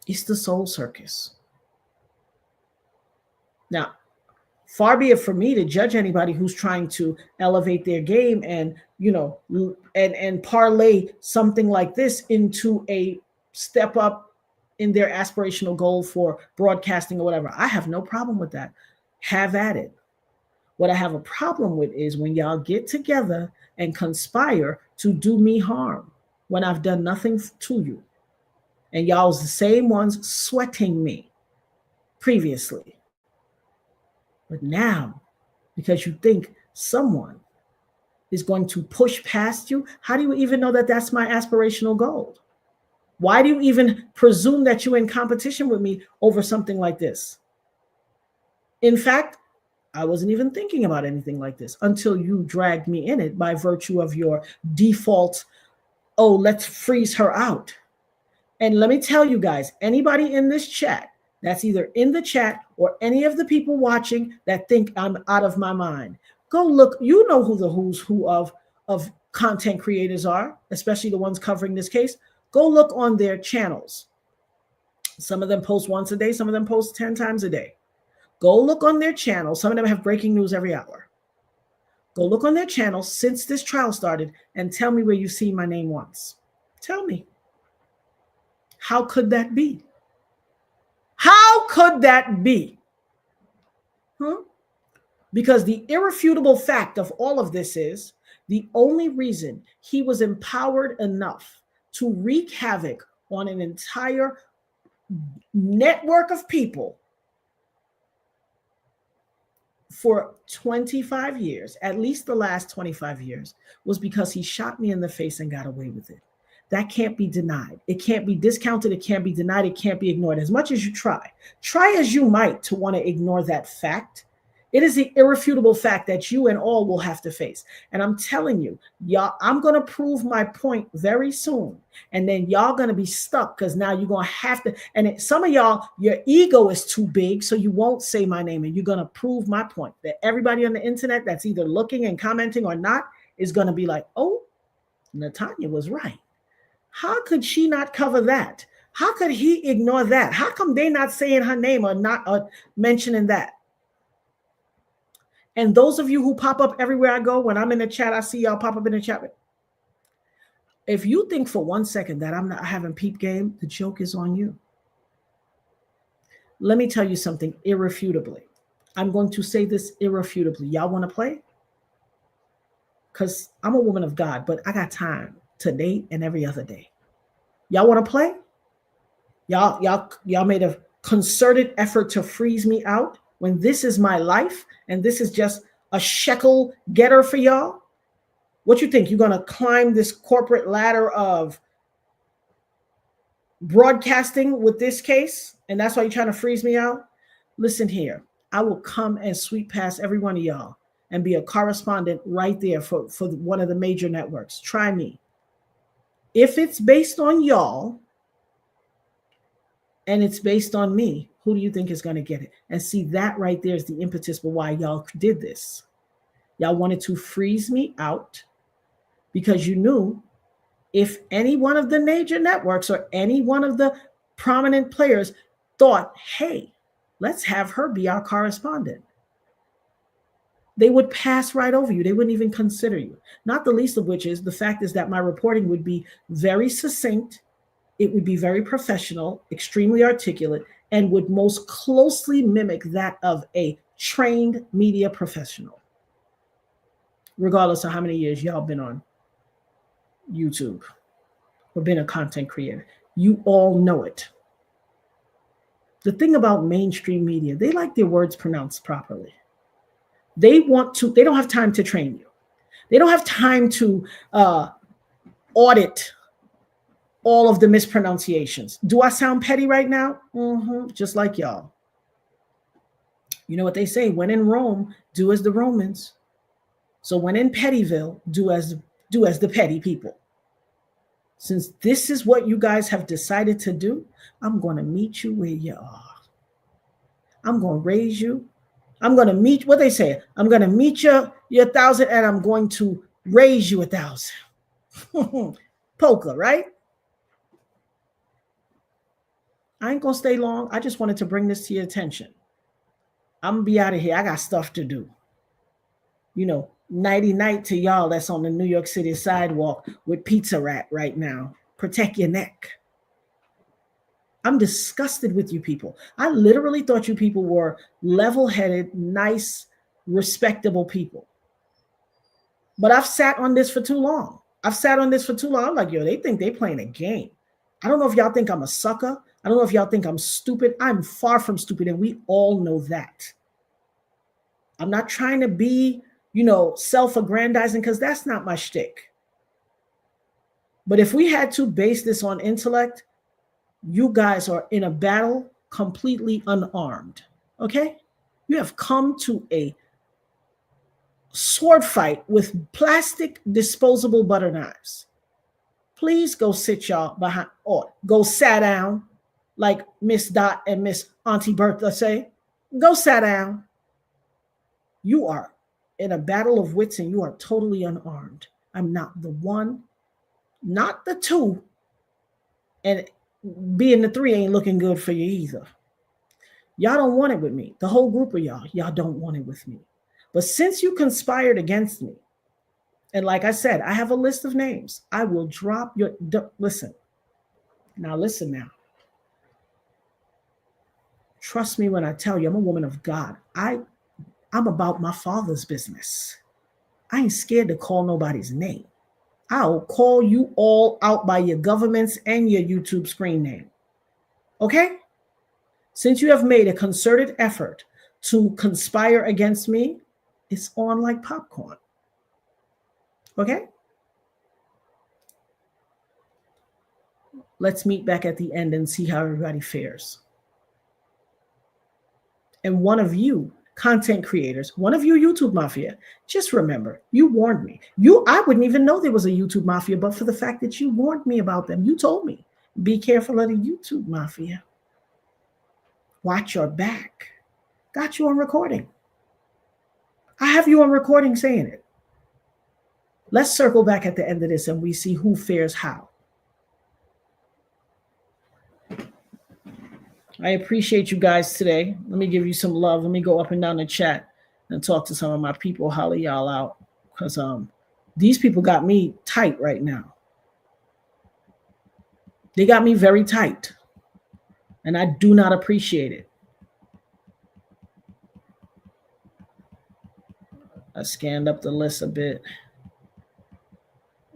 It's the Soul Circus. Now, far be it for me to judge anybody who's trying to elevate their game and and parlay something like this into a step up in their aspirational goal for broadcasting or whatever. I have no problem with that. Have at it. What I have a problem with is when y'all get together and conspire to do me harm when I've done nothing to you. And y'all's the same ones sweating me previously. But now, because you think someone is going to push past you, how do you even know that that's my aspirational goal? Why do you even presume that you're in competition with me over something like this? In fact, I wasn't even thinking about anything like this until you dragged me in it by virtue of your default, oh, let's freeze her out. And let me tell you guys, anybody in this chat that's either in the chat or any of the people watching that think I'm out of my mind, go look. You know who the who's who of content creators are, especially the ones covering this case. Go look on their channels. Some of them post once a day. Some of them post 10 times a day. Go look on their channel. Some of them have breaking news every hour. Go look on their channel since this trial started and tell me where you've seen my name once. Tell me. How could that be? How could that be? Because the irrefutable fact of all of this is the only reason he was empowered enough to wreak havoc on an entire network of people for 25 years, at least the last 25 years, was because he shot me in the face and got away with it. That can't be denied. It can't be discounted. It can't be denied. It can't be ignored. As much as you try as you might to want to ignore that fact, it is the irrefutable fact that you and all will have to face. And I'm telling you, y'all, I'm going to prove my point very soon. And then y'all going to be stuck because now you're going to have to. And some of y'all, your ego is too big, so you won't say my name. And you're going to prove my point that everybody on the internet that's either looking and commenting or not is going to be like, oh, Natanya was right. How could she not cover that? How could he ignore that? How come they not saying her name or not mentioning that? And those of you who pop up everywhere I go, when I'm in the chat, I see y'all pop up in the chat. If you think for 1 second that I'm not having peep game, the joke is on you. Let me tell you something irrefutably. I'm going to say this irrefutably. Y'all want to play? Because I'm a woman of God, but I got time today and every other day. Y'all want to play? Y'all made a concerted effort to freeze me out when this is my life and this is just a shekel getter for y'all. What you think? You're going to climb this corporate ladder of broadcasting with this case, and that's why you're trying to freeze me out? Listen here. I will come and sweep past every one of y'all and be a correspondent right there for one of the major networks. Try me. If it's based on y'all and it's based on me, who do you think is going to get it? And see, that right there is the impetus for why y'all did this. Y'all wanted to freeze me out because you knew if any one of the major networks or any one of the prominent players thought, hey, let's have her be our correspondent, they would pass right over you. They wouldn't even consider you. Not the least of which is the fact is that my reporting would be very succinct. It would be very professional, extremely articulate, and would most closely mimic that of a trained media professional, regardless of how many years y'all been on YouTube or been a content creator. You all know it. The thing about mainstream media, they like their words pronounced properly. They don't have time to train you. They don't have time to audit all of the mispronunciations. Do I sound petty right now? Just like y'all. You know what they say, when in Rome, do as the Romans. So when in Pettyville, do as the petty people. Since this is what you guys have decided to do, I'm going to meet you where you are. I'm going to raise you I'm going to meet, what they say, I'm going to meet you 1,000 and I'm going to raise you 1,000. Poker, right? I ain't going to stay long. I just wanted to bring this to your attention. I'm going to be out of here. I got stuff to do. You know, nighty night to y'all that's on the New York City sidewalk with Pizza Rat right now. Protect your neck. I'm disgusted with you people. I literally thought you people were level-headed, nice, respectable people. But I've sat on this for too long. I'm like, yo, they think they playing a game. I don't know if y'all think I'm a sucker. I don't know if y'all think I'm stupid. I'm far from stupid, and we all know that. I'm not trying to be, self-aggrandizing, because that's not my shtick. But if we had to base this on intellect, you guys are in a battle completely unarmed, okay? You have come to a sword fight with plastic disposable butter knives. Please go sit y'all behind, or go sit down, like Miss Dot and Miss Auntie Bertha say. Go sit down. You are in a battle of wits and you are totally unarmed. I'm not the one, not the two, and being the three ain't looking good for you either. Y'all don't want it with me. The whole group of y'all don't want it with me. But since you conspired against me, and like I said, I have a list of names. I will drop your, listen. Now listen now. Trust me when I tell you, I'm a woman of God. I'm about my Father's business. I ain't scared to call nobody's name. I'll call you all out by your governments and your YouTube screen name. Okay? Since you have made a concerted effort to conspire against me, it's on like popcorn. Okay? Let's meet back at the end and see how everybody fares. And one of you content creators, one of you YouTube Mafia, just remember, you warned me. I wouldn't even know there was a YouTube Mafia, but for the fact that you warned me about them. You told me, be careful of the YouTube Mafia. Watch your back. Got you on recording. I have you on recording saying it. Let's circle back at the end of this and we see who fares how. I appreciate you guys today. Let me give you some love. Let me go up and down the chat and talk to some of my people, holler y'all out. Because these people got me tight right now. They got me very tight. And I do not appreciate it. I scanned up the list a bit.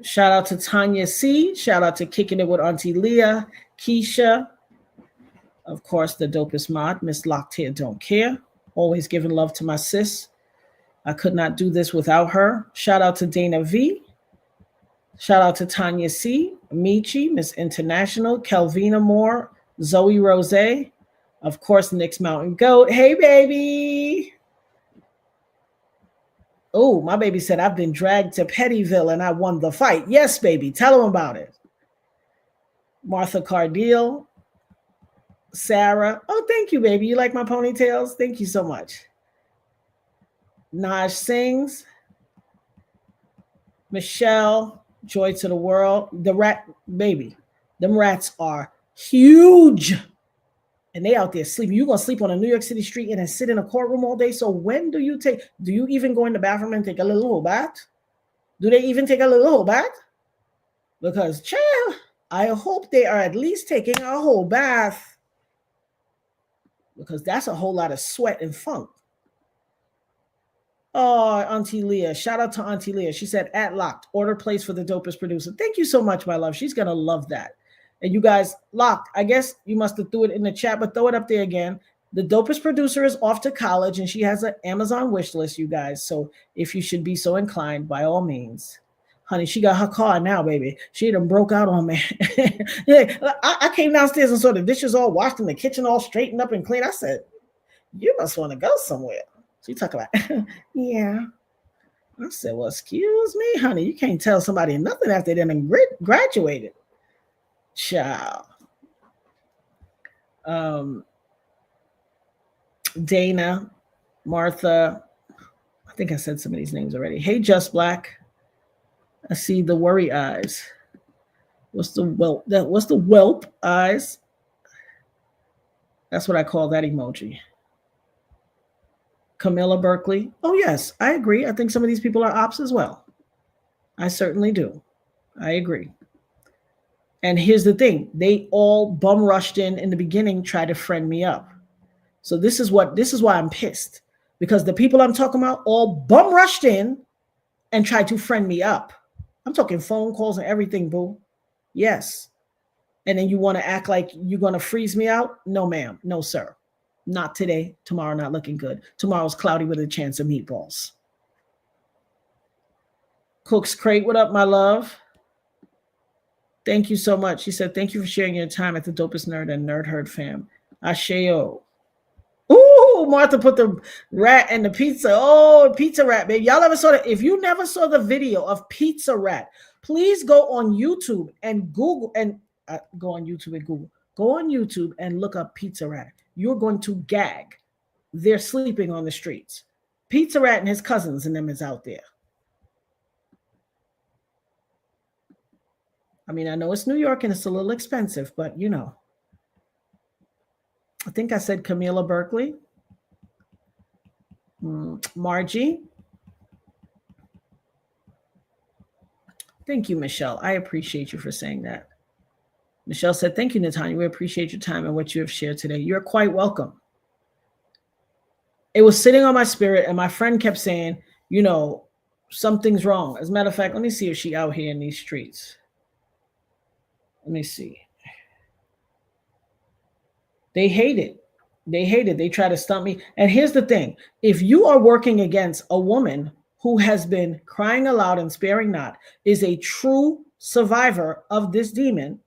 Shout out to Tanya C. Shout out to Kicking It with Auntie Leah, Keisha. Of course, the dopest mod, Miss Locked Here Don't Care. Always giving love to my sis. I could not do this without her. Shout out to Dana V. Shout out to Tanya C. Michi, Miss International, Kelvina Moore, Zoe Rose. Of course, Nick's Mountain Goat. Hey, baby. Oh, my baby said, I've been dragged to Pettyville and I won the fight. Yes, baby. Tell them about it. Martha Cardiel. Sarah. Oh, thank you, baby. You like my ponytails? Thank you so much. Naj sings. Michelle, joy to the world. The rat, baby. Them rats are huge. And they out there sleeping. You're going to sleep on a New York City street and then sit in a courtroom all day. So when do you even go in the bathroom and take a little bath? Do they even take a little bath? Because, child, I hope they are at least taking a whole bath. Because that's a whole lot of sweat and funk. Oh, Auntie Leah. Shout out to Auntie Leah. She said, at Locked, order place for the dopest producer. Thank you so much, my love. She's going to love that. And you guys, Locked, I guess you must have threw it in the chat, but throw it up there again. The dopest producer is off to college, and she has an Amazon wish list, you guys. So if you should be so inclined, by all means. Honey, she got her car now, baby. She done broke out on me. Yeah, I came downstairs and saw the dishes all washed and the kitchen all straightened up and clean. I said, you must want to go somewhere. She talked about, yeah. I said, well, excuse me, honey. You can't tell somebody nothing after they done graduated. Child. Dana, Martha, I think I said some of these names already. Hey, Just Black. I see the worry eyes. What's the whelp eyes? That's what I call that emoji. Camilla Berkeley. Oh, yes, I agree. I think some of these people are ops as well. I certainly do. I agree. And here's the thing. They all bum rushed in the beginning, tried to friend me up. So this is why I'm pissed. Because the people I'm talking about all bum rushed in and tried to friend me up. I'm talking phone calls and everything, boo. Yes. And then you want to act like you're going to freeze me out? No, ma'am. No, sir. Not today. Tomorrow not looking good. Tomorrow's cloudy with a chance of meatballs. Cook's Crate, what up, my love? Thank you so much. She said, thank you for sharing your time at the Dopest Nerd and Nerd Herd fam. Asheo. Ooh, Martha put the rat in the pizza. Oh, pizza rat, baby. Y'all ever saw that? If you never saw the video of Pizza Rat, please go on YouTube and Google and go on YouTube and Google. Go on YouTube and look up Pizza Rat. You're going to gag. They're sleeping on the streets. Pizza Rat and his cousins and them is out there. I mean, I know it's New York and it's a little expensive, but you know. I think I said Camilla Berkeley. Margie. Thank you, Michelle. I appreciate you for saying that. Michelle said, thank you, Natanya. We appreciate your time and what you have shared today. You're quite welcome. It was sitting on my spirit, and my friend kept saying, you know, something's wrong. As a matter of fact, let me see if she's out here in these streets. Let me see. They hate it. They hate it. They try to stump me. And here's the thing. If you are working against a woman who has been crying aloud and sparing not, is a true survivor of this demon,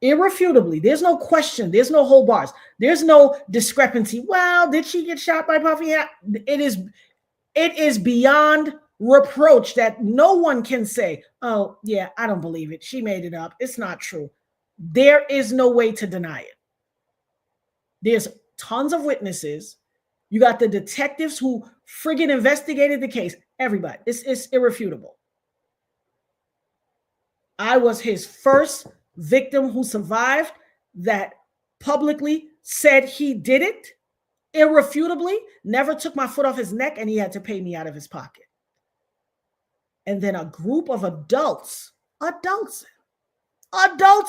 irrefutably, there's no question. There's no hold bars. There's no discrepancy. Well, did she get shot by Puffy? Yeah. It is beyond reproach that no one can say, oh, yeah, I don't believe it. She made it up. It's not true. There is no way to deny it. There's tons of witnesses. You got the detectives who friggin' investigated the case. Everybody. It's irrefutable. I was his first victim who survived that publicly said he did it irrefutably, never took my foot off his neck, and he had to pay me out of his pocket. And then a group of adults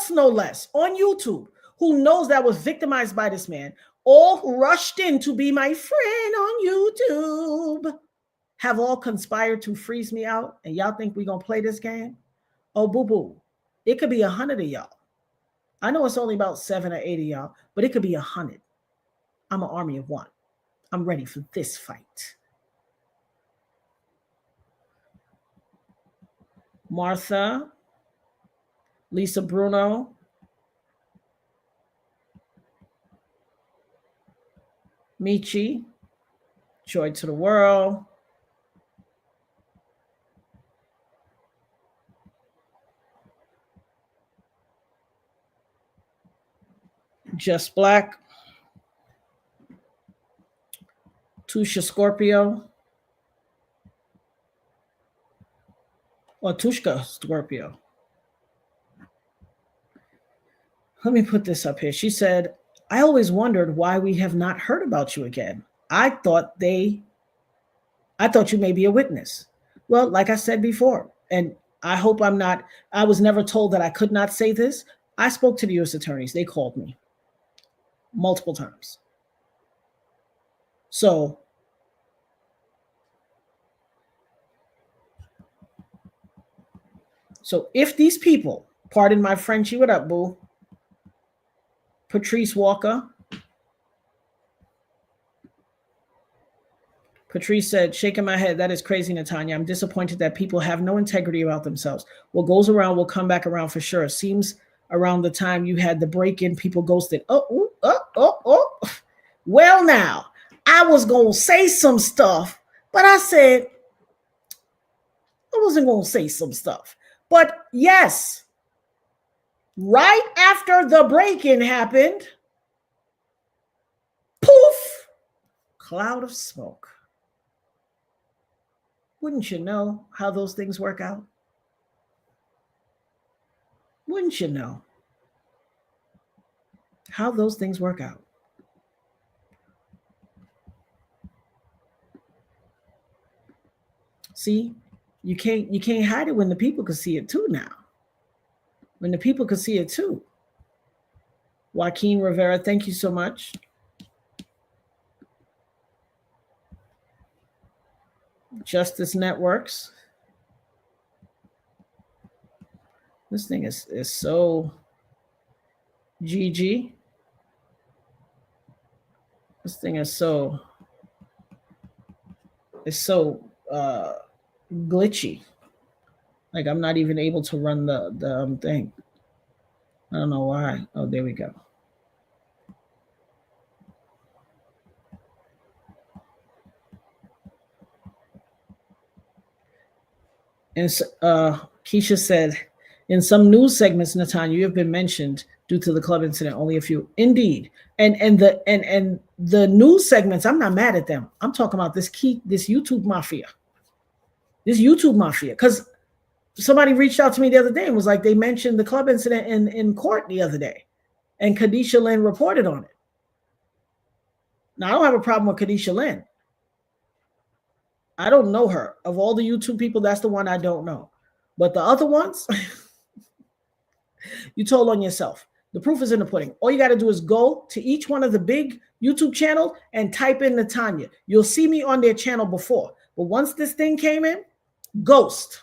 no less, on YouTube, who knows that was victimized by this man, all rushed in to be my friend on YouTube, have all conspired to freeze me out. And y'all think we're going to play this game? Oh, boo-boo. It could be 100 of y'all. I know it's only about 7 or 8 of y'all, but it could be 100. I'm an army of one. I'm ready for this fight. Martha, Lisa Bruno, Michi, Joy to the World, Just Black, Tusha Scorpio, or Tushka Scorpio. Let me put this up here. She said, I always wondered why we have not heard about you again. I thought you may be a witness. Well, like I said before, and I hope I was never told that I could not say this. I spoke to the U.S. attorneys. They called me multiple times. So if these people, pardon my Frenchie, what up, boo? Patrice Walker. Patrice said, shaking my head, that is crazy, Natanya. I'm disappointed that people have no integrity about themselves. What goes around will come back around for sure. It seems around the time you had the break-in, people ghosted. Oh. Well, now, I was going to say some stuff, but I said I wasn't going to say some stuff. But yes, right after the break-in happened, poof, cloud of smoke. Wouldn't you know how those things work out? Wouldn't you know how those things work out? See, you can't hide it when the people can see it too now. When the people can see it too. Joaquin Rivera, thank you so much. Justice Networks. This thing is so GG. This thing is so glitchy. Like I'm not even able to run the thing. I don't know why. Oh, there we go. And Keisha said, in some news segments, Natanya, you have been mentioned due to the club incident. Only a few, indeed. And the news segments, I'm not mad at them. I'm talking about this YouTube Mafia. This YouTube Mafia, because somebody reached out to me the other day and was like, they mentioned the club incident in court the other day, and Khadijah Lynn reported on it. Now, I don't have a problem with Khadijah Lynn. I don't know her. Of all the YouTube people, that's the one I don't know. But the other ones, you told on yourself. The proof is in the pudding. All you got to do is go to each one of the big YouTube channels and type in Natanya. You'll see me on their channel before. But once this thing came in, ghost.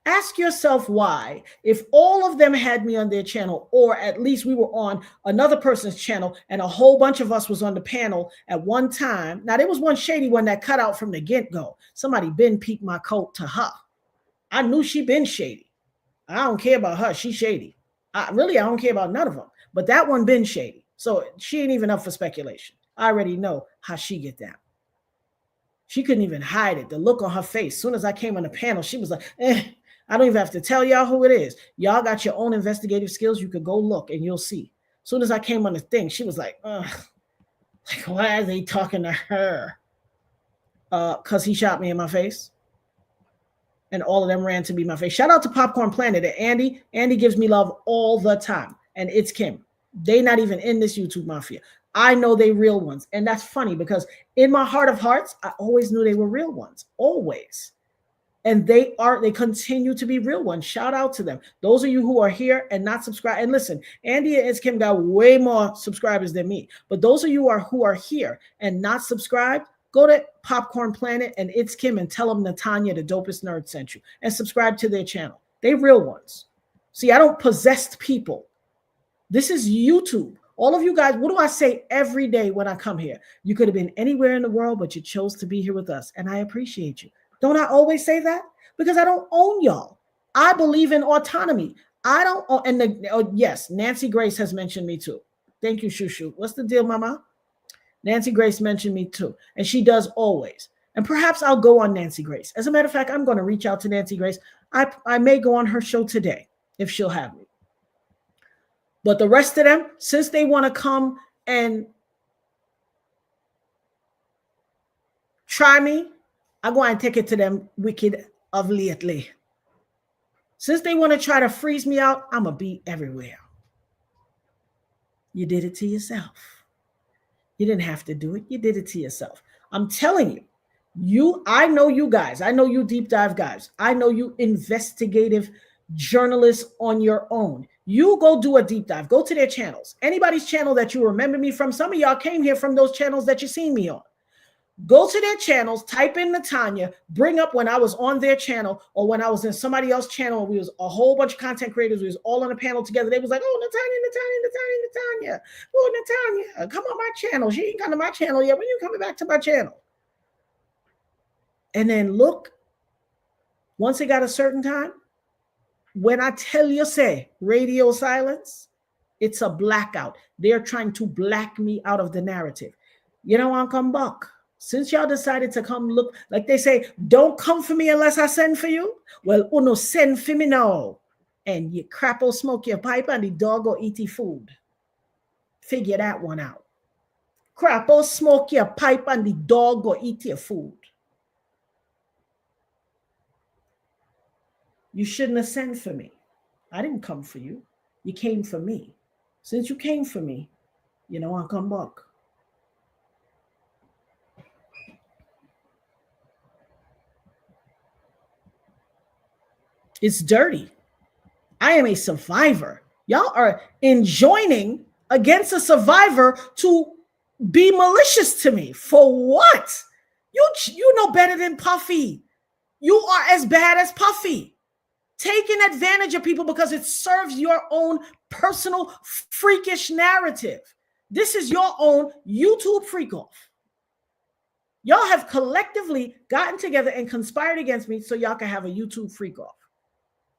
Ask yourself why, if all of them had me on their channel, or at least we were on another person's channel and a whole bunch of us was on the panel at one time. Now, there was one shady one that cut out from the get-go. Somebody been peeked my coat to her. I knew she been shady. I don't care about her. She's shady. I don't care about none of them. But that one been shady. So she ain't even up for speculation. I already know how she get down. She couldn't even hide it. The look on her face. As soon as I came on the panel, she was like, I don't even have to tell y'all who it is. Y'all got your own investigative skills. You could go look and you'll see. As soon as I came on the thing, she was like, like, why are they talking to her? Because he shot me in my face. And all of them ran to be my face. Shout out to Popcorn Planet and Andy. Andy gives me love all the time. And it's Kim. They not even in this YouTube Mafia. I know they real ones. And that's funny because in my heart of hearts, I always knew they were real ones. Always. And they continue to be real ones. Shout out to them. Those of you who are here and not subscribed. And listen, Andy and Kim got way more subscribers than me. But those of you who are here and not subscribed, go to Popcorn Planet and It's Kim and tell them Natanya, the dopest nerd, sent you. And subscribe to their channel. They real ones. See, I don't possess people. This is YouTube. All of you guys, what do I say every day when I come here? You could have been anywhere in the world, but you chose to be here with us. And I appreciate you. Don't I always say that? Because I don't own y'all. I believe in autonomy. I don't own, and yes, Nancy Grace has mentioned me too. Thank you, Shushu. What's the deal, Mama? Nancy Grace mentioned me too. And she does always. And perhaps I'll go on Nancy Grace. As a matter of fact, I'm going to reach out to Nancy Grace. I may go on her show today if she'll have me. But the rest of them, since they want to come and try me, I go and take it to them wicked of lately. Since they want to try to freeze me out, I'm going to be everywhere. You did it to yourself. You didn't have to do it. You did it to yourself. I'm telling you, I know you guys. I know you deep dive guys. I know you investigative journalists on your own. You go do a deep dive. Go to their channels. Anybody's channel that you remember me from. Some of y'all came here from those channels that you seen me on. Go to their channels, type in Natanya, bring up when I was on their channel or when I was in somebody else's channel. We was a whole bunch of content creators. We was all on a panel together. They was like, oh, Natanya. Oh, Natanya, come on my channel. She ain't come to my channel yet. When you coming back to my channel? And then look, once it got a certain time, when I tell you, say, radio silence, it's a blackout. They're trying to black me out of the narrative. You know, I'll come back. Since y'all decided to come look, like they say, don't come for me unless I send for you. Well, uno send for me now. And you crap will smoke your pipe and the dog will eat your food. Figure that one out. Crap, or smoke your pipe and the dog go eat your food. You shouldn't have sent for me. I didn't come for you. You came for me. Since you came for me, I'll come back. It's dirty. I am a survivor. Y'all are enjoining against a survivor to be malicious to me. For what? You know better than Puffy. You are as bad as Puffy. Taking advantage of people because it serves your own personal freakish narrative. This is your own YouTube freak off. Y'all have collectively gotten together and conspired against me so y'all can have a YouTube freak off.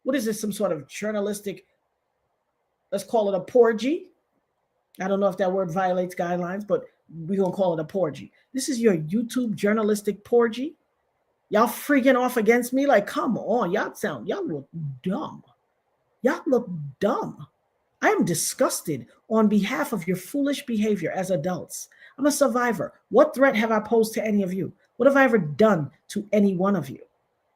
What is this, some sort of journalistic, let's call it a porgy? I don't know if that word violates guidelines, but we're going to call it a porgy. This is your YouTube journalistic porgy? Y'all freaking off against me? Like, come on, y'all look dumb. Y'all look dumb. I am disgusted on behalf of your foolish behavior as adults. I'm a survivor. What threat have I posed to any of you? What have I ever done to any one of you?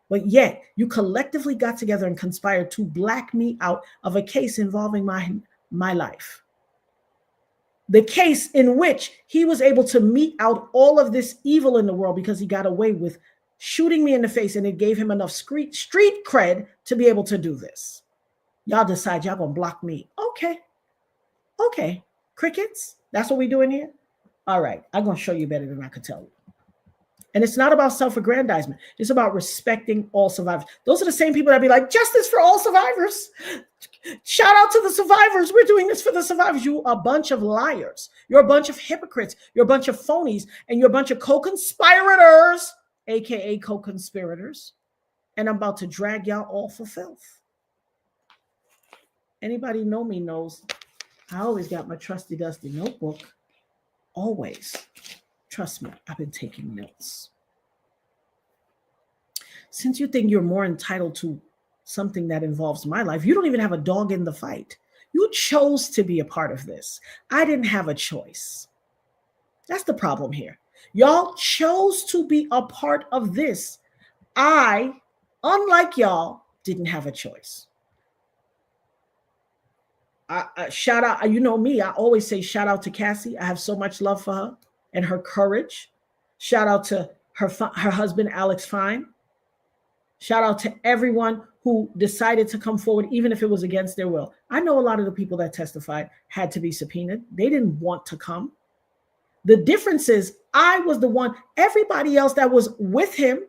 But yet, you collectively got together and conspired to black me out of a case involving my life. The case in which he was able to mete out all of this evil in the world because he got away with shooting me in the face, and it gave him enough street cred to be able to do this. Y'all decide y'all gonna block me. Okay. Crickets, that's what we doing here? All right, I'm gonna show you better than I could tell you. And it's not about self-aggrandizement. It's about respecting all survivors. Those are the same people that be like, justice for all survivors. Shout out to the survivors. We're doing this for the survivors. You are a bunch of liars. You're a bunch of hypocrites. You're a bunch of phonies. And you're a bunch of co-conspirators, AKA co-conspirators. And I'm about to drag y'all all for filth. Anybody know me knows I always got my trusty dusty notebook. Always. Trust me, I've been taking notes. Since you think you're more entitled to something that involves my life, you don't even have a dog in the fight. You chose to be a part of this. I didn't have a choice. That's the problem here. Y'all chose to be a part of this. I, unlike y'all, didn't have a choice. Shout out, you know me, I always say shout out to Cassie. I have so much love for her and her courage. Shout out to her husband, Alex Fine. Shout out to everyone who decided to come forward, even if it was against their will. I know a lot of the people that testified had to be subpoenaed. They didn't want to come. The difference is I was the one, everybody else that was with him,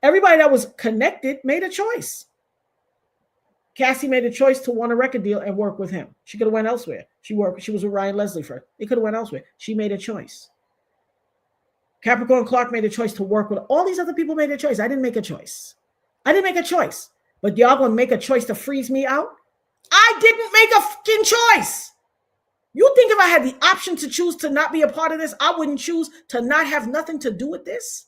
everybody that was connected made a choice. Cassie made a choice to want a record deal and work with him. She could have went elsewhere. She was with Ryan Leslie first. They could have went elsewhere. She made a choice. Capricorn Clark made a choice to work with. All these other people made a choice. I didn't make a choice. But y'all gonna make a choice to freeze me out? I didn't make a fucking choice. You think if I had the option to choose to not be a part of this, I wouldn't choose to not have nothing to do with this?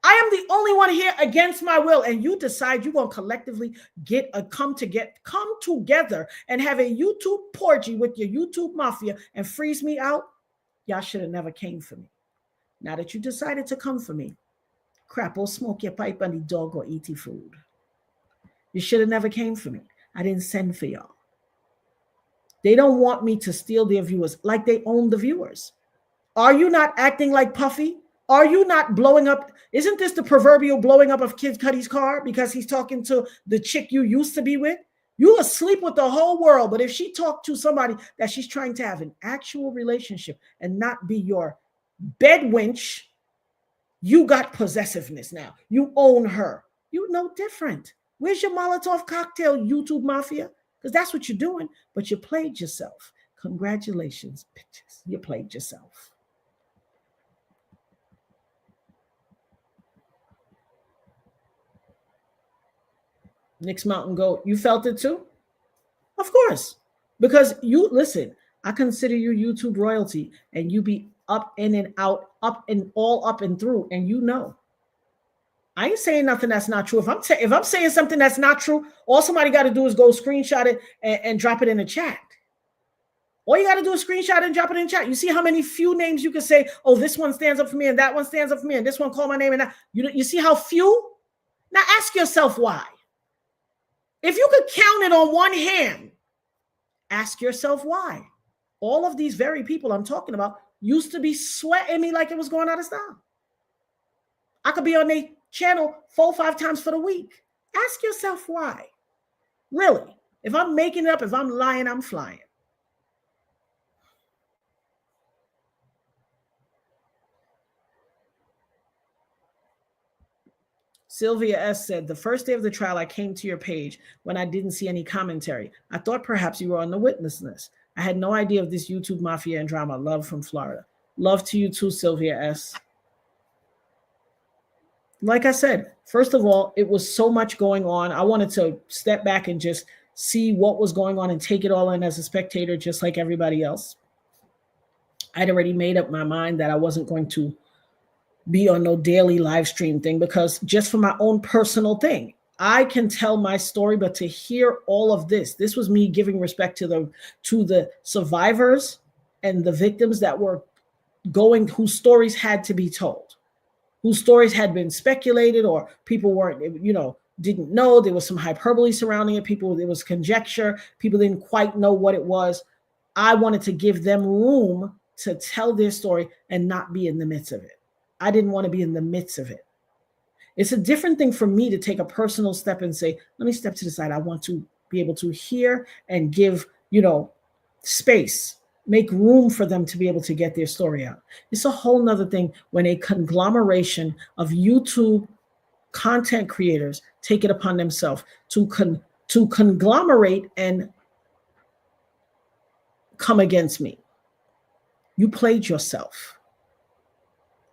I am the only one here against my will, and you decide you're gonna collectively come together and have a YouTube porgy with your YouTube Mafia and freeze me out. Y'all should have never came for me. Now that you decided to come for me, crap, or smoke your pipe and the dog or eat your food. You should have never came for me. I didn't send for y'all. They don't want me to steal their viewers like they own the viewers. Are you not acting like Puffy? Are you not blowing up? Isn't this the proverbial blowing up of Kid Cudi's car because he's talking to the chick you used to be with? You asleep with the whole world, but if she talked to somebody that she's trying to have an actual relationship and not be your bed wench, you got possessiveness now. You own her. You know different. Where's your Molotov cocktail, YouTube Mafia? Because that's what you're doing, but you played yourself. Congratulations, bitches. You played yourself. Nick's Mountain Goat, you felt it too? Of course. Because you, listen, I consider you YouTube royalty and you be up in and out, up and all up and through, and you know. I ain't saying nothing that's not true. If I'm saying something that's not true, all somebody got to do is go screenshot it and drop it in the chat. All you got to do is screenshot and drop it in chat. You see how many few names you can say, oh, this one stands up for me and that one stands up for me and this one called my name and that. You see how few? Now ask yourself why. If you could count it on one hand, ask yourself why. All of these very people I'm talking about used to be sweating me like it was going out of style. I could be on their channel 4 or 5 times for the week. Ask yourself why. Really. If I'm making it up, if I'm lying, I'm flying. Sylvia S. said, the first day of the trial, I came to your page when I didn't see any commentary. I thought perhaps you were on the witness list. I had no idea of this YouTube Mafia and drama. Love from Florida. Love to you too, Sylvia S. Like I said, first of all, it was so much going on. I wanted to step back and just see what was going on and take it all in as a spectator, just like everybody else. I'd already made up my mind that I wasn't going to be on no daily live stream thing, because just for my own personal thing, I can tell my story, but to hear all of this was me giving respect to the survivors and the victims that were going, whose stories had to be told, whose stories had been speculated, or people weren't, didn't know. There was some hyperbole surrounding it. There was conjecture. People didn't quite know what it was. I wanted to give them room to tell their story and not be in the midst of it. I didn't want to be in the midst of it. It's a different thing for me to take a personal step and say, let me step to the side. I want to be able to hear and give, space, make room for them to be able to get their story out. It's a whole nother thing when a conglomeration of YouTube content creators take it upon themselves to conglomerate and come against me. You played yourself.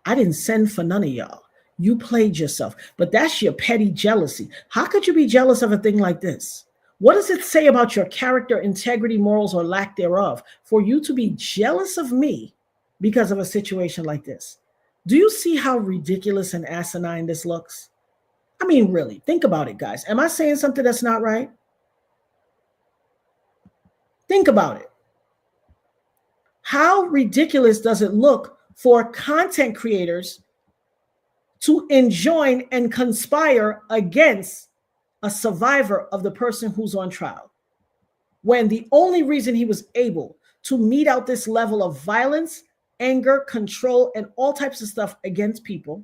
I didn't send for none of y'all. You played yourself. But that's your petty jealousy. How could you be jealous of a thing like this? What does it say about your character, integrity, morals, or lack thereof for you to be jealous of me because of a situation like this? Do you see how ridiculous and asinine this looks? I mean, really, think about it, guys. Am I saying something that's not right? Think about it. How ridiculous does it look for content creators to enjoin and conspire against a survivor of the person who's on trial, when the only reason he was able to mete out this level of violence, anger, control, and all types of stuff against people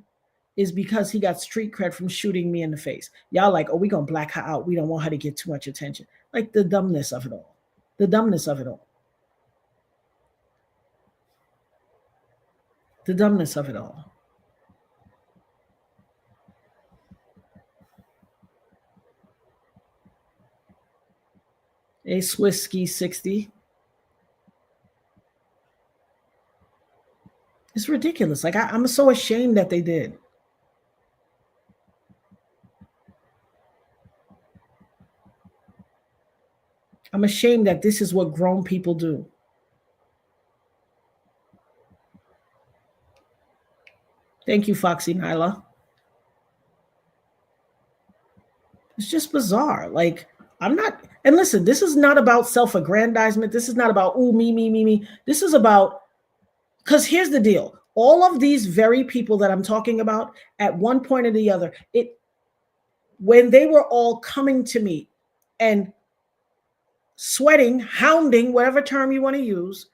is because he got street cred from shooting me in the face. Y'all like, oh, we gonna black her out. We don't want her to get too much attention. Like, the dumbness of it all. The dumbness of it all. The dumbness of it all. A Swiss Ski 60. It's ridiculous. Like, I'm so ashamed that they did. I'm ashamed that this is what grown people do. Thank you, Foxy Nyla. It's just bizarre. Like, I'm not, and listen, this is not about self-aggrandizement. This is not about, oh, me. This is about, because here's the deal. All of these very people that I'm talking about, at one point or the other, when they were all coming to me and sweating, hounding, whatever term you want to use,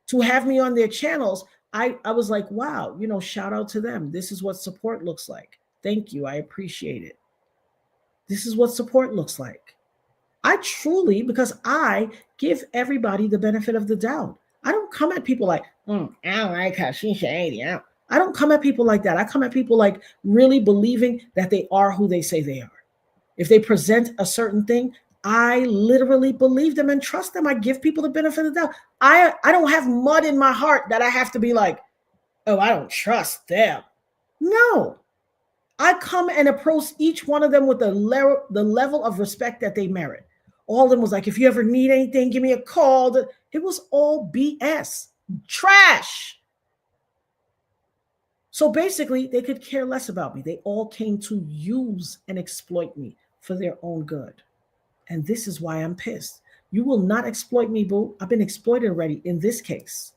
to have me on their channels, I was like, wow, shout out to them. This is what support looks like. Thank you. I appreciate it. This is what support looks like. I truly, because I give everybody the benefit of the doubt. I don't come at people like, I don't like how she shady. I don't come at people like that. I come at people like really believing that they are who they say they are. If they present a certain thing, I literally believe them and trust them. I give people the benefit of the doubt. I don't have mud in my heart that I have to be like, oh, I don't trust them. No. I come and approach each one of them with the level of respect that they merit. All of them was like, if you ever need anything, give me a call. It was all BS. Trash. So basically, they could care less about me. They all came to use and exploit me for their own good. And this is why I'm pissed. You will not exploit me, boo. I've been exploited already in this case.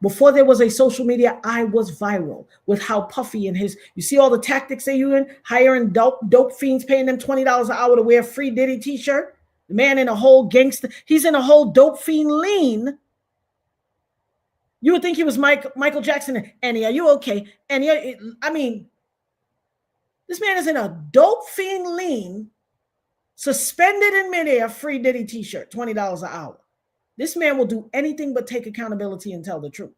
Before there was a social media, I was viral with how Puffy and his, you see all the tactics they using, hiring dope fiends, paying them $20 an hour to wear a free Diddy t-shirt. The man in a whole gangster, he's in a whole dope fiend lean. You would think he was Michael Jackson. Annie, are you okay? Annie, I mean, this man is in a dope fiend lean, suspended in midair, free Diddy t-shirt, $20 an hour. This man will do anything but take accountability and tell the truth.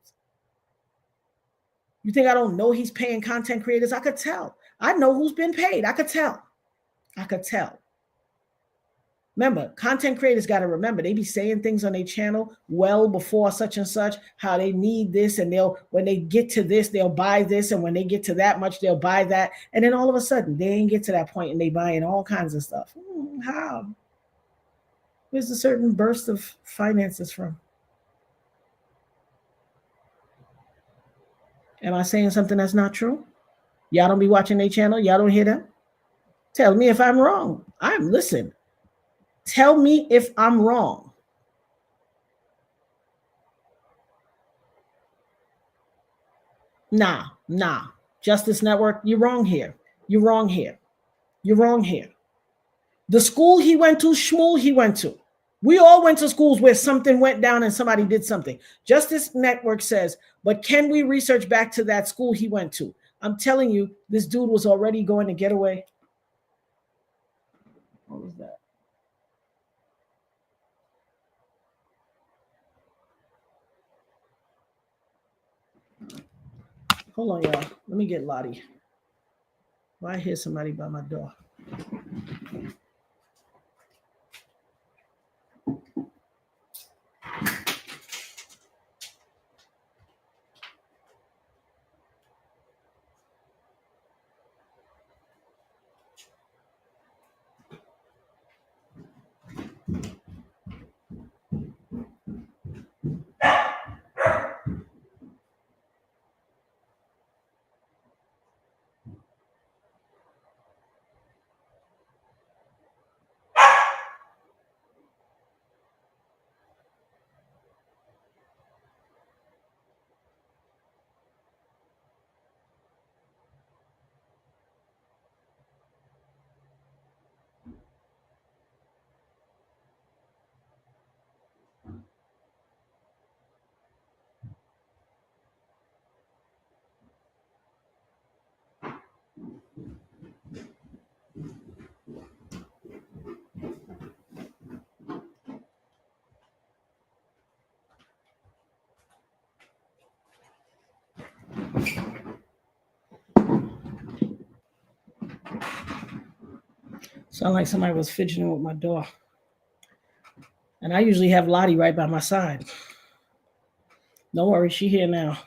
You think I don't know he's paying content creators? I could tell. I know who's been paid. I could tell. Remember, content creators got to remember, they be saying things on their channel well before such and such, how they need this, and when they get to this, they'll buy this, and when they get to that much, they'll buy that. And then all of a sudden, they ain't get to that point, and they buying all kinds of stuff. How? Where's the certain burst of finances from? Am I saying something that's not true? Y'all don't be watching their channel? Y'all don't hear them? Tell me if I'm wrong. Listen. Tell me if I'm wrong. Nah. Justice Network, you're wrong here. The school he went to, Shmuel he went to. We all went to schools where something went down and somebody did something. Justice Network says, but can we research back to that school he went to? I'm telling you, this dude was already going to get away. What was that? Hold on, y'all. Let me get Lottie. Why I hear somebody by my door? Sound like somebody was fidgeting with my door. And I usually have Lottie right by my side. Don't worry, she here now.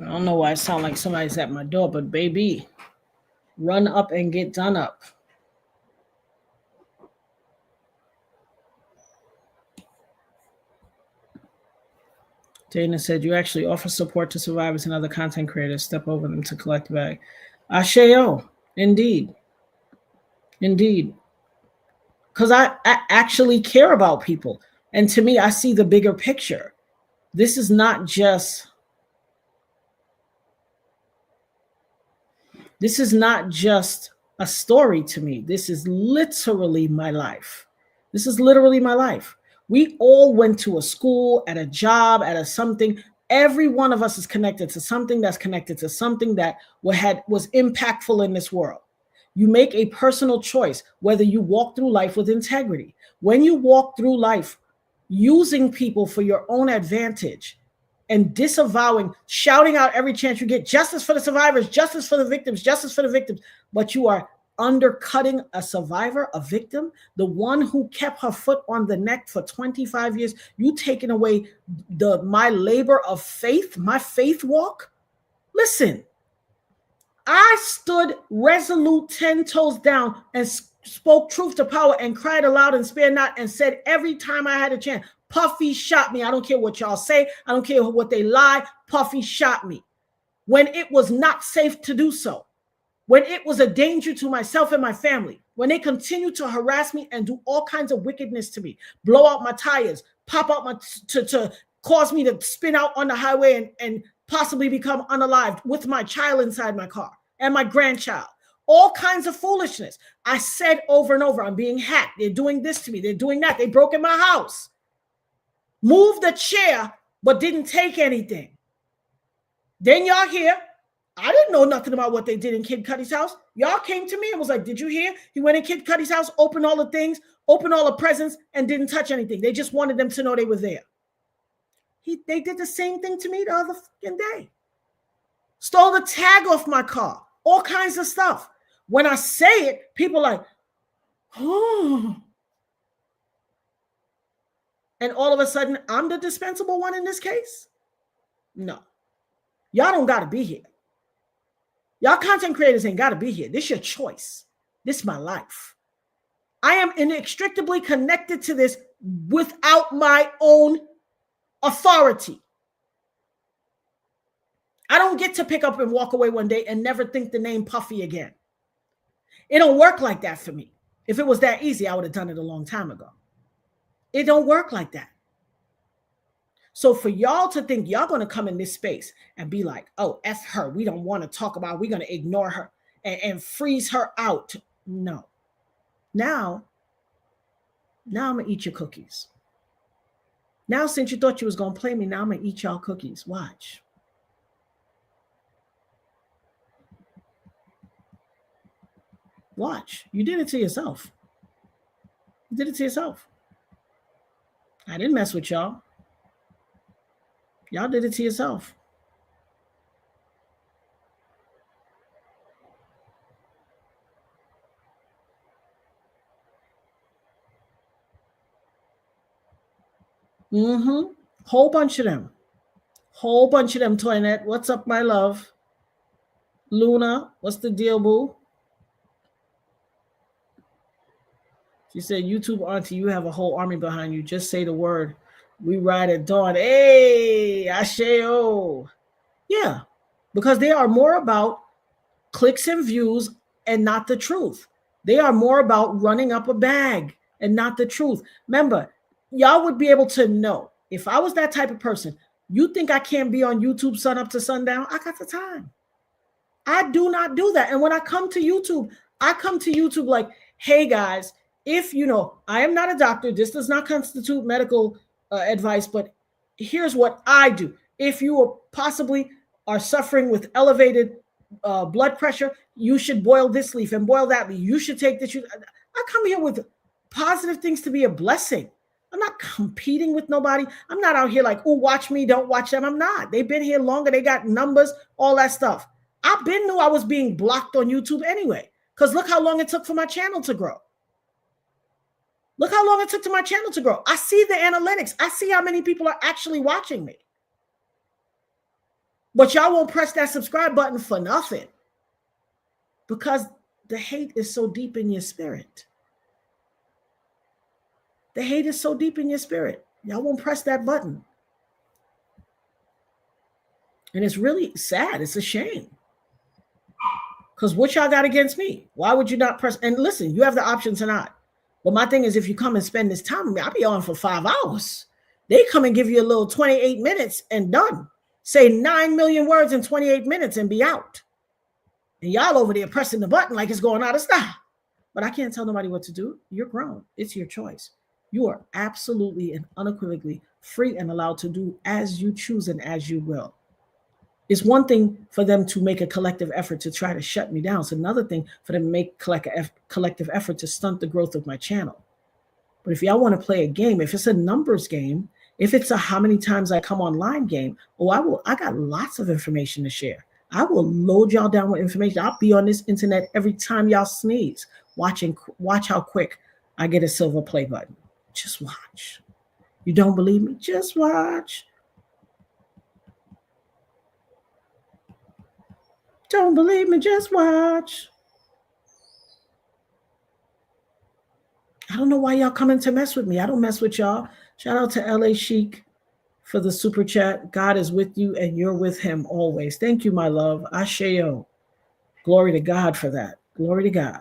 I don't know why it sounds like somebody's at my door, but baby, run up and get done up. Dana said, you actually offer support to survivors and other content creators. Step over them to collect the bag. Asheo, indeed. Indeed. Because I actually care about people. And to me, I see the bigger picture. This is not just a story to me. This is literally my life. This is literally my life. We all went to a school, at a job, at a something. Every one of us is connected to something that's connected to something that was impactful in this world. You make a personal choice whether you walk through life with integrity. When you walk through life using people for your own advantage and disavowing, shouting out every chance you get, justice for the survivors, justice for the victims, justice for the victims, but you are undercutting a survivor, a victim, the one who kept her foot on the neck for 25 years, you taking away my labor of faith, my faith walk. Listen, I stood resolute 10 toes down and spoke truth to power and cried aloud and spare not and said every time I had a chance, Puffy shot me. I don't care what y'all say. I don't care what they lie. Puffy shot me when it was not safe to do so, when it was a danger to myself and my family, when they continue to harass me and do all kinds of wickedness to me, blow out my tires, pop out to cause me to spin out on the highway and possibly become unalived with my child inside my car and my grandchild. All kinds of foolishness. I said over and over, I'm being hacked. They're doing this to me. They're doing that. They broke in my house. Moved the chair, but didn't take anything. Then y'all hear, I didn't know nothing about what they did in Kid Cudi's house. Y'all came to me and was like, did you hear? He went in Kid Cudi's house, opened all the things, opened all the presents, and didn't touch anything. They just wanted them to know they were there. They did the same thing to me the other fucking day. Stole the tag off my car. All kinds of stuff. When I say it, people are like, oh. And all of a sudden, I'm the dispensable one in this case? No. Y'all don't got to be here. Y'all content creators ain't got to be here. This your choice. This is my life. I am inextricably connected to this without my own authority. I don't get to pick up and walk away one day and never think the name Puffy again. It don't work like that for me. If it was that easy, I would have done it a long time ago. It don't work like that. So for y'all to think y'all going to come in this space and be like, oh, F her, we don't want to talk about, we're going to ignore her and freeze her out. No. Now I'm going to eat your cookies. Now, since you thought you was going to play me, now I'm going to eat y'all cookies. Watch. Watch. You did it to yourself. You did it to yourself. I didn't mess with y'all. Y'all did it to yourself. Whole bunch of them. Whole bunch of them, Toinette. What's up, my love? Luna, what's the deal, boo? She said, YouTube auntie, you have a whole army behind you. Just say the word. We ride at dawn. Hey, Asheo. Yeah, because they are more about clicks and views and not the truth. They are more about running up a bag and not the truth. Remember, y'all would be able to know. If I was that type of person, you think I can't be on YouTube sun up to sundown? I got the time. I do not do that. And when I come to YouTube, I come to YouTube like, hey guys, if you know, I am not a doctor. This does not constitute medical advice, but here's what I do. If you are possibly are suffering with elevated blood pressure, you should boil this leaf and boil that leaf. You should take this. I come here with positive things to be a blessing. I'm not competing with nobody. I'm not out here like, oh, watch me, don't watch them. I'm not. They've been here longer. They got numbers, all that stuff. I've been knew I was being blocked on YouTube anyway, because look how long it took for my channel to grow. Look how long it took to my channel to grow. I see the analytics. I see how many people are actually watching me. But y'all won't press that subscribe button for nothing, because the hate is so deep in your spirit. The hate is so deep in your spirit. Y'all won't press that button. And it's really sad. It's a shame. Because what y'all got against me? Why would you not press? And listen, you have the option to not. But my thing is, if you come and spend this time with me, I'll be on for 5 hours. They come and give you a little 28 minutes and done. Say 9 million words in 28 minutes and be out. And y'all over there pressing the button like it's going out of style. But I can't tell nobody what to do. You're grown. It's your choice. You are absolutely and unequivocally free and allowed to do as you choose and as you will. It's one thing for them to make a collective effort to try to shut me down. It's another thing for them to make collective effort to stunt the growth of my channel. But if y'all want to play a game, if it's a numbers game, if it's a how many times I come online game, I got lots of information to share. I will load y'all down with information. I'll be on this internet every time y'all sneeze. Watch how quick I get a silver play button. Just watch. You don't believe me? Just watch. Don't believe me? Just watch. I don't know why y'all coming to mess with me. I don't mess with y'all. Shout out to LA Chic for the super chat. God is with you and you're with him always. Thank you, my love. Asheo. Glory to God for that. Glory to God.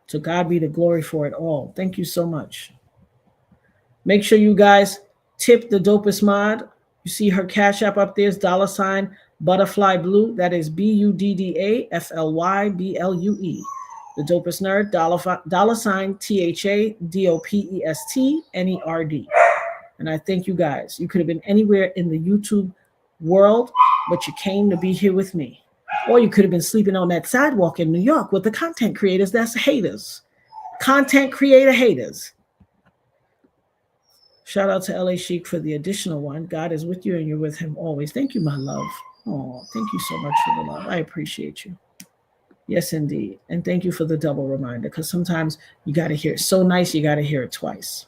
To God be the glory for it all. Thank you so much. Make sure you guys tip the dopest mod. You see her Cash App up there is $ Butterfly Blue. That is BUDDAFLYBLUE. The dopest nerd, $THADOPESTNERD. And I thank you guys. You could have been anywhere in the YouTube world, but you came to be here with me. Or you could have been sleeping on that sidewalk in New York with the content creators that's haters. Content creator haters. Shout out to LA Chic for the additional one. God is with you and you're with him always. Thank you, my love. Oh, thank you so much for the love. I appreciate you. Yes, indeed. And thank you for the double reminder, because sometimes you got to hear it so nice, you got to hear it twice.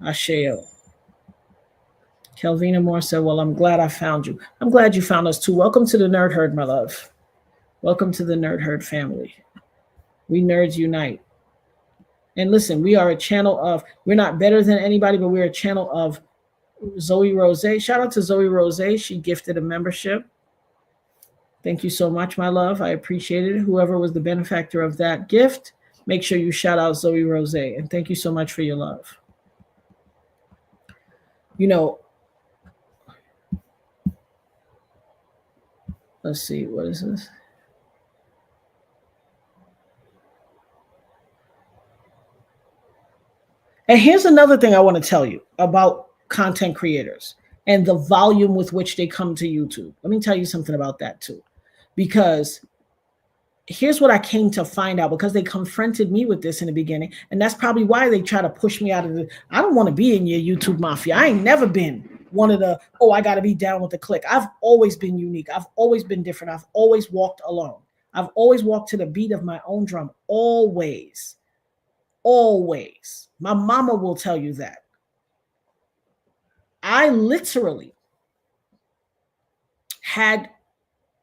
Asheo. Kelvina Moore said, well, I'm glad I found you. I'm glad you found us too. Welcome to the Nerd Herd, my love. Welcome to the Nerd Herd family. We nerds unite. And listen, we are a channel of, we're not better than anybody, but we're a channel of Zoe Rose. Shout out to Zoe Rose. She gifted a membership. Thank you so much, my love. I appreciate it. Whoever was the benefactor of that gift, make sure you shout out Zoe Rose. And thank you so much for your love. You know, let's see, what is this? And here's another thing I want to tell you about content creators and the volume with which they come to YouTube. Let me tell you something about that too, because here's what I came to find out, because they confronted me with this in the beginning. And that's probably why they try to push me out of the, I don't want to be in your YouTube mafia. I ain't never been one of the, I got to be down with the clique. I've always been unique. I've always been different. I've always walked alone. I've always walked to the beat of my own drum. Always. Always. My mama will tell you that. I literally had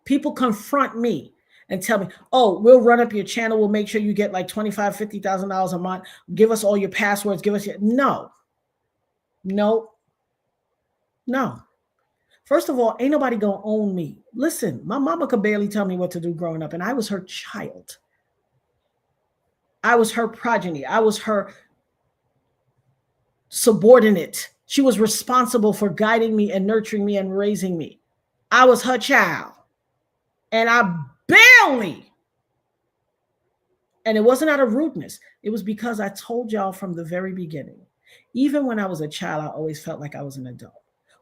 people confront me and tell me, we'll run up your channel. We'll make sure you get like $25,000, $50,000 a month. Give us all your passwords. Give us your, no. First of all, ain't nobody gonna own me. Listen, my mama could barely tell me what to do growing up, and I was her child. I was her progeny. I was her subordinate. She was responsible for guiding me and nurturing me and raising me. I was her child. And I barely, and it wasn't out of rudeness. It was because I told y'all from the very beginning, even when I was a child, I always felt like I was an adult.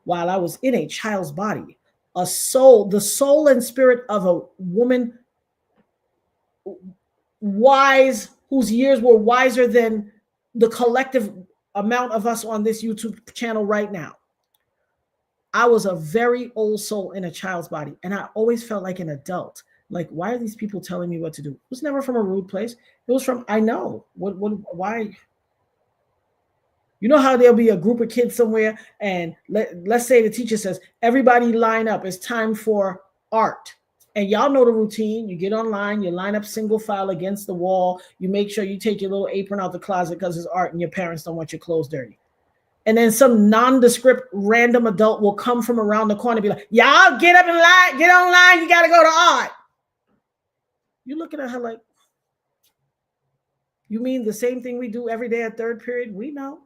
While I was in a child's body, the soul and spirit of a woman wise, whose years were wiser than the collective amount of us on this YouTube channel right now. I was a very old soul in a child's body, and I always felt like an adult. Like, why are these people telling me what to do? It was never from a rude place. It was from, I know. Why? You know how there'll be a group of kids somewhere, and let's say the teacher says, everybody line up. It's time for art. And y'all know the routine. You get online, you line up single file against the wall. You make sure you take your little apron out the closet because it's art and your parents don't want your clothes dirty. And then some nondescript random adult will come from around the corner and be like, y'all get up and line, get online, you got to go to art. You're looking at her like, you mean the same thing we do every day at third period? We know.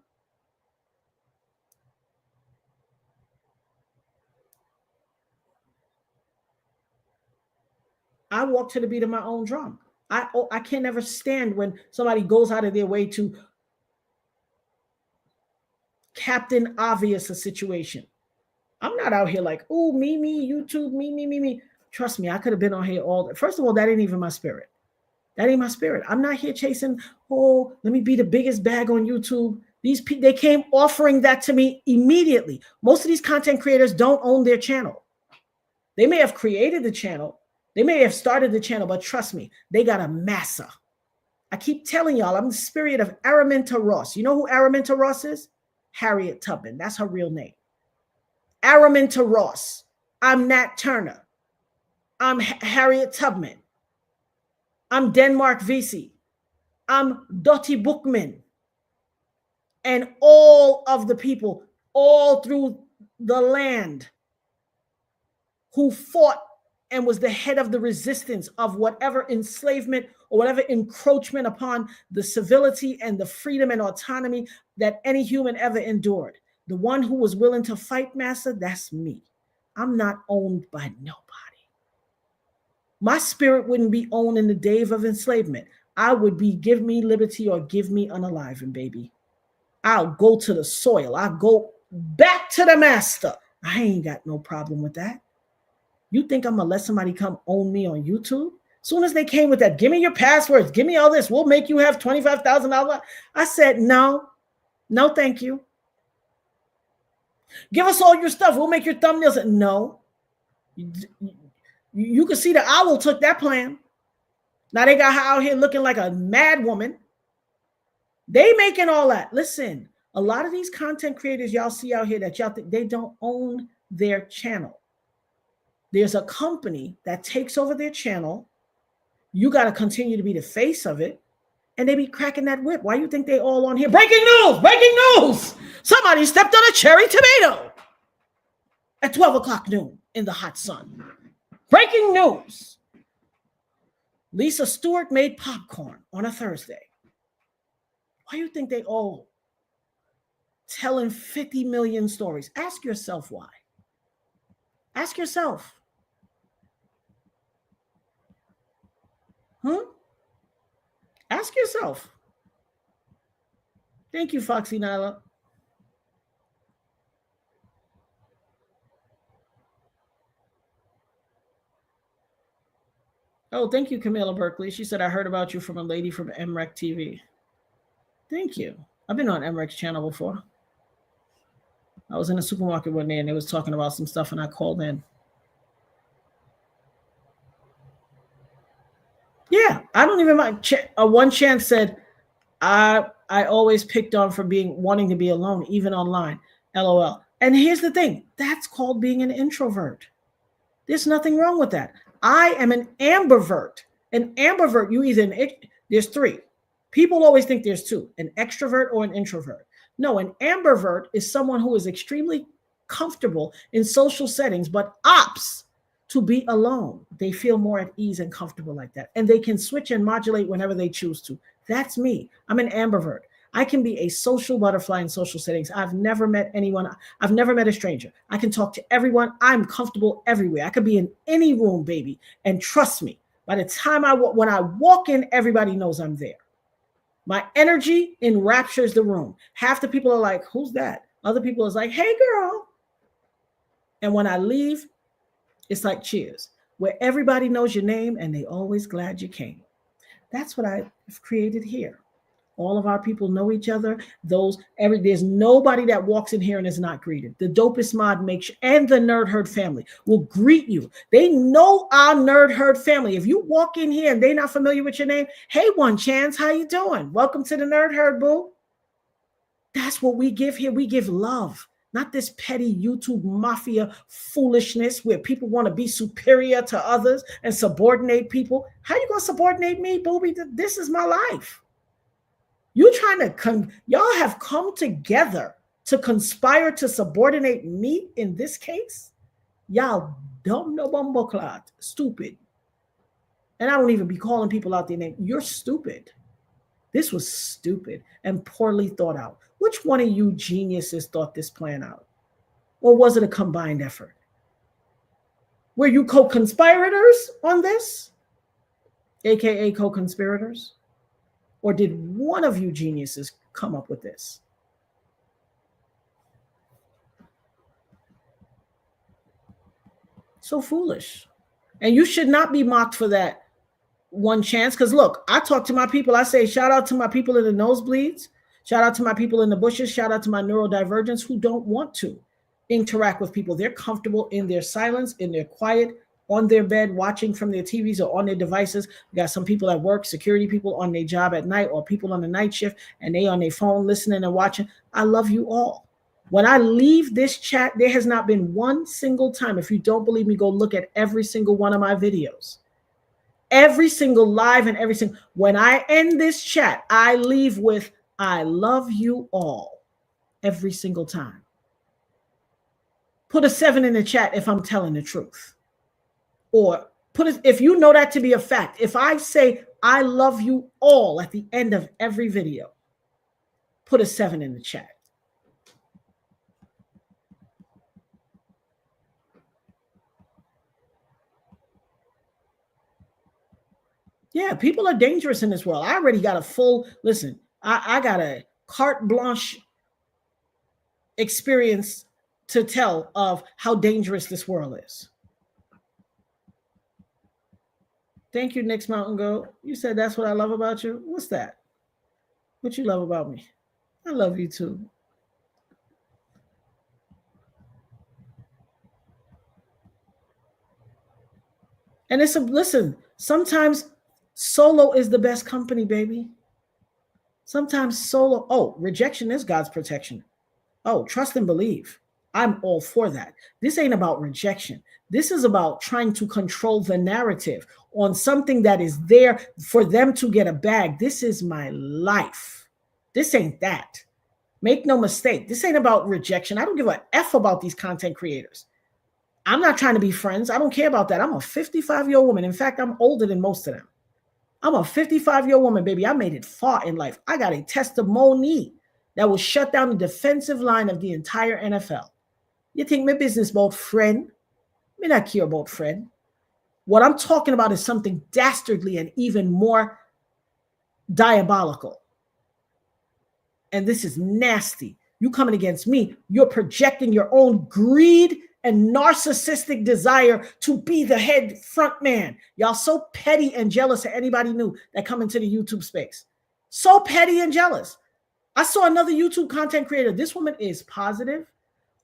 I walk to the beat of my own drum. I can never stand when somebody goes out of their way to Captain Obvious a situation. I'm not out here like, oh, me, YouTube, me. Trust me, I could have been on here all day. First of all, that ain't even my spirit. That ain't my spirit. I'm not here chasing, oh, let me be the biggest bag on YouTube. These people, they came offering that to me immediately. Most of these content creators don't own their channel. They may have created the channel. They may have started the channel, but trust me, they got a massa. I keep telling y'all, I'm the spirit of Araminta Ross. You know who Araminta Ross is? Harriet Tubman. That's her real name. Araminta Ross. I'm Nat Turner. I'm Harriet Tubman. I'm Denmark Vesey. I'm Dottie Bookman. And all of the people all through the land who fought and was the head of the resistance of whatever enslavement or whatever encroachment upon the civility and the freedom and autonomy that any human ever endured. The one who was willing to fight, master, that's me. I'm not owned by nobody. My spirit wouldn't be owned in the days of enslavement. I would be give me liberty or give me unaliving, baby. I'll go to the soil. I'll go back to the master. I ain't got no problem with that. You think I'm going to let somebody come own me on YouTube? As soon as they came with that, give me your passwords, give me all this, we'll make you have $25,000. I said, no, thank you. Give us all your stuff. We'll make your thumbnails. No. You can see the owl took that plan. Now they got her out here looking like a mad woman. They making all that. Listen, a lot of these content creators y'all see out here that y'all think they don't own their channel. There's a company that takes over their channel. You got to continue to be the face of it. And they be cracking that whip. Why you think they all on here? Breaking news! Breaking news! Somebody stepped on a cherry tomato at 12 o'clock noon in the hot sun. Breaking news. Lisa Stewart made popcorn on a Thursday. Why you think they all telling 50 million stories? Ask yourself why. Ask yourself. Ask yourself. Thank you, Foxy Nyla. Oh, thank you, Camilla Berkeley. She said, I heard about you from a lady from MREC TV. Thank you. I've been on MREC's channel before. I was in a supermarket one day and they was talking about some stuff and I called in. Yeah, I don't even mind. One chance said, I always picked on for wanting to be alone, even online. LOL. And here's the thing. That's called being an introvert. There's nothing wrong with that. I am an ambivert. An ambivert, there's three. People always think there's two, an extrovert or an introvert. No, an ambivert is someone who is extremely comfortable in social settings, but opts to be alone. They feel more at ease and comfortable like that. And they can switch and modulate whenever they choose to. That's me. I'm an ambivert. I can be a social butterfly in social settings. I've never met anyone. I've never met a stranger. I can talk to everyone. I'm comfortable everywhere. I could be in any room, baby. And trust me, by the time when I walk in, everybody knows I'm there. My energy enraptures the room. Half the people are like, who's that? Other people is like, hey, girl. And when I leave, it's like cheers, where everybody knows your name and they always glad you came. That's what I've created here. All of our people know each other. There's nobody that walks in here and is not greeted. The dopest mod and the Nerd Herd family will greet you. They know our Nerd Herd family. If you walk in here and they're not familiar with your name, hey, One Chance, how you doing? Welcome to the Nerd Herd, boo. That's what we give here. We give love, not this petty YouTube mafia foolishness where people want to be superior to others and subordinate people. How you going to subordinate me, booby? This is my life. You trying to y'all have come together to conspire to subordinate me in this case? Y'all dumb no bumbo clot, stupid. And I don't even be calling people out their name. You're stupid. This was stupid and poorly thought out. Which one of you geniuses thought this plan out? Or was it a combined effort? Were you co-conspirators on this? AKA co-conspirators? Or did one of you geniuses come up with this? So foolish. And you should not be mocked for that one chance. Because look, I talk to my people. I say, shout out to my people in the nosebleeds. Shout out to my people in the bushes. Shout out to my neurodivergents who don't want to interact with people. They're comfortable in their silence, in their quiet, on their bed, watching from their TVs or on their devices. We got some people at work, security people on their job at night, or people on the night shift, and they on their phone listening and watching. I love you all. When I leave this chat, there has not been one single time. If you don't believe me, go look at every single one of my videos. Every single live and every single, when I end this chat, I leave with, I love you all. Every single time. Put a 7 in the chat if I'm telling the truth. Or put it, if you know that to be a fact. If I say, I love you all at the end of every video, put a 7 in the chat. Yeah, people are dangerous in this world. I already got a full, listen, I got a carte blanche experience to tell of how dangerous this world is. Thank you, Nick's Mountain Goat. You said that's what I love about you. What's that? What you love about me? I love you too. And it's a, listen, sometimes solo is the best company, baby. Sometimes solo, oh, rejection is God's protection. Oh, trust and believe. I'm all for that. This ain't about rejection. This is about trying to control the narrative on something that is there for them to get a bag. This is my life. This ain't that. Make no mistake. This ain't about rejection. I don't give a F about these content creators. I'm not trying to be friends. I don't care about that. I'm a 55-year-old woman. In fact, I'm older than most of them. I'm a 55-year-old woman, baby. I made it far in life. I got a testimony that will shut down the defensive line of the entire NFL. You think my business about friend? Me not care about friend. What I'm talking about is something dastardly and even more diabolical. And this is nasty. You coming against me, you're projecting your own greed and narcissistic desire to be the head front man. Y'all so petty and jealous of anybody new that come into the YouTube space. So petty and jealous. I saw another YouTube content creator. This woman is positive.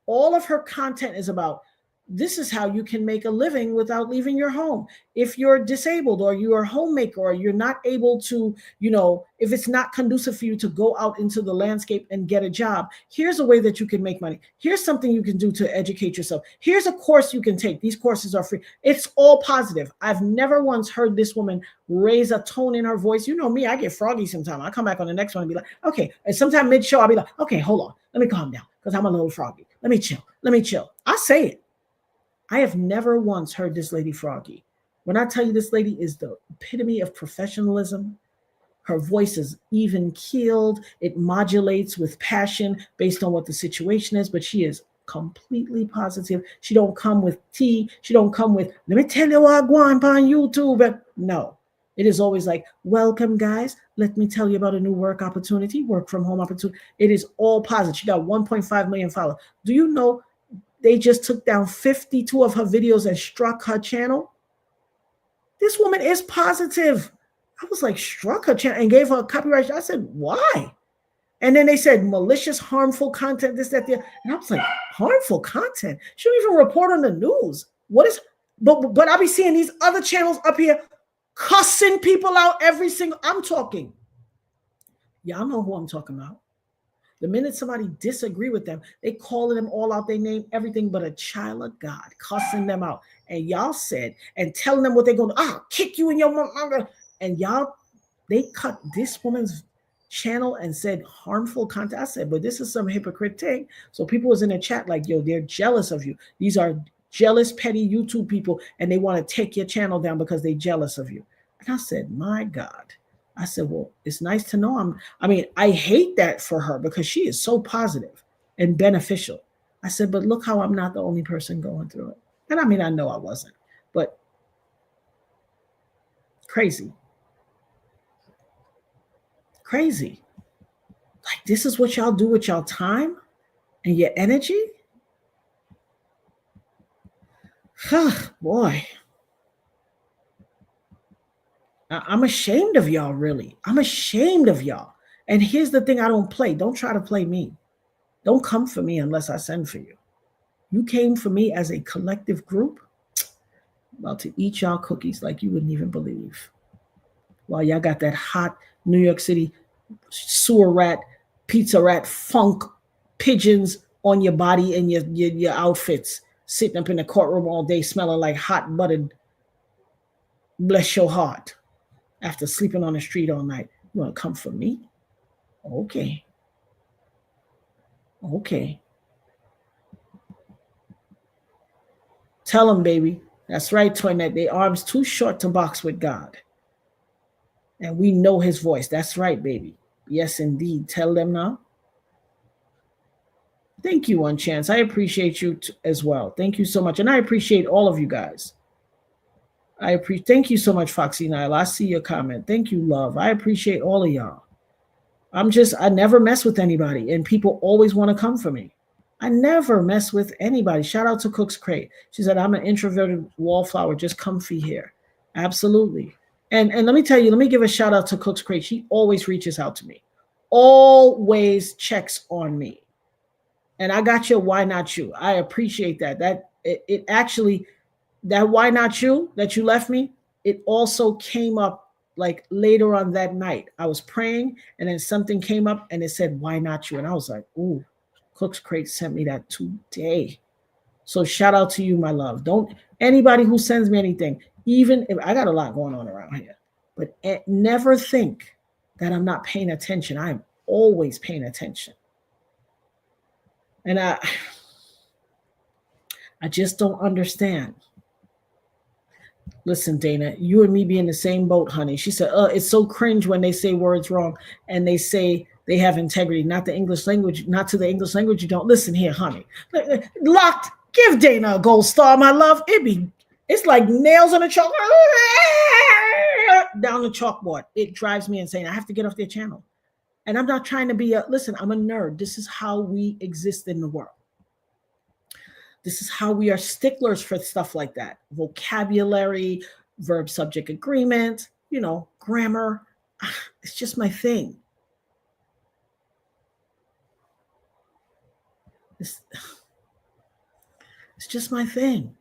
All of her content is about, this is how you can make a living without leaving your home. If you're disabled or you're a homemaker or you're not able to, if it's not conducive for you to go out into the landscape and get a job, here's a way that you can make money. Here's something you can do to educate yourself. Here's a course you can take. These courses are free. It's all positive. I've never once heard this woman raise a tone in her voice. You know me, I get froggy sometimes. I come back on the next one and be like, okay. And sometime mid-show, I'll be like, okay, hold on. Let me calm down because I'm a little froggy. Let me chill. Let me chill. I say it. I have never once heard this lady froggy. When I tell you this lady is the epitome of professionalism, her voice is even keeled. It modulates with passion based on what the situation is, but she is completely positive. She don't come with tea. She don't come with, let me tell you what I go on YouTube. No, it is always like, welcome guys. Let me tell you about a new work opportunity, work from home opportunity. It is all positive. She got 1.5 million followers. Do you know they just took down 52 of her videos and struck her channel? This woman is positive. I was like, struck her channel and gave her a copyright. I said, why? And then they said malicious, harmful content, this, that, the other. And I was like, harmful content? She don't even report on the news. What is, but I'll be seeing these other channels up here cussing people out every single, I'm talking. Y'all know who I'm talking about. The minute somebody disagree with them, they calling them all out their name, everything but a child of God, cussing them out. And y'all said, and telling them what they're going to, kick you in your mother. And y'all, they cut this woman's channel and said harmful content. I said, but this is some hypocrite thing. So people was in the chat like, yo, they're jealous of you. These are jealous, petty YouTube people, and they want to take your channel down because they're jealous of you. And I said, my God. I said, well, it's nice to know I hate that for her because she is so positive and beneficial. I said, but look how I'm not the only person going through it. And I know I wasn't, but crazy. Crazy. Like, this is what y'all do with y'all time and your energy? Boy. I'm ashamed of y'all, really. I'm ashamed of y'all. And here's the thing I don't play. Don't try to play me. Don't come for me unless I send for you. You came for me as a collective group. About to eat y'all cookies like you wouldn't even believe. While y'all got that hot New York City sewer rat, pizza rat, funk pigeons on your body and your outfits, sitting up in the courtroom all day smelling like hot buttered, bless your heart, after sleeping on the street all night. You want to come for me? Okay. Tell them, baby. That's right, Toinette. Their arms too short to box with God. And we know his voice. That's right, baby. Yes, indeed. Tell them now. Thank you, One Chance. I appreciate you as well. Thank you so much. And I appreciate all of you guys. Thank you so much, Foxy Nile. I see your comment. Thank you, love. I appreciate all of y'all. I never mess with anybody, and people always want to come for me. I never mess with anybody. Shout out to Cook's Crate. She said, I'm an introverted wallflower, just comfy here. Absolutely. And let me tell you, let me give a shout out to Cook's Crate. She always reaches out to me. Always checks on me. And I got your why not you. I appreciate that. It actually, that why not you that you left me, it also came up like later on that night. I was praying and then something came up and it said, why not you? And I was like, ooh, Cook's Crate sent me that today. So shout out to you, my love. Don't, anybody who sends me anything, even if I got a lot going on around here, but never think that I'm not paying attention. I'm always paying attention. And I just don't understand. Listen, Dana, you and me be in the same boat, honey. She said, it's so cringe when they say words wrong and they say they have integrity, not the English language, not to the English language. You don't listen here, honey. Locked. Give Dana a gold star, my love. It's like nails on a chalk down the chalkboard. It drives me insane. I have to get off their channel. And I'm not trying to be listen, I'm a nerd. This is how we exist in the world. This is how we are sticklers for stuff like that. Vocabulary, verb subject agreement, grammar. It's just my thing. It's just my thing.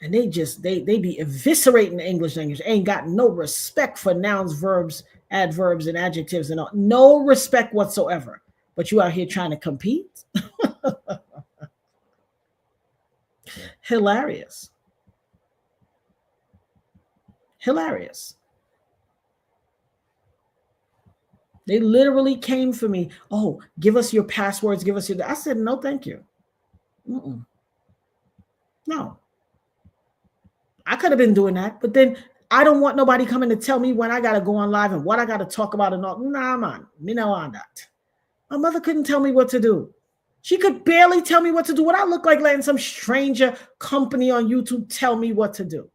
And they be eviscerating the English language. Ain't got no respect for nouns, verbs, adverbs, and adjectives and all. No respect whatsoever. But you out here trying to compete? Hilarious. They literally came for me. Oh, give us your passwords. Give us your... I said, no, thank you. No. I could have been doing that, but then I don't want nobody coming to tell me when I got to go on live and what I got to talk about and all. Nah, man. Me no on that. My mother couldn't tell me what to do. She could barely tell me what to do. What I look like letting some stranger company on YouTube tell me what to do.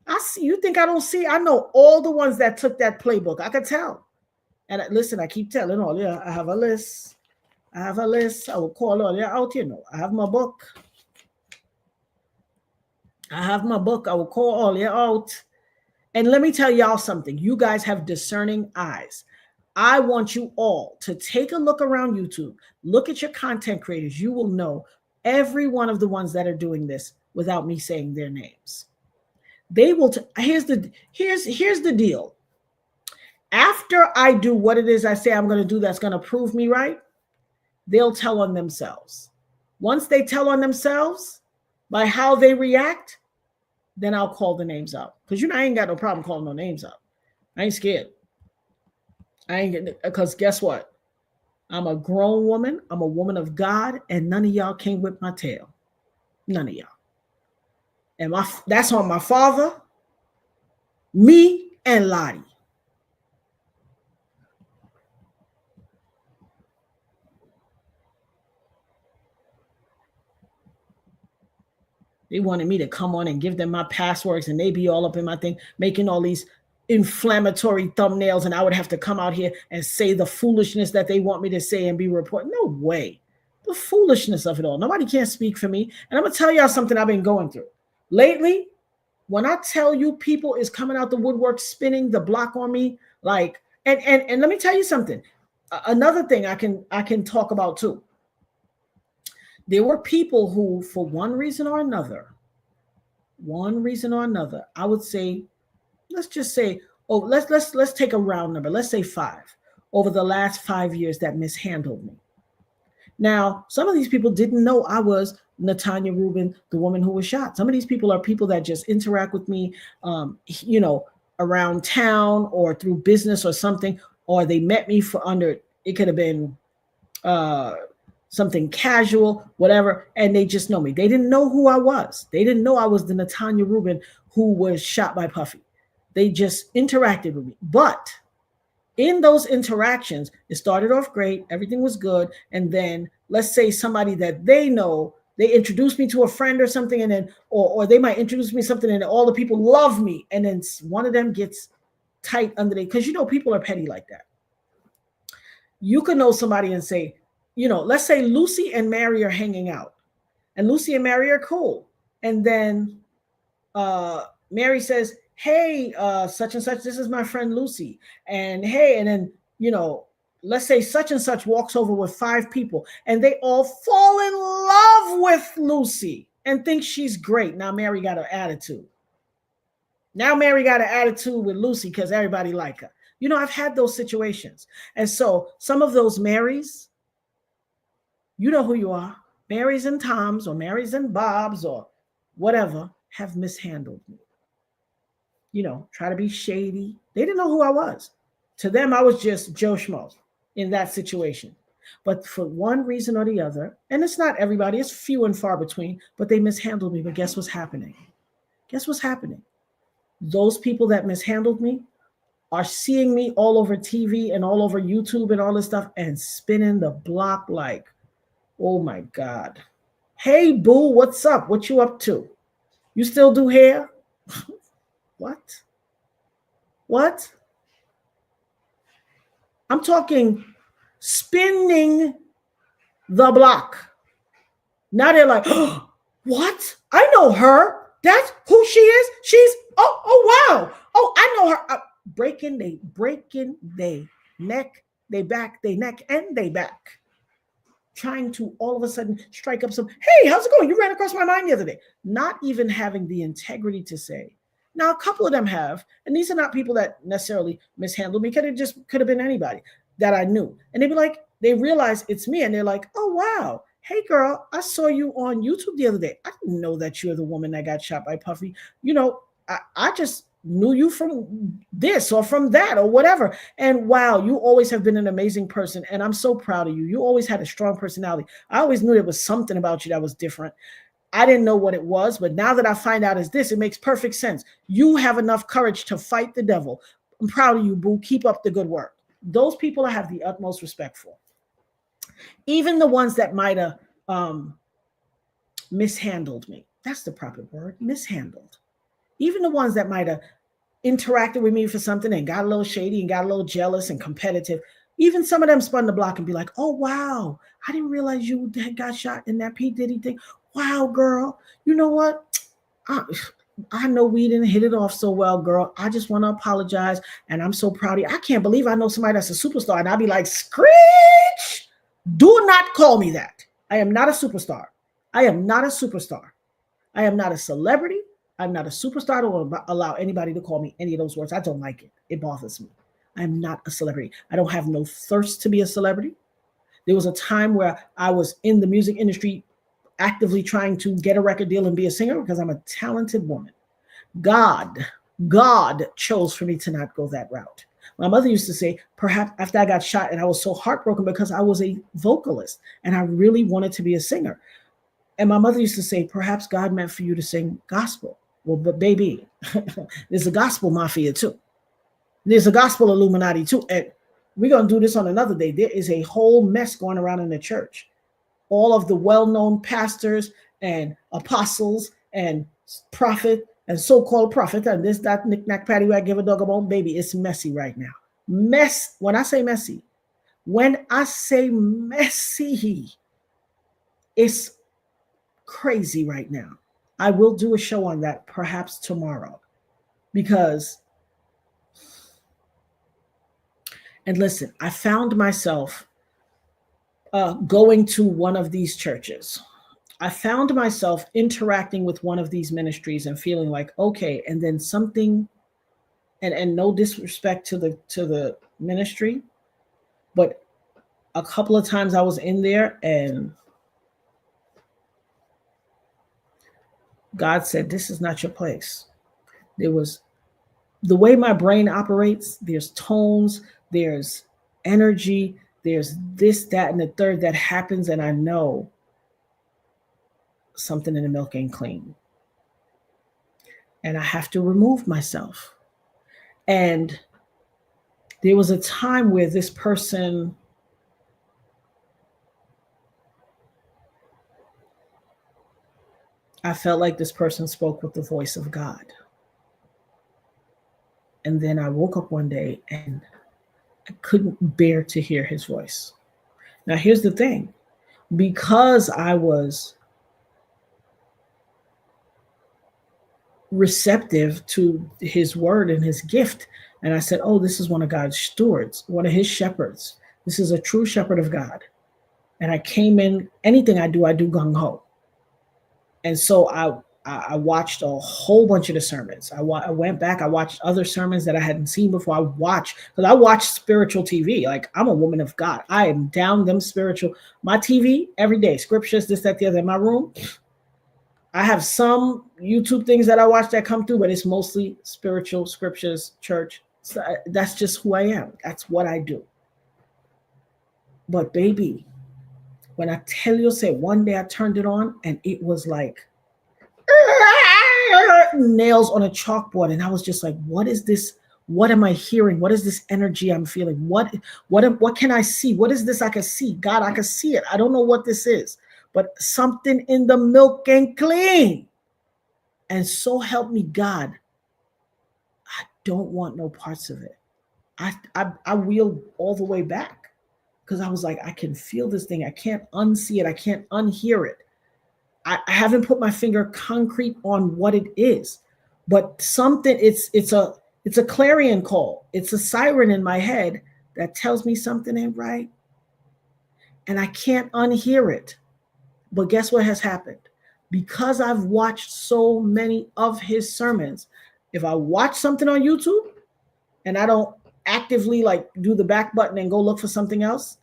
I see. You think I don't see? I know all the ones that took that playbook. I could tell. And listen, I keep telling all. Yeah, I have a list. I will call all you out. I have my book. I will call all you out. And let me tell y'all something. You guys have discerning eyes. I want you all to take a look around YouTube. Look at your content creators. You will know every one of the ones that are doing this without me saying their names. They will. Here's the deal. After I do what it is I say I'm going to do that's going to prove me right, they'll tell on themselves. Once they tell on themselves by how they react, then I'll call the names out. Because I ain't got no problem calling no names out. I ain't scared. I ain't getting, because guess what? I'm a grown woman. I'm a woman of God, and none of y'all can't whip my tail. None of y'all. And that's on my father, me, and Lottie. They wanted me to come on and give them my passwords, and they be all up in my thing, making all these inflammatory thumbnails, and I would have to come out here and say the foolishness that they want me to say and be reported. No way. The foolishness of it all. Nobody can speak for me. And I'm going to tell y'all something I've been going through. Lately, when I tell you people is coming out the woodwork, spinning the block on me, like, and let me tell you something. Another thing I can talk about too. There were people who, for one reason or another, I would say, let's just say, let's take a round number. Let's say 5 over the last 5 years that mishandled me. Now, some of these people didn't know I was Natanya Rubin, the woman who was shot. Some of these people are people that just interact with me, around town or through business or something, or they met me it could have been something casual, whatever, and they just know me. They didn't know who I was. They didn't know I was the Natanya Rubin who was shot by Puffy. They just interacted with me. But in those interactions, it started off great. Everything was good. And then let's say somebody that they know, they introduced me to a friend or something, and then, or they might introduce me something and all the people love me. And then one of them gets tight under because people are petty like that. You could know somebody and say, let's say Lucy and Mary are hanging out, and Lucy and Mary are cool. And then Mary says, hey, such and such, this is my friend Lucy. And hey, and then, let's say such and such walks over with 5 people, and they all fall in love with Lucy and think she's great. Now Mary got an attitude. With Lucy because everybody like her. I've had those situations. And so some of those Marys, you know who you are, Marys and Toms or Marys and Bobs or whatever, have mishandled me. Try to be shady. They didn't know who I was. To them, I was just Joe Schmo in that situation. But for one reason or the other, and it's not everybody, it's few and far between, but they mishandled me. But guess what's happening? Those people that mishandled me are seeing me all over TV and all over YouTube and all this stuff and spinning the block like, oh my God. Hey, boo, what's up? What you up to? You still do hair? What? I'm talking spinning the block. Now they're like, oh, what? I know her. That's who she is. She's, oh wow. Oh, I know her. Breaking they neck, they back, they neck, and they back. Trying to all of a sudden strike up some, hey, how's it going? You ran across my mind the other day. Not even having the integrity to say. Now, a couple of them have, and these are not people that necessarily mishandled me. Could have been anybody that I knew. And they'd be like, they realize it's me, and they're like, oh, wow. Hey, girl, I saw you on YouTube the other day. I didn't know that you're the woman that got shot by Puffy. I just knew you from this or from that or whatever. And wow, you always have been an amazing person. And I'm so proud of you. You always had a strong personality. I always knew there was something about you that was different. I didn't know what it was, but now that I find out it's this, it makes perfect sense. You have enough courage to fight the devil. I'm proud of you, boo. Keep up the good work. Those people I have the utmost respect for. Even the ones that might have mishandled me. That's the proper word, mishandled. Even the ones that might have interacted with me for something and got a little shady and got a little jealous and competitive. Even some of them spun the block and be like, oh, wow, I didn't realize you had got shot in that P. Diddy thing. Wow, girl, you know what? I know we didn't hit it off so well, girl. I just want to apologize, and I'm so proud of you. I can't believe I know somebody that's a superstar, and I'll be like, screech! Do not call me that. I am not a superstar. I am not a celebrity. I'm not a superstar. I don't allow anybody to call me any of those words. I don't like it. It bothers me. I'm not a celebrity. I don't have no thirst to be a celebrity. There was a time where I was in the music industry actively trying to get a record deal and be a singer because I'm a talented woman. God chose for me to not go that route. My mother used to say, perhaps after I got shot and I was so heartbroken because I was a vocalist and I really wanted to be a singer. And my mother used to say, perhaps God meant for you to sing gospel. Well, but baby, there's a gospel mafia too. There's a gospel Illuminati too. And we're going to do this on another day. There is a whole mess going around in the church. All of the well-known pastors and apostles and prophet and so-called prophet and this, that, knick-knack, paddywhack, give a dog a bone, baby, it's messy right now. When I say messy, it's crazy right now. I will do a show on that perhaps tomorrow because, and listen, I found myself going to one of these churches. I found myself interacting with one of these ministries and feeling like, okay, and then something, and no disrespect to the ministry, but a couple of times I was in there and God said, this is not your place. There was the way my brain operates, there's tones, there's energy, there's this, that, and the third that happens, and I know something in the milk ain't clean. And I have to remove myself. And there was a time where this person I felt like this person spoke with the voice of God. And then I woke up one day and I couldn't bear to hear his voice. Now, here's the thing. Because I was receptive to his word and his gift, and I said, oh, this is one of God's stewards, one of his shepherds. This is a true shepherd of God. And I came in, anything I do gung-ho. And so I watched a whole bunch of the sermons. I went back, I watched other sermons that I hadn't seen before. Because I watch spiritual TV. Like, I'm a woman of God. I am down them spiritual. My TV, every day, scriptures, this, that, the other. In my room, I have some YouTube things that I watch that come through, but it's mostly spiritual, scriptures, church. So that's just who I am. That's what I do. But baby, when I tell you, say one day I turned it on and it was like nails on a chalkboard. And I was just like, what is this? What am I hearing? What is this energy I'm feeling? What can I see? What is this I can see? God, I can see it. I don't know what this is, but something in the milk ain't clean. And so help me God, I don't want no parts of it. I wheeled all the way back. Because I was like, I can feel this thing. I can't unsee it. I can't unhear it. I haven't put my finger concrete on what it is, but something. It's a clarion call. It's a siren in my head that tells me something ain't right, and I can't unhear it. But guess what has happened? Because I've watched so many of his sermons, if I watch something on YouTube and I don't actively like do the back button and go look for something else,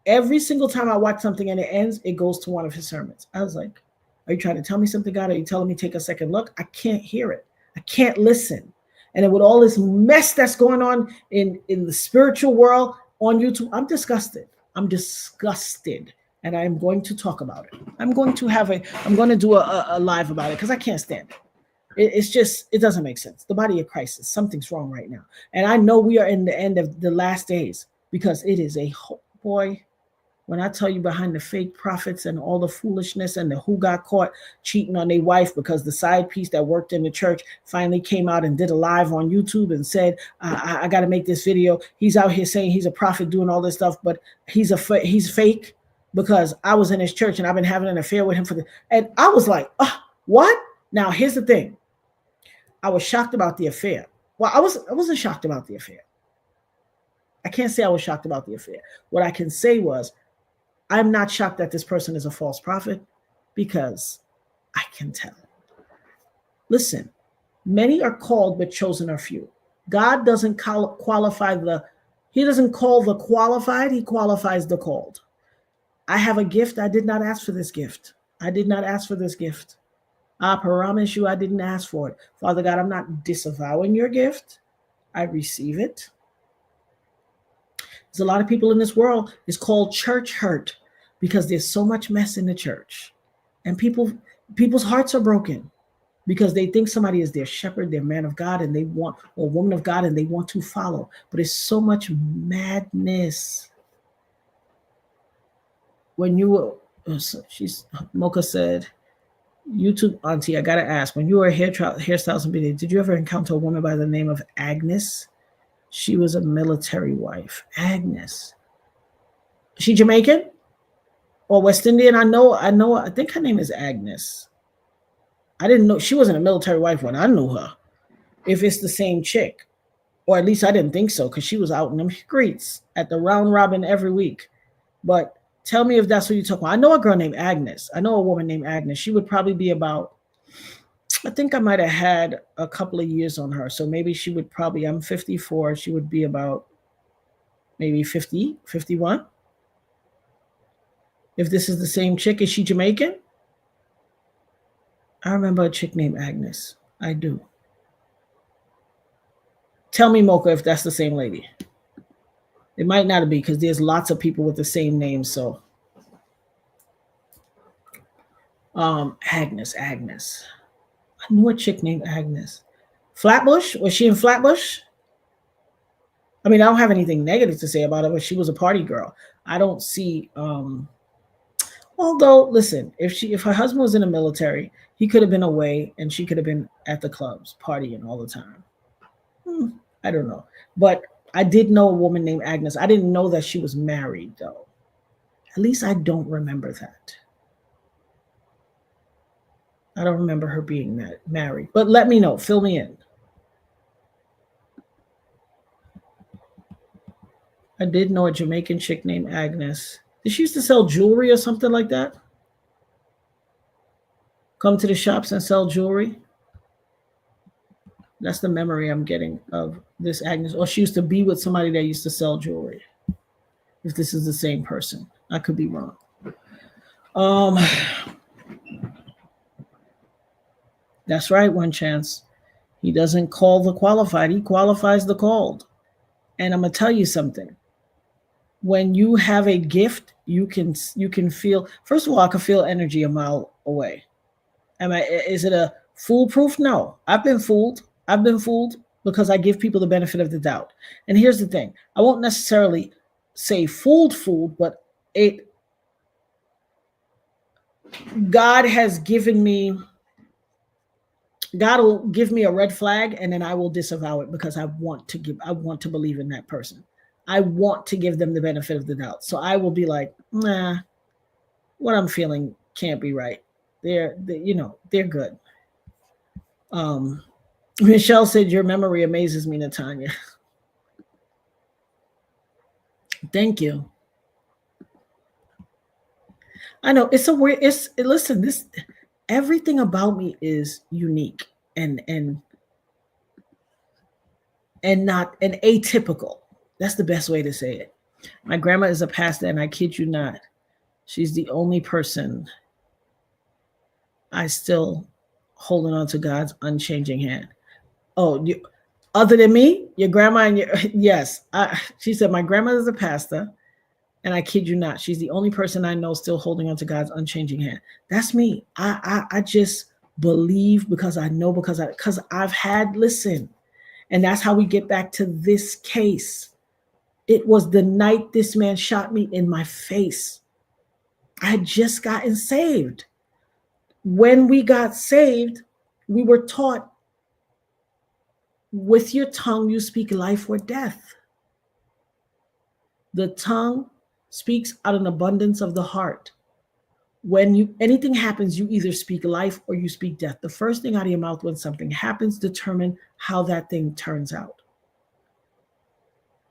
every single time I watch something and it ends, it goes to one of his sermons. I was like, are you trying to tell me something, God? Are you telling me take a second look? I can't hear it. I can't listen. And then with all this mess that's going on in the spiritual world on YouTube, I'm disgusted. I'm disgusted. And I'm going to talk about it. I'm going to do a live about it because I can't stand it. It's just, it doesn't make sense. The body of Christ is, something's wrong right now. And I know we are in the end of the last days because it is a boy. When I tell you behind the fake prophets and all the foolishness and the who got caught cheating on their wife because the side piece that worked in the church finally came out and did a live on YouTube and said, I got to make this video. He's out here saying he's a prophet doing all this stuff, but he's fake because I was in his church and I've been having an affair with him and I was like, what? Now, here's the thing. I was shocked about the affair. Well, I wasn't shocked about the affair. I can't say I was shocked about the affair. What I can say was, I'm not shocked that this person is a false prophet because I can tell. Listen, many are called, but chosen are few. God doesn't qualify the He doesn't call the qualified, he qualifies the called. I have a gift. I did not ask for this gift. I did not ask for this gift. I promise you I didn't ask for it. Father God, I'm not disavowing your gift. I receive it. There's a lot of people in this world, it's called church hurt because there's so much mess in the church. And people's hearts are broken because they think somebody is their shepherd, their man of God, and they want, or woman of God, and they want to follow. But it's so much madness. When you, Mocha said, YouTube auntie, I gotta ask, when you were a hairstylist in BD, did you ever encounter a woman by the name of Agnes? She was a military wife. Agnes. She Jamaican or West Indian? I think her name is Agnes. I didn't know she wasn't a military wife when I knew her. If it's the same chick, or at least I didn't think so, because she was out in them streets at the round robin every week. But tell me if that's what you're talking about. I know a girl named Agnes. I know a woman named Agnes. She would probably be about, I think I might have had a couple of years on her. So maybe she would probably, I'm 54. She would be about maybe 50, 51. If this is the same chick, is she Jamaican? I remember a chick named Agnes. I do. Tell me, Mocha, if that's the same lady. It might not be because there's lots of people with the same name. So, Agnes. I knew a chick named Agnes. Flatbush? Was she in Flatbush? I mean, I don't have anything negative to say about her, but she was a party girl. I don't see. Although, listen, if her husband was in the military, he could have been away and she could have been at the clubs partying all the time. I don't know. But I did know a woman named Agnes. I didn't know that she was married, though. At least I don't remember that. I don't remember her being married. But let me know. Fill me in. I did know a Jamaican chick named Agnes. Did she used to sell jewelry or something like that? Come to the shops and sell jewelry? That's the memory I'm getting of this Agnes. Or she used to be with somebody that used to sell jewelry. If this is the same person. I could be wrong. That's right, One Chance. He doesn't call the qualified. He qualifies the called. And I'm going to tell you something. When you have a gift, you can feel, first of all, I can feel energy a mile away. Is it a foolproof? No. I've been fooled because I give people the benefit of the doubt. And here's the thing. I won't necessarily say fooled, but God will give me a red flag and then I will disavow it because I want to believe in that person. I want to give them the benefit of the doubt. So I will be like, nah, what I'm feeling can't be right. They're good. Michelle said, your memory amazes me, Natanya. Thank you. I know listen, everything about me is unique and not an atypical. That's the best way to say it. My grandma is a pastor, and I kid you not, she's the only person I still holding on to God's unchanging hand. Oh, other than me, your grandma and yes. She said, my grandma is a pastor, and I kid you not, she's the only person I know still holding on to God's unchanging hand. That's me. I just believe because I know, because I've had, listen, and that's how we get back to this case. It was the night this man shot me in my face. I had just gotten saved. When we got saved, we were taught, with your tongue, you speak life or death. The tongue speaks out an abundance of the heart. When anything happens, you either speak life or you speak death. The first thing out of your mouth when something happens determine how that thing turns out.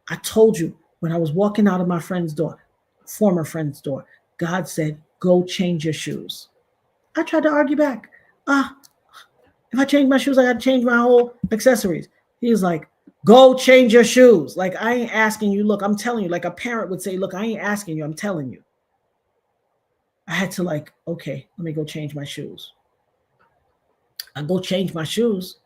I told you, when I was walking out of my former friend's door, God said, go change your shoes. I tried to argue back. If I change my shoes, I got to change my whole accessories. He was like, Go change your shoes. Like, I ain't asking you. Look, I'm telling you, like a parent would say, look, I ain't asking you. I'm telling you. I had to like, okay, let me go change my shoes. I go change my shoes.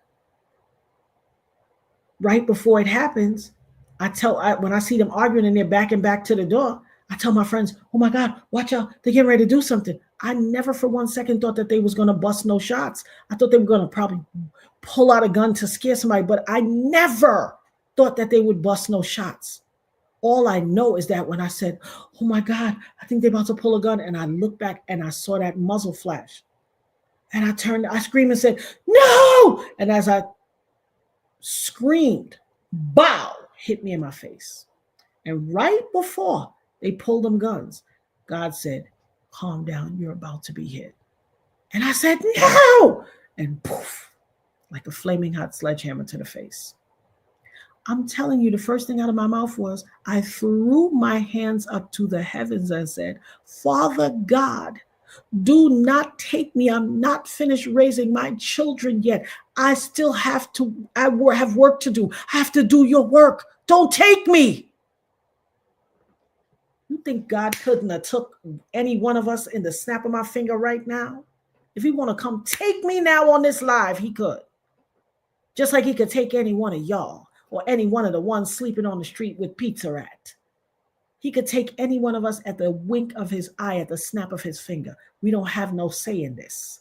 Right before it happens, when I see them arguing and they're backing back to the door, I tell my friends, oh my God, watch out. They're getting ready to do something. I never for one second thought that they was going to bust no shots. I thought they were going to probably pull out a gun to scare somebody, but I never thought that they would bust no shots. All I know is that when I said, oh my God, I think they're about to pull a gun, and I looked back and I saw that muzzle flash. And I screamed and said, no! And as I screamed, bow, hit me in my face. And right before they pulled them guns, God said, calm down, you're about to be hit. And I said, no! And poof, like a flaming hot sledgehammer to the face. I'm telling you, the first thing out of my mouth was, I threw my hands up to the heavens and said, Father God, do not take me. I'm not finished raising my children yet. I still have work to do. I have to do your work. Don't take me. You think God couldn't have took any one of us in the snap of my finger right now? If he want to come take me now on this live, he could. Just like he could take any one of y'all or any one of the ones sleeping on the street with Pizza Rat. He could take any one of us at the wink of his eye, at the snap of his finger. We don't have no say in this.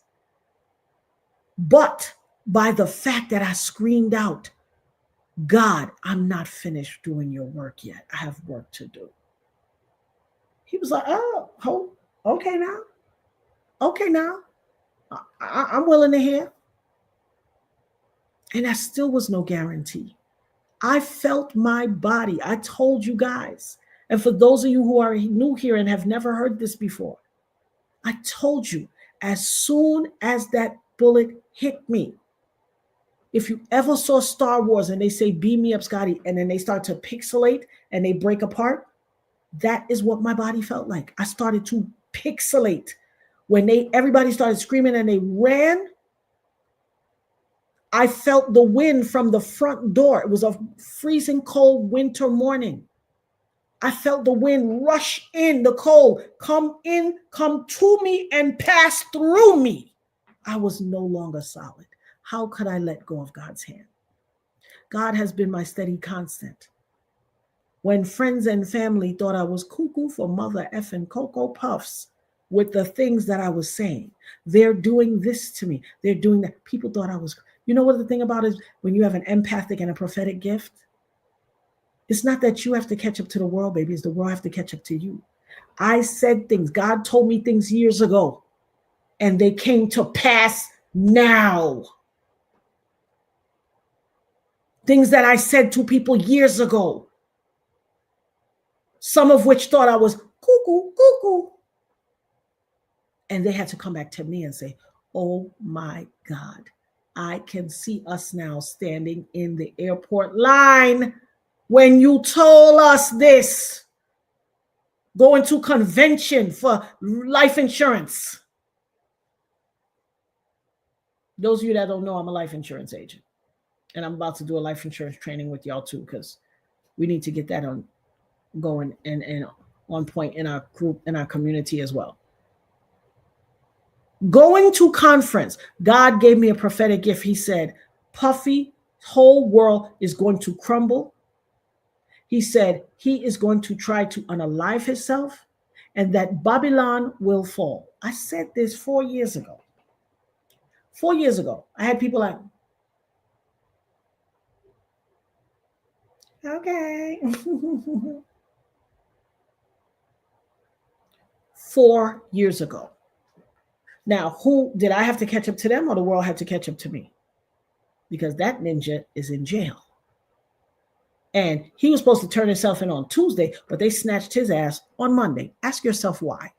But by the fact that I screamed out, God, I'm not finished doing your work yet. I have work to do. He was like, oh, okay now. Okay now. I'm willing to hear. And that still was no guarantee. I felt my body. I told you guys. And for those of you who are new here and have never heard this before, I told you, as soon as that bullet hit me, if you ever saw Star Wars and they say, beam me up, Scotty, and then they start to pixelate and they break apart, that is what my body felt like. I started to pixelate. When everybody started screaming and they ran, I felt the wind from the front door. It was a freezing cold winter morning. I felt the wind rush in, the cold, come in, come to me and pass through me. I was no longer solid. How could I let go of God's hand? God has been my steady constant. When friends and family thought I was cuckoo for mother effing Cocoa Puffs with the things that I was saying, they're doing this to me. They're doing that. People thought I was, you know what the thing about is when you have an empathic and a prophetic gift? It's not that you have to catch up to the world, baby. It's the world have to catch up to you. I said things. God told me things years ago, and they came to pass now. Things that I said to people years ago, some of which thought I was cuckoo. And they had to come back to me and say, oh my God, I can see us now standing in the airport line when you told us this. Going to convention for life insurance. Those of you that don't know, I'm a life insurance agent. And I'm about to do a life insurance training with y'all too, because we need to get that on going and on point in our group, in our community as well. Going to conference, God gave me a prophetic gift. He said, Puffy, whole world is going to crumble. He said he is going to try to unalive himself and that Babylon will fall. I said this 4 years ago. 4 years ago, I had people like, okay. 4 years ago. Now, who did I have to catch up to them or the world had to catch up to me? Because that ninja is in jail. And he was supposed to turn himself in on Tuesday, but they snatched his ass on Monday. Ask yourself why.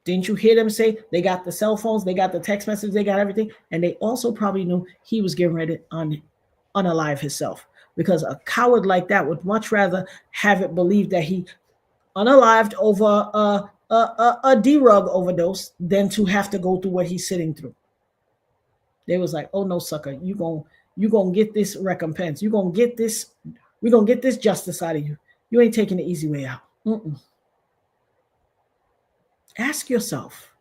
Didn't you hear them say they got the cell phones, they got the text messages, they got everything? And they also probably knew he was getting ready to unalive himself, because a coward like that would much rather have it believed that he unalived over a D-rug overdose than to have to go through what he's sitting through. They was like, oh no, sucker, you you're going to get this recompense. You're going to get this. We're going to get this justice out of you. You ain't taking the easy way out. Ask yourself,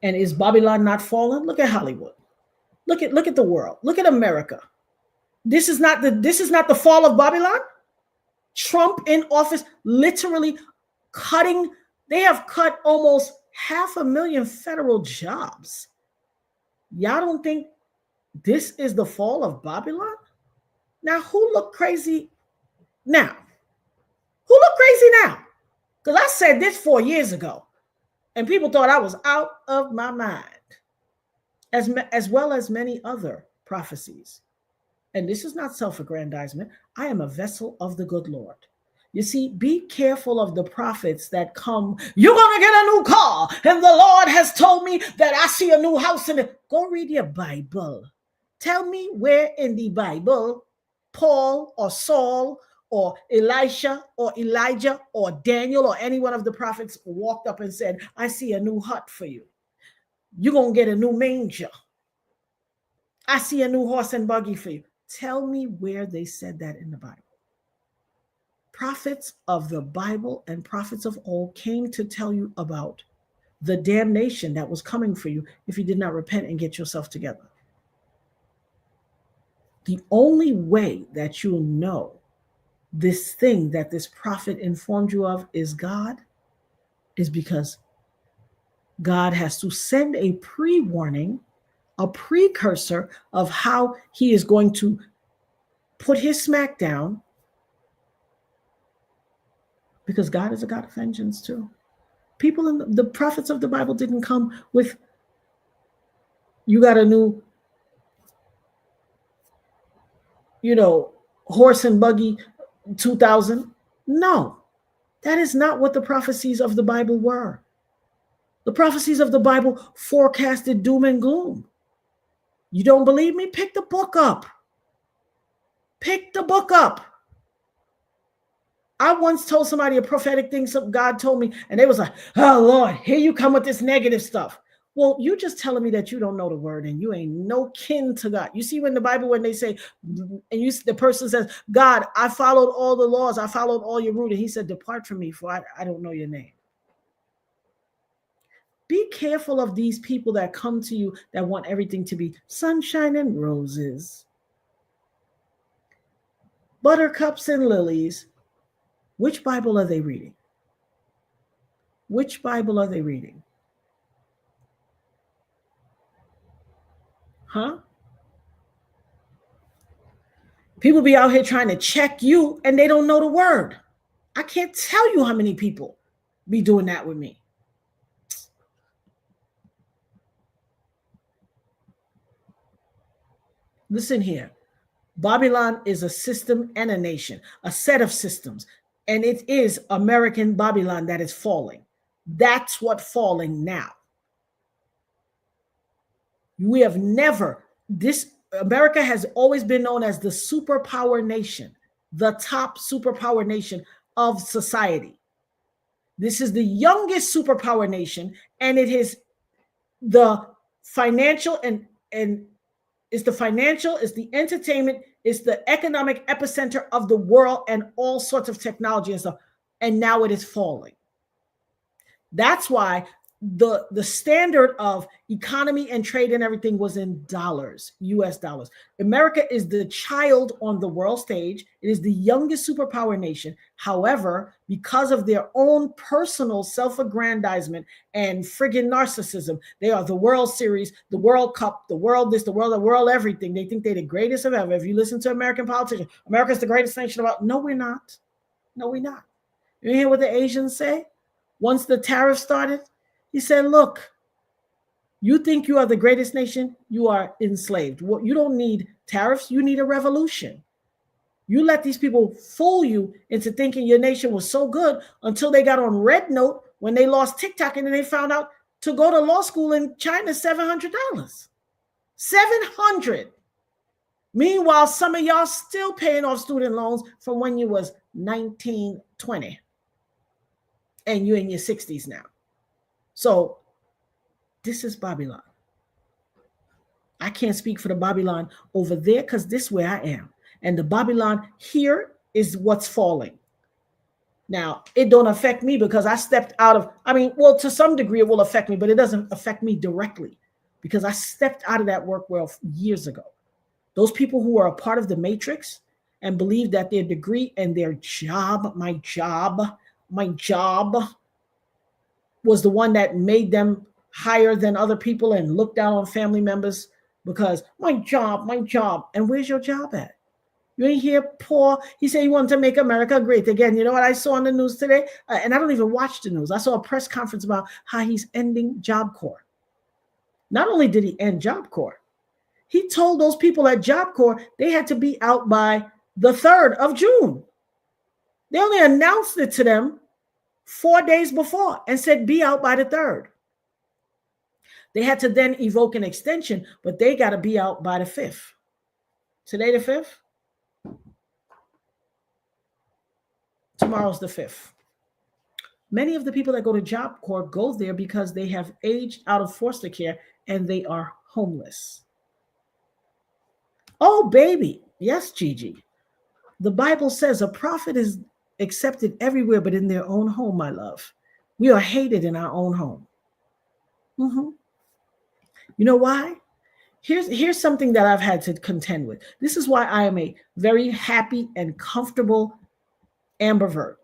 and is Babylon not fallen? Look at Hollywood. Look at the world. Look at America. This is not the fall of Babylon. Trump in office, literally cutting. They have cut almost 500,000 federal jobs. Y'all don't think this is the fall of Babylon? Now, who look crazy now? Who look crazy now? Because I said this 4 years ago, and people thought I was out of my mind, as well as many other prophecies. And this is not self-aggrandizement. I am a vessel of the good Lord. You see, be careful of the prophets that come, you're going to get a new car, and the Lord has told me that I see a new house in it. Go read your Bible. Tell me where in the Bible Paul or Saul or Elisha or Elijah or Daniel or any one of the prophets walked up and said, I see a new hut for you. You're going to get a new manger. I see a new horse and buggy for you. Tell me where they said that in the Bible. Prophets of the Bible and prophets of old came to tell you about the damnation that was coming for you if you did not repent and get yourself together. The only way that you'll know this thing that this prophet informed you of is God is because God has to send a pre-warning, a precursor of how he is going to put his smack down, because God is a God of vengeance too. People in the prophets of the Bible didn't come with, you got a new, horse and buggy 2000. No, that is not what the prophecies of the Bible were. The prophecies of the Bible forecasted doom and gloom. You don't believe me? Pick the book up. Pick the book up. I once told somebody a prophetic thing some God told me, and they was like, oh, Lord, here you come with this negative stuff. Well, you just telling me that you don't know the word and you ain't no kin to God. You see when the Bible, when they say, and the person says, God, I followed all the laws. I followed all your rule. And he said, depart from me, for I don't know your name. Be careful of these people that come to you that want everything to be sunshine and roses, buttercups and lilies. Which Bible are they reading? Which Bible are they reading? Huh? People be out here trying to check you and they don't know the word. I can't tell you how many people be doing that with me. Listen here. Babylon is a system and a nation, a set of systems. And it is American Babylon that is falling. That's what falling now. We have never, America has always been known as the superpower nation, the top superpower nation of society. This is the youngest superpower nation, and it is the financial and it's the financial, it's the entertainment, it's the economic epicenter of the world and all sorts of technology and stuff. And now it is falling. That's why the standard of economy and trade and everything was in dollars, US dollars. America is the child on the world stage. It is the youngest superpower nation. However, because of their own personal self-aggrandizement and friggin' narcissism, they are the World Series, the World Cup, the world this, the world everything. They think they're the greatest of ever. If you listen to American politicians, America's the greatest nation about. No, we're not. No, we're not. You hear what the Asians say? Once the tariff started, he said, look, you think you are the greatest nation? You are enslaved. You don't need tariffs. You need a revolution. You let these people fool you into thinking your nation was so good until they got on red note when they lost TikTok and then they found out to go to law school in China, $700. $700. Meanwhile, some of y'all still paying off student loans from when you was 19, 20. And you're in your 60s now. So this is Babylon. I can't speak for the Babylon over there because this is where I am. And the Babylon here is what's falling. Now, it don't affect me because I stepped out of, well, to some degree it will affect me, but it doesn't affect me directly because I stepped out of that work world years ago. Those people who are a part of the matrix and believe that their degree and their job, my job was the one that made them higher than other people and look down on family members because my job. And where's your job at? You ain't hear Paul. He said he wanted to make America great again. You know what I saw on the news today? And I don't even watch the news. I saw a press conference about how he's ending Job Corps. Not only did he end Job Corps, he told those people at Job Corps they had to be out by the 3rd of June. They only announced it to them 4 days before and said be out by the 3rd. They had to then evoke an extension, but they got to be out by the 5th. Today the 5th? Tomorrow's the 5th. Many of the people that go to Job Corps go there because they have aged out of foster care and they are homeless. Oh, baby. Yes, Gigi. The Bible says a prophet is accepted everywhere but in their own home, my love. We are hated in our own home. Mm-hmm. You know why? Here's something that I've had to contend with. This is why I am a very happy and comfortable ambivert.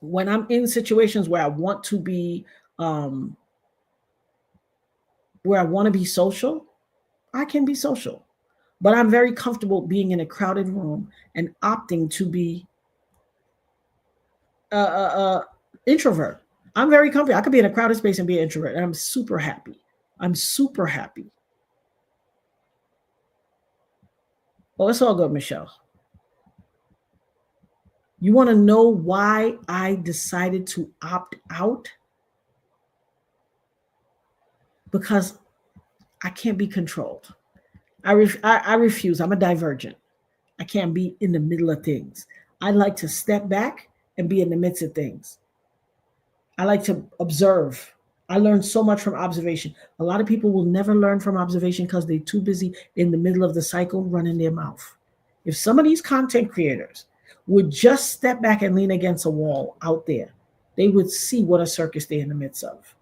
When I'm in situations where I want to be, social, I can be social. But I'm very comfortable being in a crowded room and opting to be introvert. I'm very comfortable. I could be in a crowded space and be an introvert, and I'm super happy. Oh, it's all good, Michelle. You want to know why I decided to opt out? Because I can't be controlled. I refuse. I'm a divergent. I can't be in the middle of things. I like to step back and be in the midst of things. I like to observe. I learn so much from observation. A lot of people will never learn from observation because they're too busy in the middle of the cycle running their mouth. If some of these content creators would just step back and lean against a wall out there, they would see what a circus they're in the midst of.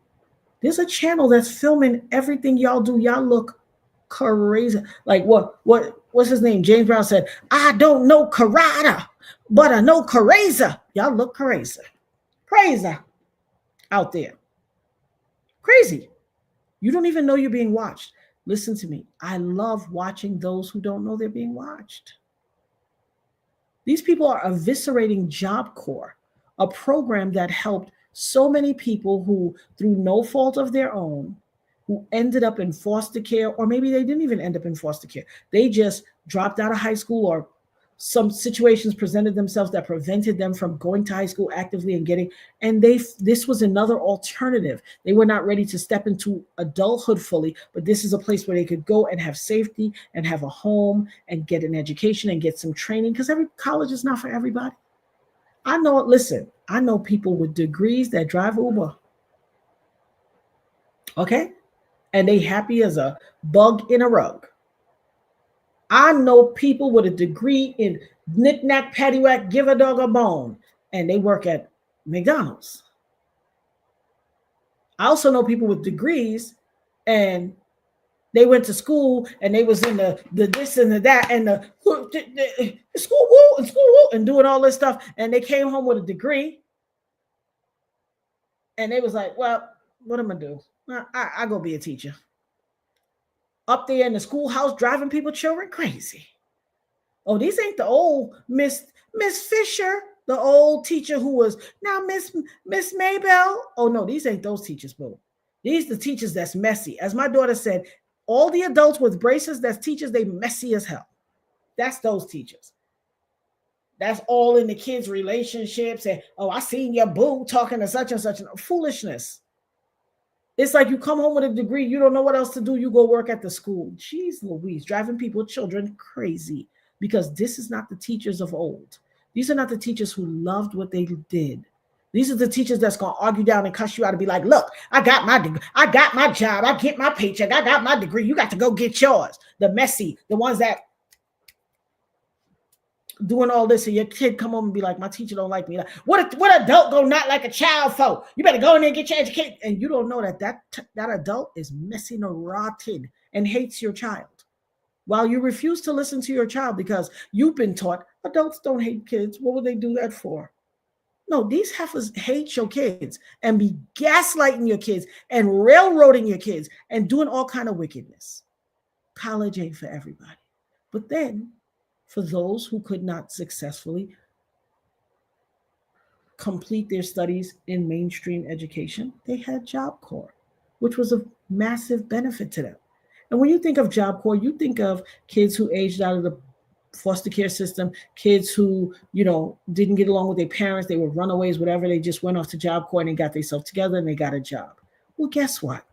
There's a channel that's filming everything y'all do. Y'all look crazy. Like what's his name? James Brown said, I don't know karate, but I know crazy. Y'all look crazy. Crazy out there. Crazy. You don't even know you're being watched. Listen to me. I love watching those who don't know they're being watched. These people are eviscerating Job Corps, a program that helped so many people who, through no fault of their own, who ended up in foster care, or maybe they didn't even end up in foster care. They just dropped out of high school, or some situations presented themselves that prevented them from going to high school actively and getting, and this was another alternative. They were not ready to step into adulthood fully, but this is a place where they could go and have safety and have a home and get an education and get some training, because every college is not for everybody. I know people with degrees that drive Uber. Okay? And they happy as a bug in a rug. I know people with a degree in knick-knack, paddywhack, give a dog a bone, and they work at McDonald's. I also know people with degrees and they went to school and they was in the this and the that and the school woo and doing all this stuff, and they came home with a degree and they was like, well, what am I gonna do? I go be a teacher. Up there in the schoolhouse driving people children crazy. Oh, these ain't the old Miss Fisher, the old teacher who was now Miss Maybell. Oh no, these ain't those teachers, boo. These the teachers that's messy. As my daughter said, all the adults with braces that's teachers, they messy as hell. That's those teachers. That's all in the kids' relationships. And oh, I seen your boo talking to such and such. Foolishness. It's like you come home with a degree, you don't know what else to do, you go work at the school. Jeez Louise, driving people, children crazy, because this is not the teachers of old. These are not the teachers who loved what they did. These are the teachers that's going to argue down and cuss you out and be like, look, I got my degree. I got my job. I get my paycheck. I got my degree. You got to go get yours. The messy, the ones that doing all this, and your kid come home and be like, my teacher don't like me. Like, what adult go not like a child for? You better go in there and get your education. And you don't know that adult is messy neurotic and hates your child. While you refuse to listen to your child because you've been taught adults don't hate kids. What would they do that for? No, these heifers hate your kids and be gaslighting your kids and railroading your kids and doing all kind of wickedness. College ain't for everybody. But then, for those who could not successfully complete their studies in mainstream education, they had Job Corps, which was a massive benefit to them. And when you think of Job Corps, you think of kids who aged out of the foster care system, kids who, didn't get along with their parents, they were runaways, whatever, they just went off to Job Corps and they got themselves together and they got a job. Well, guess what?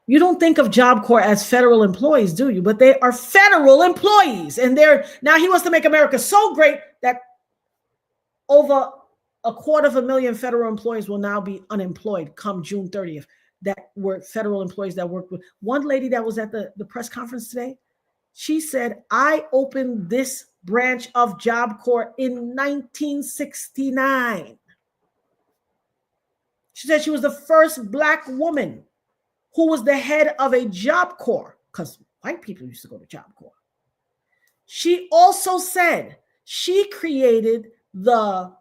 You don't think of Job Corps as federal employees, do you? But they are federal employees. And now he wants to make America so great that over 250,000 federal employees will now be unemployed come June 30th. That were federal employees that worked with. One lady that was at the press conference today, she said, I opened this branch of Job Corps in 1969. She said she was the first Black woman who was the head of a Job Corps, because white people used to go to Job Corps. She also said she created the,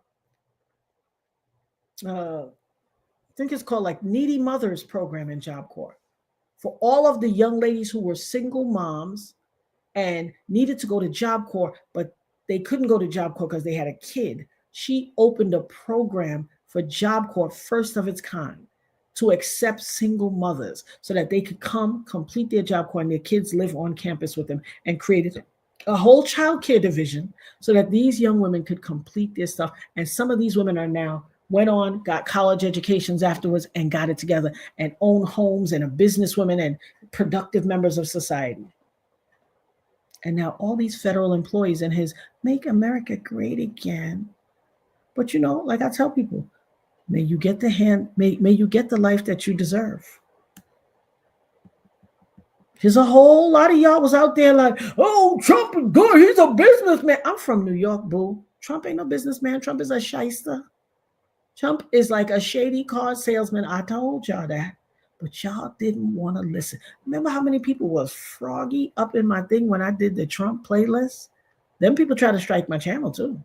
I think it's called like Needy Mothers program in Job Corps for all of the young ladies who were single moms and needed to go to Job Corps, but they couldn't go to Job Corps because they had a kid. She opened a program for Job Corps, first of its kind, to accept single mothers so that they could come complete their Job Corps and their kids live on campus with them, and created a whole child care division so that these young women could complete their stuff. And some of these women are now went on, got college educations afterwards and got it together and own homes and are businesswomen and productive members of society. And now all these federal employees in his Make America Great Again. But like I tell people, may you get may you get the life that you deserve. There's a whole lot of y'all was out there like, oh, Trump is good. He's a businessman. I'm from New York, boo. Trump ain't no businessman. Trump is a shyster. Trump is like a shady car salesman. I told y'all that, but y'all didn't want to listen. Remember how many people was froggy up in my thing when I did the Trump playlist? Them people tried to strike my channel too.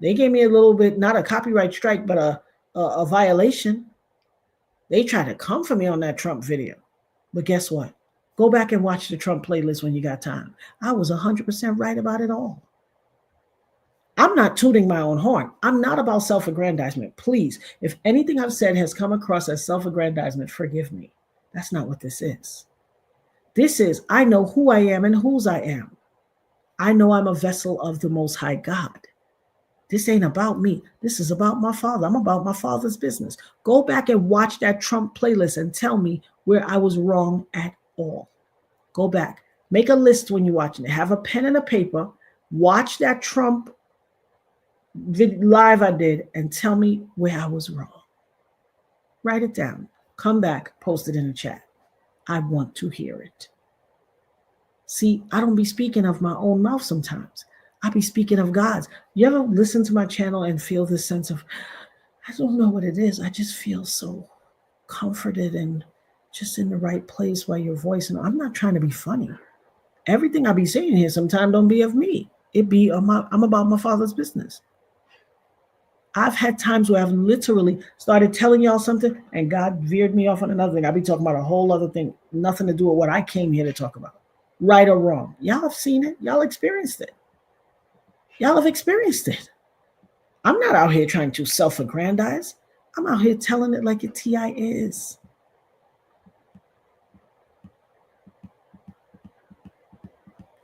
They gave me a little bit, not a copyright strike, but a violation. They tried to come for me on that Trump video. But guess what? Go back and watch the Trump playlist when you got time. I was 100% right about it all. I'm not tooting my own horn. I'm not about self-aggrandizement. Please, if anything I've said has come across as self-aggrandizement, forgive me. That's not what this is. This is, I know who I am and whose I am. I know I'm a vessel of the Most High God. This ain't about me. This is about my Father. I'm about my Father's business. Go back and watch that Trump playlist and tell me where I was wrong at all. Go back. Make a list when you're watching it. Have a pen and a paper. Watch that Trump live I did and tell me where I was wrong. Write it down. Come back. Post it in the chat. I want to hear it. See, I don't be speaking of my own mouth sometimes. I be speaking of God's. You ever listen to my channel and feel this sense of, I don't know what it is. I just feel so comforted and just in the right place while your voice. And I'm not trying to be funny. Everything I be saying here sometimes don't be of me. It be I'm about my Father's business. I've had times where I've literally started telling y'all something and God veered me off on another thing. I'll be talking about a whole other thing, nothing to do with what I came here to talk about. Right or wrong. Y'all have seen it. Y'all experienced it. Y'all have experienced it. I'm not out here trying to self-aggrandize. I'm out here telling it like a TI is.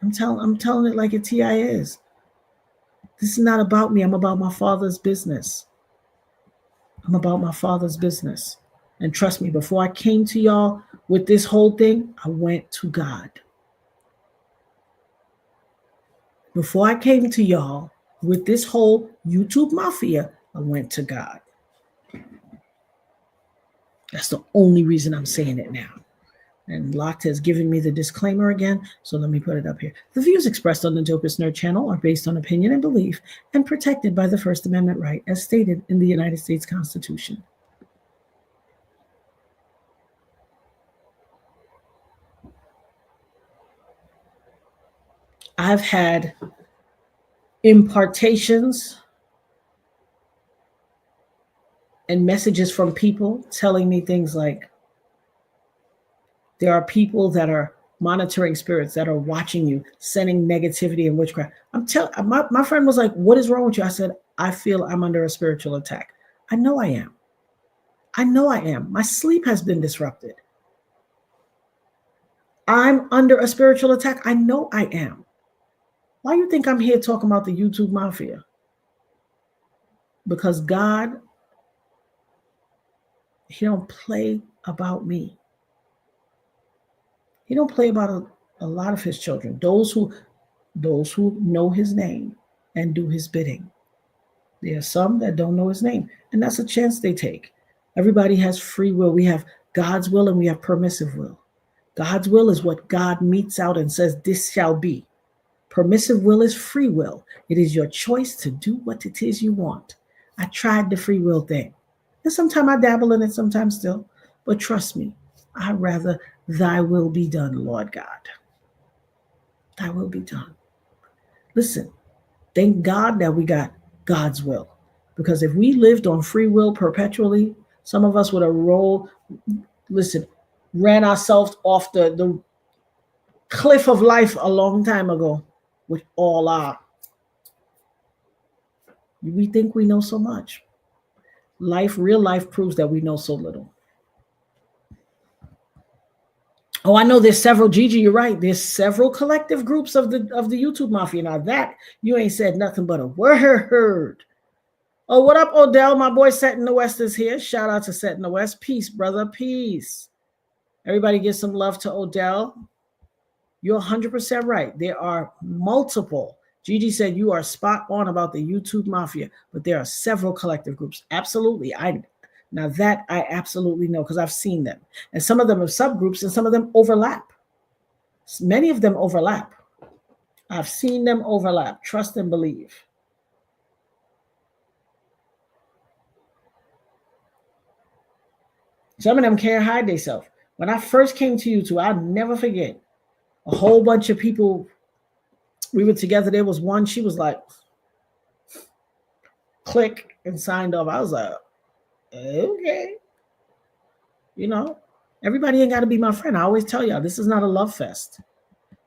I'm telling it like a TI is. This is not about me. I'm about my Father's business. I'm about my Father's business. And trust me, before I came to y'all with this whole thing, I went to God. Before I came to y'all with this whole YouTube Mafia, I went to God. That's the only reason I'm saying it now. And Locked has given me the disclaimer again, so let me put it up here. The views expressed on the Dopest Nerd channel are based on opinion and belief and protected by the First Amendment right as stated in the United States Constitution. I've had impartations and messages from people telling me things like, there are people that are monitoring spirits that are watching you, sending negativity and witchcraft. My friend was like, what is wrong with you? I said, I feel I'm under a spiritual attack. I know I am. I know I am. My sleep has been disrupted. I'm under a spiritual attack. I know I am. Why do you think I'm here talking about the YouTube Mafia? Because God, He don't play about me. He don't play about a lot of His children, those who know His name and do His bidding. There are some that don't know His name, and that's a chance they take. Everybody has free will. We have God's will and we have permissive will. God's will is what God meets out and says, this shall be. Permissive will is free will. It is your choice to do what it is you want. I tried the free will thing. And sometimes I dabble in it, sometimes still. But trust me, I'd rather thy will be done, Lord God. Thy will be done. Listen, thank God that we got God's will. Because if we lived on free will perpetually, some of us would have ran ourselves off the cliff of life a long time ago with all our, we think we know so much. Real life proves that we know so little. Oh, I know there's several, Gigi, you're right. There's several collective groups of the YouTube Mafia. Now that, you ain't said nothing but a word. Oh, what up, Odell? My boy Set in the West is here. Shout out to Set in the West. Peace, brother, peace. Everybody give some love to Odell. You're 100% right. There are multiple. Gigi said you are spot on about the YouTube Mafia, but there are several collective groups. Absolutely. Now that I absolutely know because I've seen them. And some of them are subgroups and some of them overlap. Many of them overlap. I've seen them overlap. Trust and believe. Some of them can't hide themselves. When I first came to YouTube, I'll never forget. A whole bunch of people, we were together. There was one, she was like, click and signed off. I was like, okay. You know, everybody ain't got to be my friend. I always tell y'all, this is not a love fest.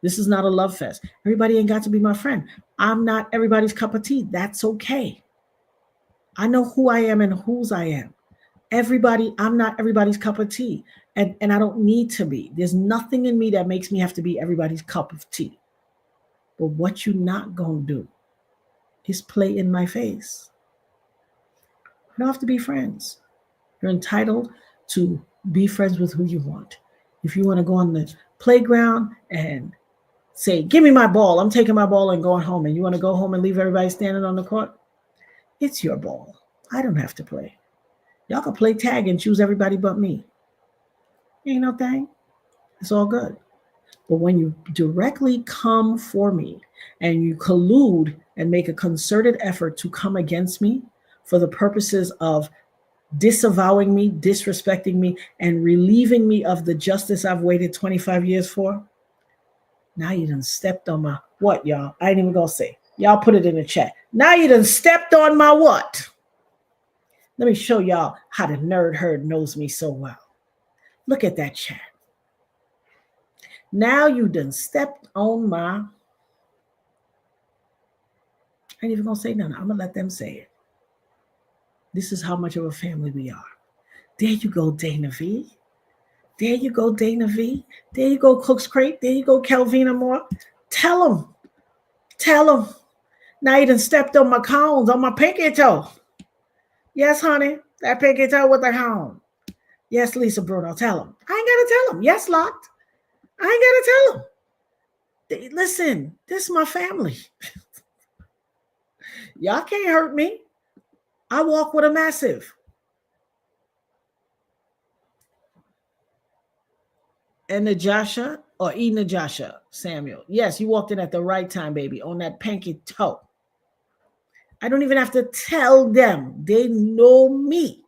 This is not a love fest. Everybody ain't got to be my friend. I'm not everybody's cup of tea. That's okay. I know who I am and whose I am. I'm not everybody's cup of tea. And I don't need to be. There's nothing in me that makes me have to be everybody's cup of tea. But what you not gonna do is play in my face. You don't have to be friends. You're entitled to be friends with who you want. If you want to go on the playground and say, give me my ball, I'm taking my ball and going home, and you want to go home and leave everybody standing on the court, it's your ball. I don't have to play. Y'all can play tag and choose everybody but me. Ain't no thing. It's all good. But when you directly come for me and you collude and make a concerted effort to come against me for the purposes of disavowing me, disrespecting me, and relieving me of the justice I've waited 25 years for, now you done stepped on my what, y'all? I ain't even gonna say. Y'all put it in the chat. Now you done stepped on my what? Let me show y'all how the nerd herd knows me so well. Look at that chat. Now you done stepped on my, I ain't even gonna say nothing. I'm gonna let them say it. This is how much of a family we are. There you go, Dana V. There you go, Dana V. There you go, Cook's Crate. There you go, Calvina Moore. Tell them. Tell them. Now you done stepped on my cones, on my pinky toe. Yes, honey. That pinky toe with the cone. Yes, Lisa Bruno. Tell them. I ain't got to tell them. Yes, Locked. I ain't got to tell them. Listen, this is my family. Y'all can't hurt me. I walk with a massive. And Najasha or E Najasha Samuel. Yes, you walked in at the right time, baby, on that pinky toe. I don't even have to tell them. They know me.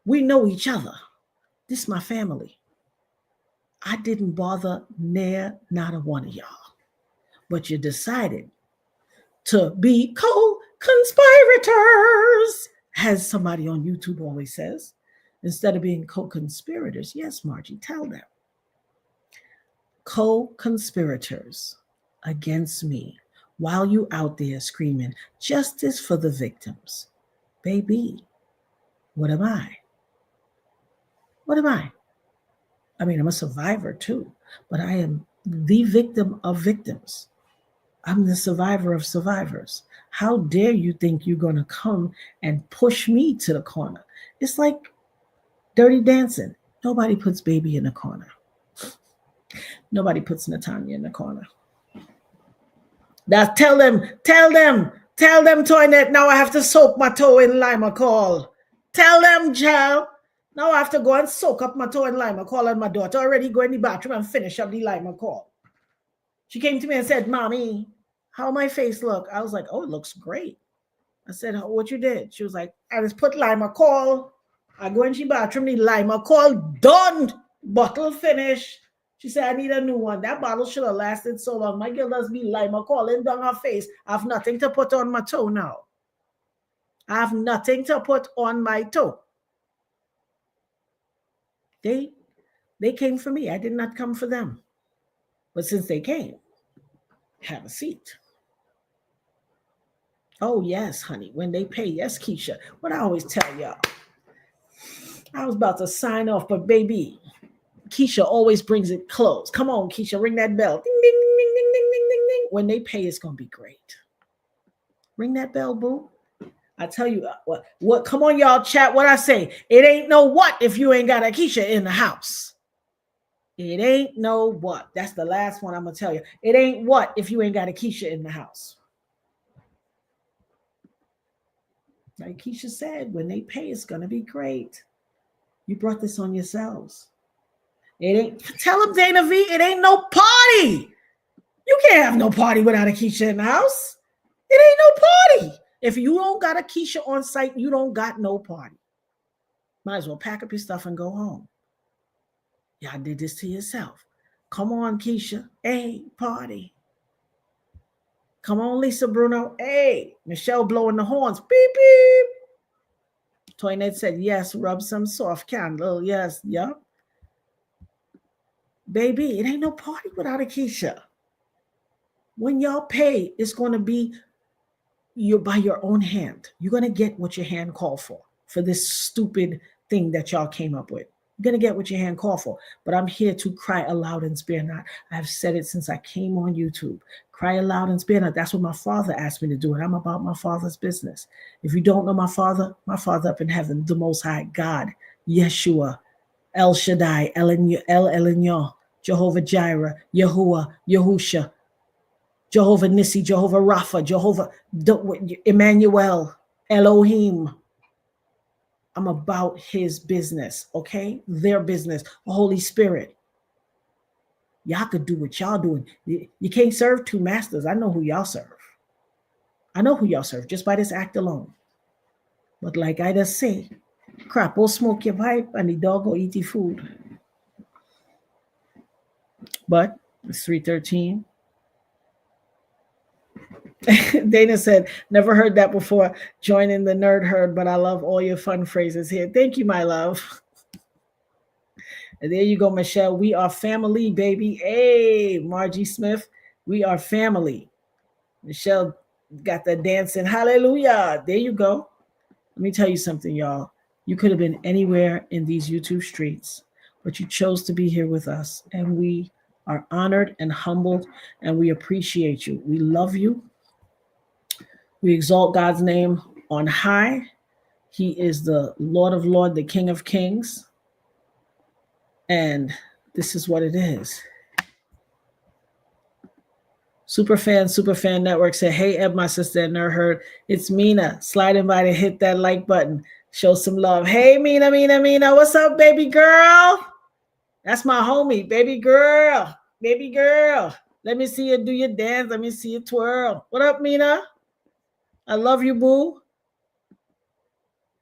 We know each other. This is my family. I didn't bother not a one of y'all. But you decided to be co-conspirators, as somebody on YouTube always says, instead of being co-conspirators. Yes, Margie, tell them. Co-conspirators against me while you out there screaming justice for the victims. Baby, what am I? What am I? I mean, I'm a survivor too, but I am the victim of victims. I'm the survivor of survivors. How dare you think you're going to come and push me to the corner? It's like Dirty Dancing. Nobody puts baby in the corner. Nobody puts Natanya in the corner. Now tell them, Toinette, now I have to soak my toe in lima call. Tell them, Jal. Now I have to go and soak up my toe in lima call, and my daughter already go in the bathroom and finish up the lima call. She came to me and said, Mommy, how my face look? I was like, oh, it looks great. I said, what you did? She was like, I just put lima call. I go in the bathroom, the lima call done. Bottle finish. She said, I need a new one. That bottle should have lasted so long. My girl does be lima calling down her face. I have nothing to put on my toe now. I have nothing to put on my toe. They came for me. I did not come for them. But since they came, have a seat. Oh, yes, honey. When they pay, yes, Keisha. What I always tell y'all. I was about to sign off, but baby, Keisha always brings it close. Come on, Keisha, ring that bell. Ding, ding, ding, ding, ding, ding, ding, ding. When they pay, it's going to be great. Ring that bell, boo. I tell you what, come on, y'all, chat what I say. It ain't no what if you ain't got a Keisha in the house. It ain't no what. That's the last one I'm going to tell you. It ain't what if you ain't got a Keisha in the house. Like Keisha said, when they pay, it's going to be great. You brought this on yourselves. It ain't, tell them, Dana V, it ain't no party. You can't have no party without a Keisha in the house. It ain't no party. If you don't got a Keisha on site, you don't got no party. Might as well pack up your stuff and go home. Y'all did this to yourself. Come on, Keisha. Hey, party. Come on, Lisa Bruno. Hey, Michelle blowing the horns. Beep, beep. Toinette said, yes, rub some soft candle. Yes, yeah. Baby, it ain't no party without a Keisha. When y'all pay, it's going to be by your own hand. You're going to get what your hand called for this stupid thing that y'all came up with. You're going to get what your hand called for. But I'm here to cry aloud and spare not. I've said it since I came on YouTube. Cry aloud and spare not. That's what my father asked me to do. And I'm about my father's business. If you don't know my father up in heaven, the Most High, God, Yeshua, El Shaddai, El Elyon, Jehovah Jireh, Yahuwah, Yahusha, Jehovah Nissi, Jehovah Rapha, Jehovah Emmanuel, Elohim. I'm about his business, okay? Their business, the Holy Spirit. Y'all could do what y'all doing. You can't serve two masters. I know who y'all serve. I know who y'all serve just by this act alone. But like I just say, crap will smoke your pipe and the dog will eat your food. But it's 3:13. Dana said, never heard that before. Joining the nerd herd, but I love all your fun phrases here. Thank you, my love. And there you go, Michelle. We are family, baby. Hey, Margie Smith, we are family. Michelle got the dancing. Hallelujah. There you go. Let me tell you something, y'all. You could have been anywhere in these YouTube streets, but you chose to be here with us. And we are honored and humbled, and we appreciate you. We love you. We exalt God's name on high. He is the Lord of Lords, the King of Kings. And this is what it is. Superfan Network said, hey, Eb, my sister, never heard. It's Mina. Sliding by to hit that like button. Show some love. Hey, Mina. What's up, baby girl? That's my homie, baby girl. Let me see you do your dance. Let me see you twirl. What up, Mina? I love you, boo.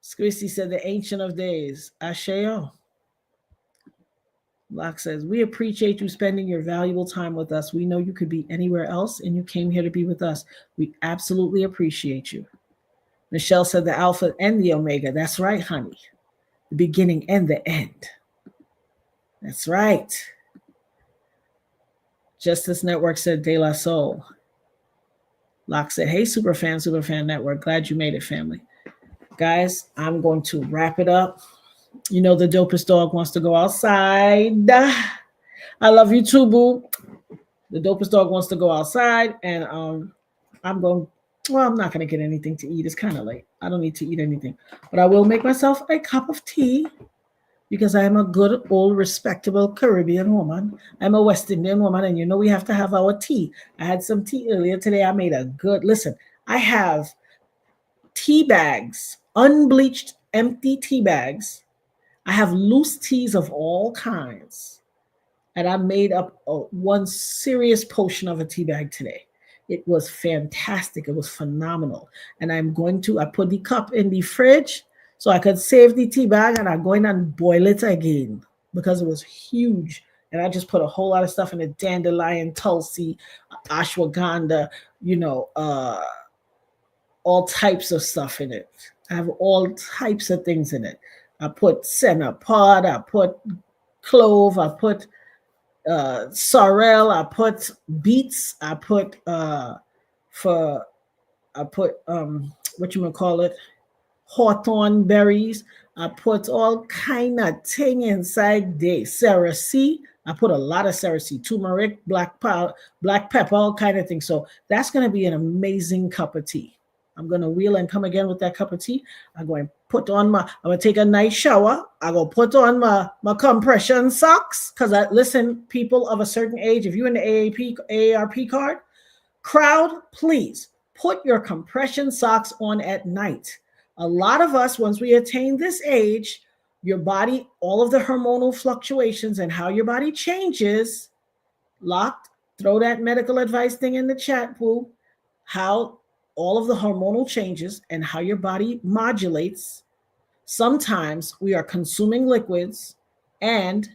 Squishy said, the Ancient of Days. Asheo. Locke says, we appreciate you spending your valuable time with us. We know you could be anywhere else, and you came here to be with us. We absolutely appreciate you. Michelle said, the Alpha and the Omega. That's right, honey. The beginning and the end. That's right. Justice Network said, De La Soul. Locke said, hey, Superfan Network. Glad you made it, family. Guys, I'm going to wrap it up. You know the dopest dog wants to go outside. I love you too, boo. The dopest dog wants to go outside, and I'm not going to get anything to eat. It's kind of late. I don't need to eat anything. But I will make myself a cup of tea because I am a good, old, respectable Caribbean woman. I'm a West Indian woman, and you know we have to have our tea. I had some tea earlier today. I made a good, listen, I have tea bags, unbleached, empty tea bags. I have loose teas of all kinds, and I made up one serious potion of a tea bag today. It was fantastic. It was phenomenal. And I put the cup in the fridge so I could save the tea bag, and I'm going to boil it again because it was huge. And I just put a whole lot of stuff in it, dandelion, tulsi, ashwagandha, all types of stuff in it. I have all types of things in it. I put senna pod, I put clove, I put sorrel, I put beets, I put hawthorn berries. I put all kind of thing inside there. Cerasee, I put a lot of cerasee, turmeric, black pepper, all kind of things. So that's going to be an amazing cup of tea. I'm going to wheel and come again with that cup of tea. I'm going to take a nice shower. I'm going to put on my compression socks. Because listen, people of a certain age, if you're in the AARP card, crowd, please put your compression socks on at night. A lot of us, once we attain this age, your body, all of the hormonal fluctuations and how your body changes, locked, throw that medical advice thing in the chat, Pooh, how all of the hormonal changes and how your body modulates. Sometimes we are consuming liquids and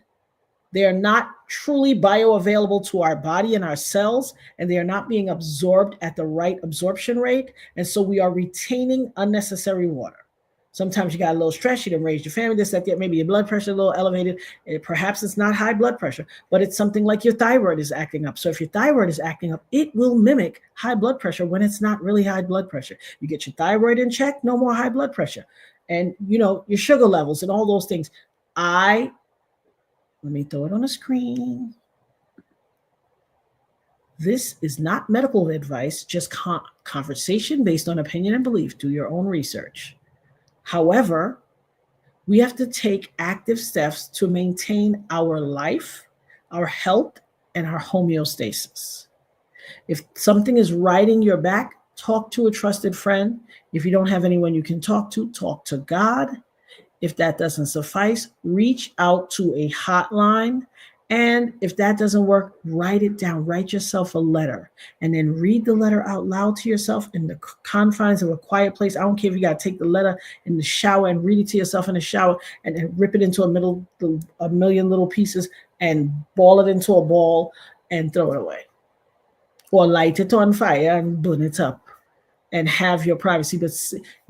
they are not truly bioavailable to our body and our cells, and they are not being absorbed at the right absorption rate. And so we are retaining unnecessary water. Sometimes you got a little stress, you didn't raise your family, this, that, maybe your blood pressure a little elevated. Perhaps it's not high blood pressure, but it's something like your thyroid is acting up. So if your thyroid is acting up, it will mimic high blood pressure when it's not really high blood pressure. You get your thyroid in check, no more high blood pressure. And, your sugar levels and all those things. Let me throw it on the screen. This is not medical advice, just conversation based on opinion and belief. Do your own research. However, we have to take active steps to maintain our life, our health, and our homeostasis. If something is riding your back, talk to a trusted friend. If you don't have anyone you can talk to God. If that doesn't suffice, reach out to a hotline. And if that doesn't work, write it down. Write yourself a letter and then read the letter out loud to yourself in the confines of a quiet place. I don't care if you got to take the letter in the shower and read it to yourself in the shower and then rip it into a million little pieces and ball it into a ball and throw it away. Or light it on fire and burn it up and have your privacy, but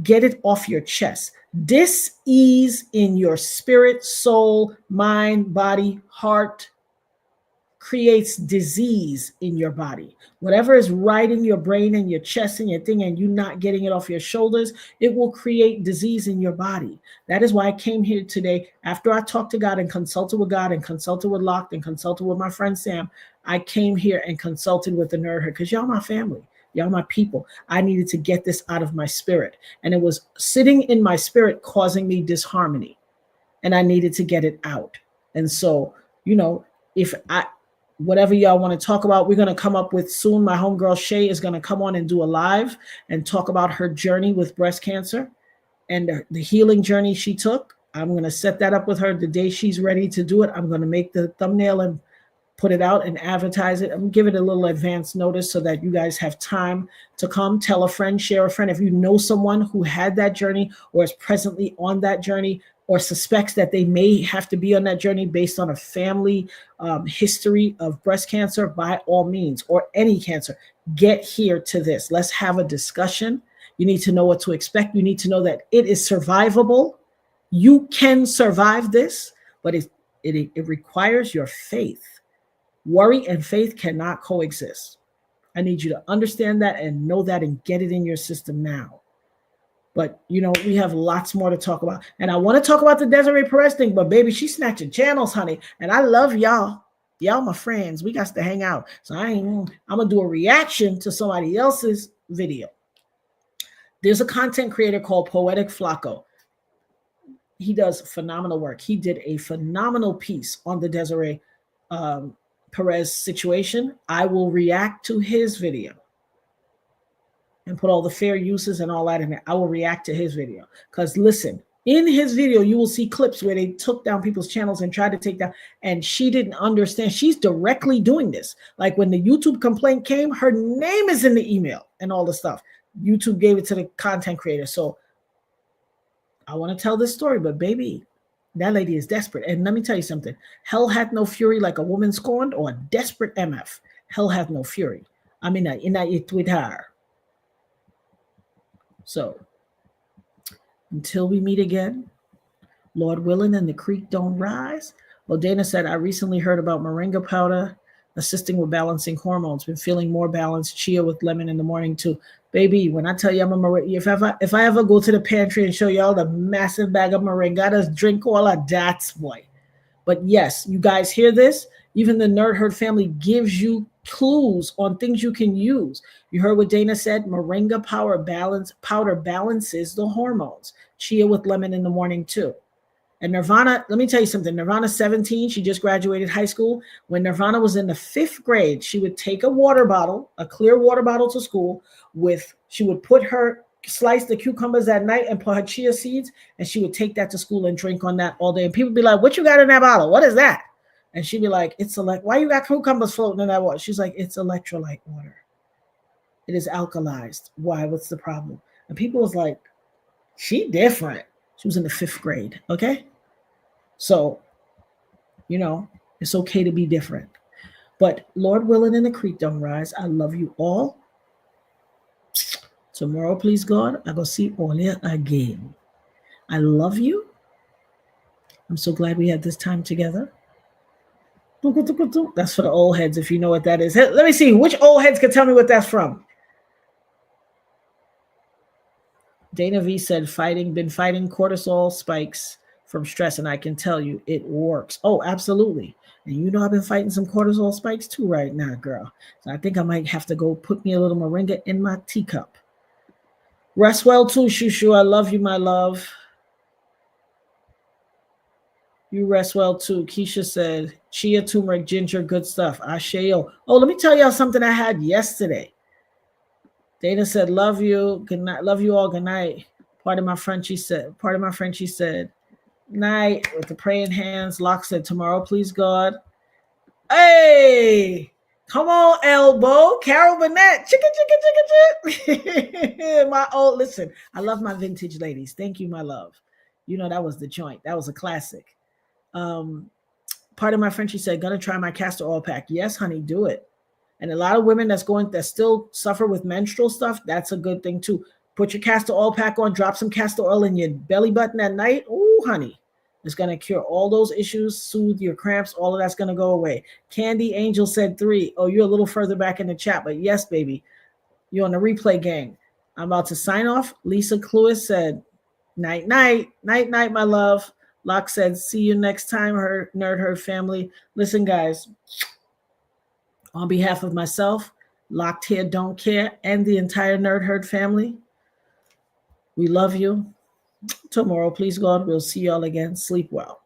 get it off your chest. Dis-ease in your spirit, soul, mind, body, heart creates disease in your body. Whatever is riding your brain and your chest and your thing and you not getting it off your shoulders, it will create disease in your body. That is why I came here today. After I talked to God and consulted with God and consulted with Locke and consulted with my friend Sam, I came here and consulted with the nerd because y'all my family. Y'all my people. I needed to get this out of my spirit. And it was sitting in my spirit causing me disharmony. And I needed to get it out. And so, whatever y'all want to talk about, we're going to come up with soon. My homegirl Shay is going to come on and do a live and talk about her journey with breast cancer and the healing journey she took. I'm going to set that up with her the day she's ready to do it. I'm going to make the thumbnail and put it out and advertise it. I'm give it a little advance notice so that you guys have time to come. Tell a friend, share a friend. If you know someone who had that journey or is presently on that journey or suspects that they may have to be on that journey based on a family history of breast cancer, by all means, or any cancer, get here to this. Let's have a discussion. You need to know what to expect. You need to know that it is survivable. You can survive this, but it requires your faith. Worry and faith cannot coexist. I need you to understand that and know that and get it in your system now. But, we have lots more to talk about. And I want to talk about the Desiree Perez thing, but baby, she's snatching channels, honey. And I love y'all. Y'all my friends. We got to hang out. So I'm going to do a reaction to somebody else's video. There's a content creator called Poetic Flacco. He does phenomenal work. He did a phenomenal piece on the Desiree Perez situation. I will react to his video and put all the fair uses and all that in there. I will react to his video. Because listen, in his video, you will see clips where they took down people's channels and tried to take down, and she didn't understand. She's directly doing this. Like when the YouTube complaint came, her name is in the email and all the stuff. YouTube gave it to the content creator. So I want to tell this story, but baby, that lady is desperate. And let me tell you something. Hell hath no fury like a woman scorned or a desperate MF. Hell hath no fury. I mean, in it with her. So until we meet again, Lord willing, and the creek don't rise. Well, Dana said, I recently heard about moringa powder assisting with balancing hormones. Been feeling more balanced. Chia with lemon in the morning too. Baby, when I tell you I'm a moringa, if I ever go to the pantry and show y'all the massive bag of moringa, I just drink all of that, boy. But yes, you guys hear this? Even the Nerd Herd family gives you clues on things you can use. You heard what Dana said? Moringa powder balances the hormones. Chia with lemon in the morning too. And Nirvana, let me tell you something. Nirvana's 17. She just graduated high school. When Nirvana was in the 5th grade, she would take a water bottle, a clear water bottle to school she would slice the cucumbers at night and put her chia seeds, and she would take that to school and drink on that all day. And people would be like, what you got in that bottle? What is that? And she'd be like, why you got cucumbers floating in that water? She's like, it's electrolyte water. It is alkalized. Why? What's the problem? And people was like, she different. She was in the 5th grade. Okay. So, it's okay to be different. But Lord willing and the creek don't rise. I love you all. Tomorrow, please God, I go see Olia again. I love you. I'm so glad we had this time together. That's for the old heads, if you know what that is. Let me see. Which old heads can tell me what that's from? Dana V said, been fighting cortisol spikes from stress, and I can tell you it works. Oh, absolutely. And I've been fighting some cortisol spikes too right now, girl. So I think I might have to go put me a little moringa in my teacup. Rest well too, Shushu. I love you, my love. You rest well too. Keisha said, chia, turmeric, ginger, good stuff. Asheo. Oh, let me tell y'all something I had yesterday. Dana said, love you. Good night. Love you all. Good night. Part of my Frenchie said, night with the praying hands. Locke said, tomorrow, please God. Hey, come on, elbow. Carol Burnett. Chicka. Listen, I love my vintage ladies. Thank you, my love. That was the joint. That was a classic. Part of my Frenchie said, gonna try my castor oil pack. Yes, honey, do it. And a lot of women that still suffer with menstrual stuff, that's a good thing too. Put your castor oil pack on, drop some castor oil in your belly button at night. Ooh, honey. It's going to cure all those issues, soothe your cramps. All of that's going to go away. Candy Angel said 3. Oh, you're a little further back in the chat, but yes, baby. You're on the replay gang. I'm about to sign off. Lisa Cluis said, night, night, my love. Locke said, see you next time, Nerd Herd family. Listen, guys, on behalf of myself, Locked Here, Don't Care, and the entire Nerd Herd family, we love you. Tomorrow, please God, we'll see y'all again. Sleep well.